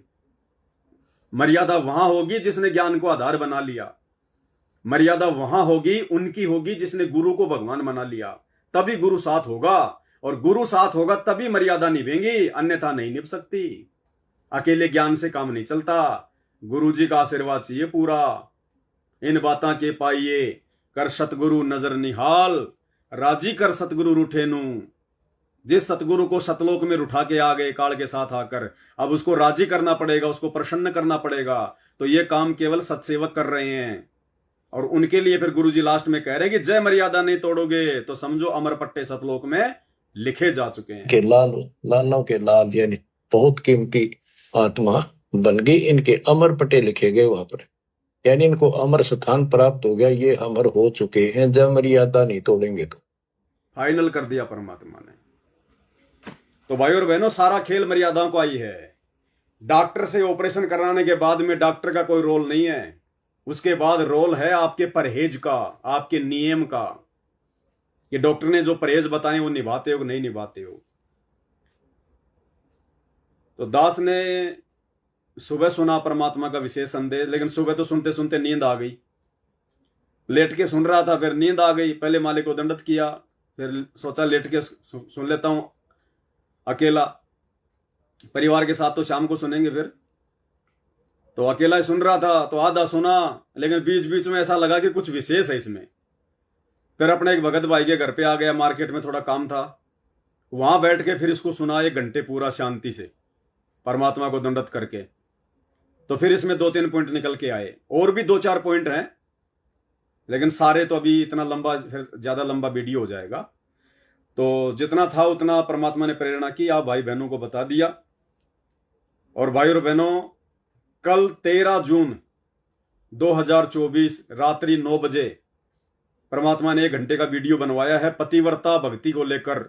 मर्यादा वहां होगी जिसने ज्ञान को आधार बना लिया। मर्यादा वहां होगी, उनकी होगी जिसने गुरु को भगवान बना लिया। तभी गुरु साथ होगा, और गुरु साथ होगा तभी मर्यादा निभेंगी, अन्यथा नहीं निभ सकती। अकेले ज्ञान से काम नहीं चलता, गुरु जी का आशीर्वाद चाहिए पूरा। इन बातां के पाइये कर सतगुरु नजर निहाल, राजी कर सतगुरु रूठेनु। जिस सतगुरु को सतलोक में उठा के आ गए काल के साथ आकर, अब उसको राजी करना पड़ेगा, उसको प्रसन्न करना पड़ेगा। तो ये काम केवल सत्सेवक कर रहे हैं। और उनके लिए फिर गुरुजी लास्ट में कह रहे हैं कि जय मर्यादा नहीं तोड़ोगे तो समझो अमर पट्टे सतलोक में लिखे जा चुके हैं। के लाल, लालों के लाल, यानी बहुत कीमती आत्मा बन गई। इनके अमर पटे लिखे गए वहां पर, यानी इनको अमर स्थान प्राप्त हो गया। ये अमर हो चुके हैं। जब मर्यादा नहीं तोड़ेंगे तो, फाइनल कर दिया परमात्मा ने। तो भाई और बहनों, सारा खेल मर्यादाओं को आई है। डॉक्टर से ऑपरेशन कराने के बाद में डॉक्टर का कोई रोल नहीं है, उसके बाद रोल है आपके परहेज का, आपके नियम का। ये डॉक्टर ने जो परहेज बताए वो निभाते हो नहीं निभाते हो। तो दास ने सुबह सुना परमात्मा का विशेष संदेश, लेकिन सुबह तो सुनते सुनते नींद आ गई। लेट के सुन रहा था, फिर नींद आ गई। पहले मालिक को दंडत किया, फिर सोचा लेट के सुन लेता हूं अकेला, परिवार के साथ तो शाम को सुनेंगे। फिर तो अकेला ही सुन रहा था, तो आधा सुना, लेकिन बीच बीच में ऐसा लगा कि कुछ विशेष है इसमें। फिर अपने एक भगत भाई के घर पे आ गया, मार्केट में थोड़ा काम था, वहां बैठ के फिर इसको सुना 1 घंटे पूरा शांति से, परमात्मा को दंडत करके। तो फिर इसमें 2-3 पॉइंट निकल के आए, और भी 2-4 पॉइंट हैं, लेकिन सारे तो अभी इतना लंबा, फिर ज्यादा लंबा वीडियो हो जाएगा। तो जितना था उतना परमात्मा ने प्रेरणा की, आप भाई बहनों को बता दिया। और भाई और बहनों, कल 13 जून 2024 रात्रि 9 बजे परमात्मा ने 1 घंटे का वीडियो बनवाया है पतिव्रता भक्ति को लेकर।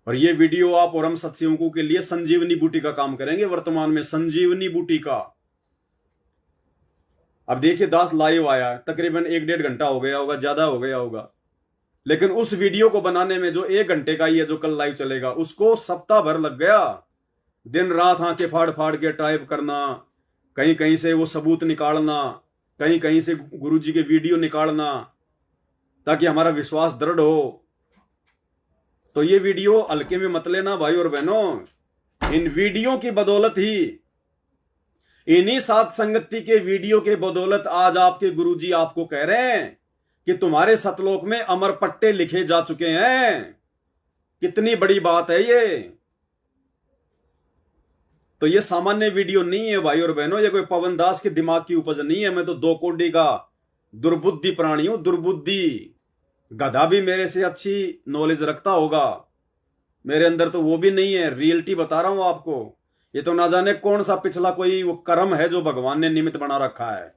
और ये वीडियो आप और हम सत्संगों के लिए संजीवनी बूटी का काम करेंगे। वर्तमान में संजीवनी बूटी का, अब देखिए दास लाइव आया, तकरीबन 1-1.5 घंटा हो गया होगा, ज्यादा हो गया होगा, लेकिन उस वीडियो को बनाने में जो 1 घंटे का ही है जो कल लाइव चलेगा, उसको सप्ताह भर लग गया। दिन रात आंखें फाड़ फाड़ के टाइप करना, कहीं कहीं से वो सबूत निकालना, कहीं कहीं से गुरुजी के वीडियो निकालना, ताकि हमारा विश्वास दृढ़ हो। तो ये वीडियो हल्के में मत लेना भाई और बहनों। इन वीडियो की बदौलत ही, इन्हीं साथ संगति के वीडियो के बदौलत आज आपके गुरुजी आपको कह रहे हैं कि तुम्हारे सतलोक में अमर पट्टे लिखे जा चुके हैं। कितनी बड़ी बात है ये। तो ये सामान्य वीडियो नहीं है भाई और बहनों, ये कोई पवन दास के दिमाग की उपज नहीं है। मैं तो 2 कोड़ी का दुर्बुद्धि प्राणी हूं, दुर्बुद्धि। गधा भी मेरे से अच्छी नॉलेज रखता होगा, मेरे अंदर तो वो भी नहीं है। रियलिटी बता रहा हूं आपको। ये तो ना जाने कौन सा पिछला कोई वो कर्म है जो भगवान ने निमित्त बना रखा है।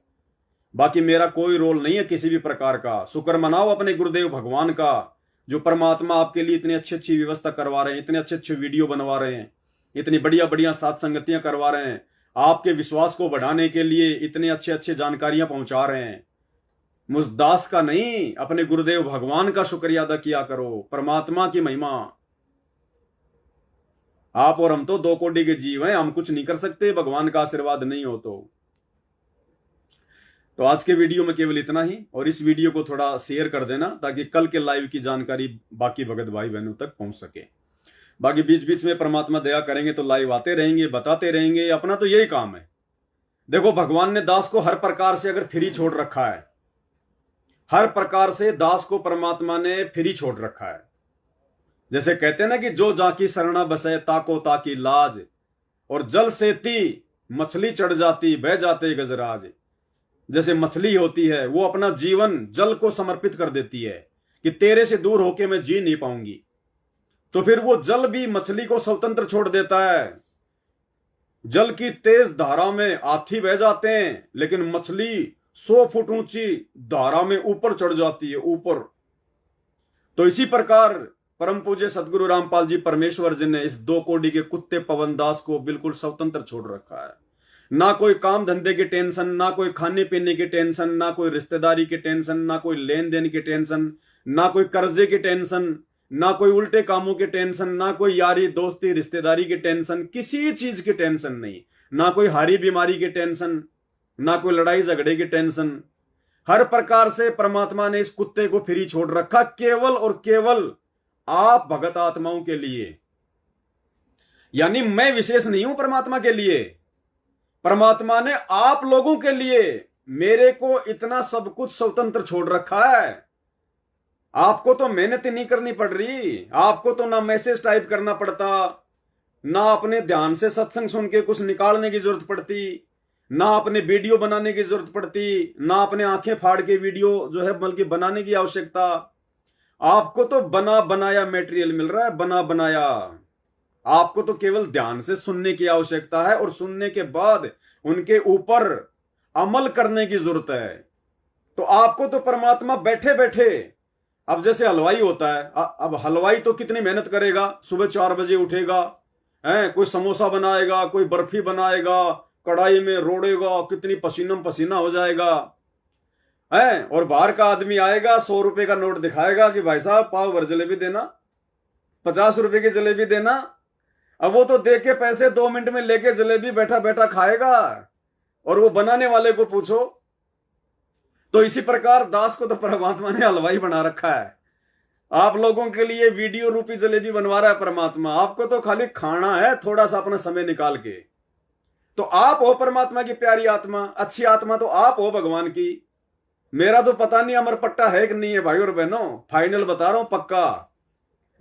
बाकी मेरा कोई रोल नहीं है किसी भी प्रकार का। शुक्र मनाओ अपने गुरुदेव भगवान का, जो परमात्मा आपके लिए इतनी अच्छी अच्छी व्यवस्था करवा रहे हैं, इतने अच्छे अच्छे वीडियो बनवा रहे हैं, इतनी बढ़िया बढ़िया साथ संगतियां करवा रहे हैं, आपके विश्वास को बढ़ाने के लिए इतने अच्छे अच्छे जानकारियां पहुंचा रहे हैं। मुझ दास का नहीं, अपने गुरुदेव भगवान का शुक्रिया अदा किया करो। परमात्मा की महिमा। आप और हम तो 2 कोड़ी के जीव हैं, हम कुछ नहीं कर सकते भगवान का आशीर्वाद नहीं हो तो आज के वीडियो में केवल इतना ही। और इस वीडियो को थोड़ा शेयर कर देना ताकि कल के लाइव की जानकारी बाकी भगत भाई बहनों तक पहुंच सके। बाकी बीच बीच में परमात्मा दया करेंगे तो लाइव आते रहेंगे, बताते रहेंगे, अपना तो यही काम है। देखो भगवान ने दास को हर प्रकार से अगर फ्री छोड़ रखा है, हर प्रकार से दास को परमात्मा ने फ्री छोड़ रखा है। जैसे कहते हैं ना कि जो जाकी शरणा बसे ताको ताकी लाज, और जल सेती मछली चढ़ जाती बह जाते गजराज। जैसे मछली होती है वो अपना जीवन जल को समर्पित कर देती है कि तेरे से दूर होके मैं जी नहीं पाऊंगी, तो फिर वो जल भी मछली को स्वतंत्र छोड़ देता है। जल की तेज धारा में हाथी बह जाते हैं, लेकिन मछली 100 फुट ऊंची धारा में ऊपर चढ़ जाती है, ऊपर। तो इसी प्रकार परम पूज्य सदगुरु रामपाल जी परमेश्वर जी ने इस 2 कोड़ी के कुत्ते पवन दास को बिल्कुल स्वतंत्र छोड़ रखा है। ना कोई काम धंधे की टेंशन, ना कोई खाने पीने की टेंशन, ना कोई रिश्तेदारी की टेंशन, ना कोई लेन देन की टेंशन, ना कोई कर्जे की टेंशन, ना कोई उल्टे कामों की टेंशन, ना कोई यारी दोस्ती रिश्तेदारी की टेंशन, किसी चीज की टेंशन नहीं। ना कोई हारी बीमारी की टेंशन, ना कोई लड़ाई झगड़े की टेंशन। हर प्रकार से परमात्मा ने इस कुत्ते को फ्री छोड़ रखा, केवल और केवल आप भगत आत्माओं के लिए। यानी मैं विशेष नहीं हूं परमात्मा के लिए, परमात्मा ने आप लोगों के लिए मेरे को इतना सब कुछ स्वतंत्र छोड़ रखा है। आपको तो मेहनत ही नहीं करनी पड़ रही, आपको तो ना मैसेज टाइप करना पड़ता, ना अपने ध्यान से सत्संग सुन के कुछ निकालने की जरूरत पड़ती, ना अपने वीडियो बनाने की जरूरत पड़ती, ना अपने आंखें फाड़ के वीडियो जो है बल्कि बनाने की आवश्यकता। आपको तो बना बनाया मटेरियल मिल रहा है, बना बनाया। आपको तो केवल ध्यान से सुनने की आवश्यकता है और सुनने के बाद उनके ऊपर अमल करने की जरूरत है। तो आपको तो परमात्मा बैठे बैठे, अब जैसे हलवाई होता है, अब हलवाई तो कितनी मेहनत करेगा, सुबह 4 बजे उठेगा, कोई समोसा बनाएगा, कोई बर्फी बनाएगा, कढ़ाई में रोड़ेगा, कितनी पसीना पसीना हो जाएगा, और बाहर का आदमी आएगा 100 रुपए का नोट दिखाएगा कि भाई साहब पाव भर जलेबी देना, 50 रुपए की जलेबी देना। अब वो तो दे के पैसे 2 मिनट में लेके जलेबी बैठा बैठा खाएगा, और वो बनाने वाले को पूछो। तो इसी प्रकार दास को तो परमात्मा ने हलवाई बना रखा है। आप लोगों के लिए वीडियो रूपी जलेबी बनवा रहा है परमात्मा, आपको तो खाली खाना है थोड़ा सा अपना समय निकाल के। तो आप हो परमात्मा की प्यारी आत्मा, अच्छी आत्मा तो आप हो भगवान की। मेरा तो पता नहीं अमर पट्टा है कि नहीं है भाई और बहनों, फाइनल बता रहा हूं पक्का,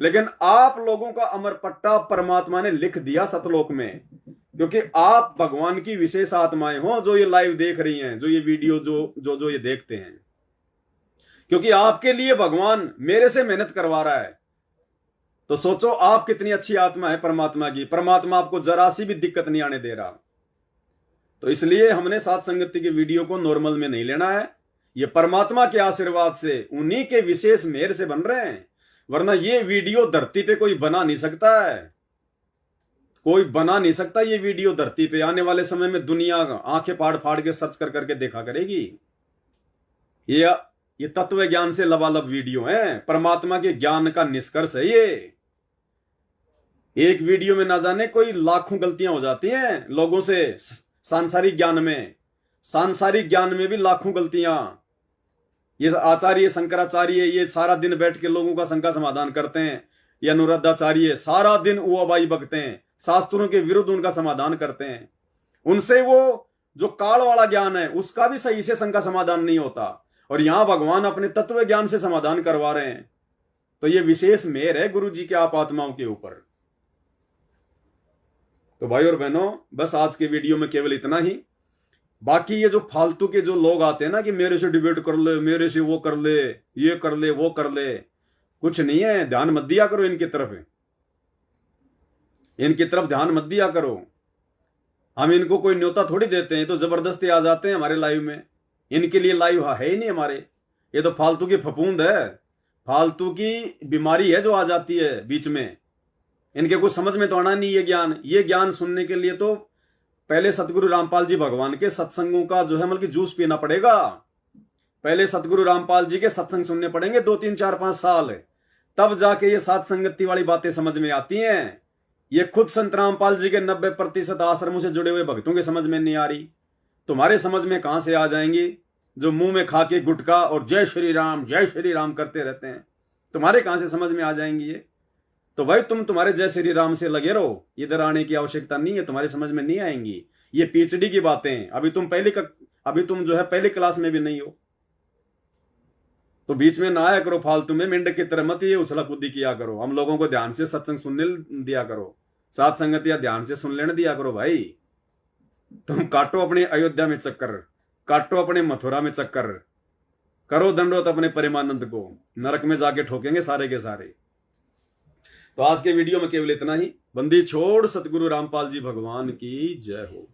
लेकिन आप लोगों का अमर पट्टा परमात्मा ने लिख दिया सतलोक में, क्योंकि आप भगवान की विशेष आत्माएं हो जो ये लाइव देख रही हैं, जो ये वीडियो जो ये देखते हैं। क्योंकि आपके लिए भगवान मेरे से मेहनत करवा रहा है। तो सोचो आप कितनी अच्छी आत्मा है परमात्मा की। परमात्मा आपको जरा सी भी दिक्कत नहीं आने दे रहा। तो इसलिए हमने साथ संगति के वीडियो को नॉर्मल में नहीं लेना है। ये परमात्मा के आशीर्वाद से, उन्हीं के विशेष मेहर से बन रहे हैं। वरना ये वीडियो धरती पे कोई बना नहीं सकता है, कोई बना नहीं सकता ये वीडियो धरती पे। आने वाले समय में दुनिया आंखें फाड़ फाड़ के सर्च कर करके देखा करेगी। ये तत्व ज्ञान से लबालब वीडियो है, परमात्मा के ज्ञान का निष्कर्ष है ये। एक वीडियो में ना जाने कोई लाखों गलतियां हो जाती हैं लोगों से। सांसारिक ज्ञान में भी लाखों गलतियां। ये आचार्य शंकराचार्य ये सारा दिन बैठ के लोगों का शंका समाधान करते हैं, ये अनुराधाचार्य सारा दिन उबाई बकते हैं, शास्त्रों के विरुद्ध उनका समाधान करते हैं। उनसे वो जो काल वाला ज्ञान है उसका भी सही से शंका समाधान नहीं होता, और यहां भगवान अपने तत्व ज्ञान से समाधान करवा रहे हैं। तो ये विशेष मेहर है गुरु जी के आप आत्माओं के ऊपर। तो भाई और बहनों, बस आज के वीडियो में केवल इतना ही। बाकी ये जो फालतू के जो लोग आते हैं ना कि मेरे से डिबेट कर ले, मेरे से वो कर ले, ये कर ले, वो कर ले, कुछ नहीं है। ध्यान मत दिया करो इनकी तरफ, इनकी तरफ ध्यान मत दिया करो। हम इनको कोई न्योता थोड़ी देते हैं, तो जबरदस्ती आ जाते हैं हमारे लाइव में। इनके लिए लाइव है ही नहीं हमारे। ये तो फालतू की फफूंद है, फालतू की बीमारी है जो आ जाती है बीच में। इनके कुछ समझ में तो आना नहीं ये ज्ञान सुनने के लिए तो पहले सतगुरु रामपाल जी भगवान के सत्संगों का जो है मतलब जूस पीना पड़ेगा। पहले सतगुरु रामपाल जी के सत्संग सुनने पड़ेंगे 2, 3, 4, 5 साल, तब जाके ये सात संगति वाली बातें समझ में आती हैं। ये खुद संत रामपाल जी के 90% आश्रमों से जुड़े हुए भक्तों के समझ में नहीं आ रही, तुम्हारे समझ में कहां से आ जाएंगी? जो मुंह में खा के गुटखा और जय श्री राम करते रहते हैं, तुम्हारे कहां से समझ में आ जाएंगी ये? तो भाई तुम तुम्हारे जय श्री राम से लगे रहो, इधर आने की आवश्यकता नहीं है, तुम्हारे समझ में नहीं आएंगी। ये पीएचडी की बातें हैं। अभी तुम जो है पहली क्लास में भी नहीं हो, तो बीच में ना आया करो फालतू में, मेंढक की तरह मत ये उछला कूदी किया करो। हम लोगों को ध्यान से सत्संग सुनने दिया करो, साथ संगत या ध्यान से सुन लेने दिया करो। भाई तुम काटो अपने अयोध्या में चक्कर, काटो अपने मथुरा में चक्कर, करो दंडोत अपने प्रेमानंद को, नरक में जाके ठोकेंगे सारे के सारे। तो आज के वीडियो में केवल इतना ही। बंदी छोड़ सतगुरु रामपाल जी भगवान की जय हो।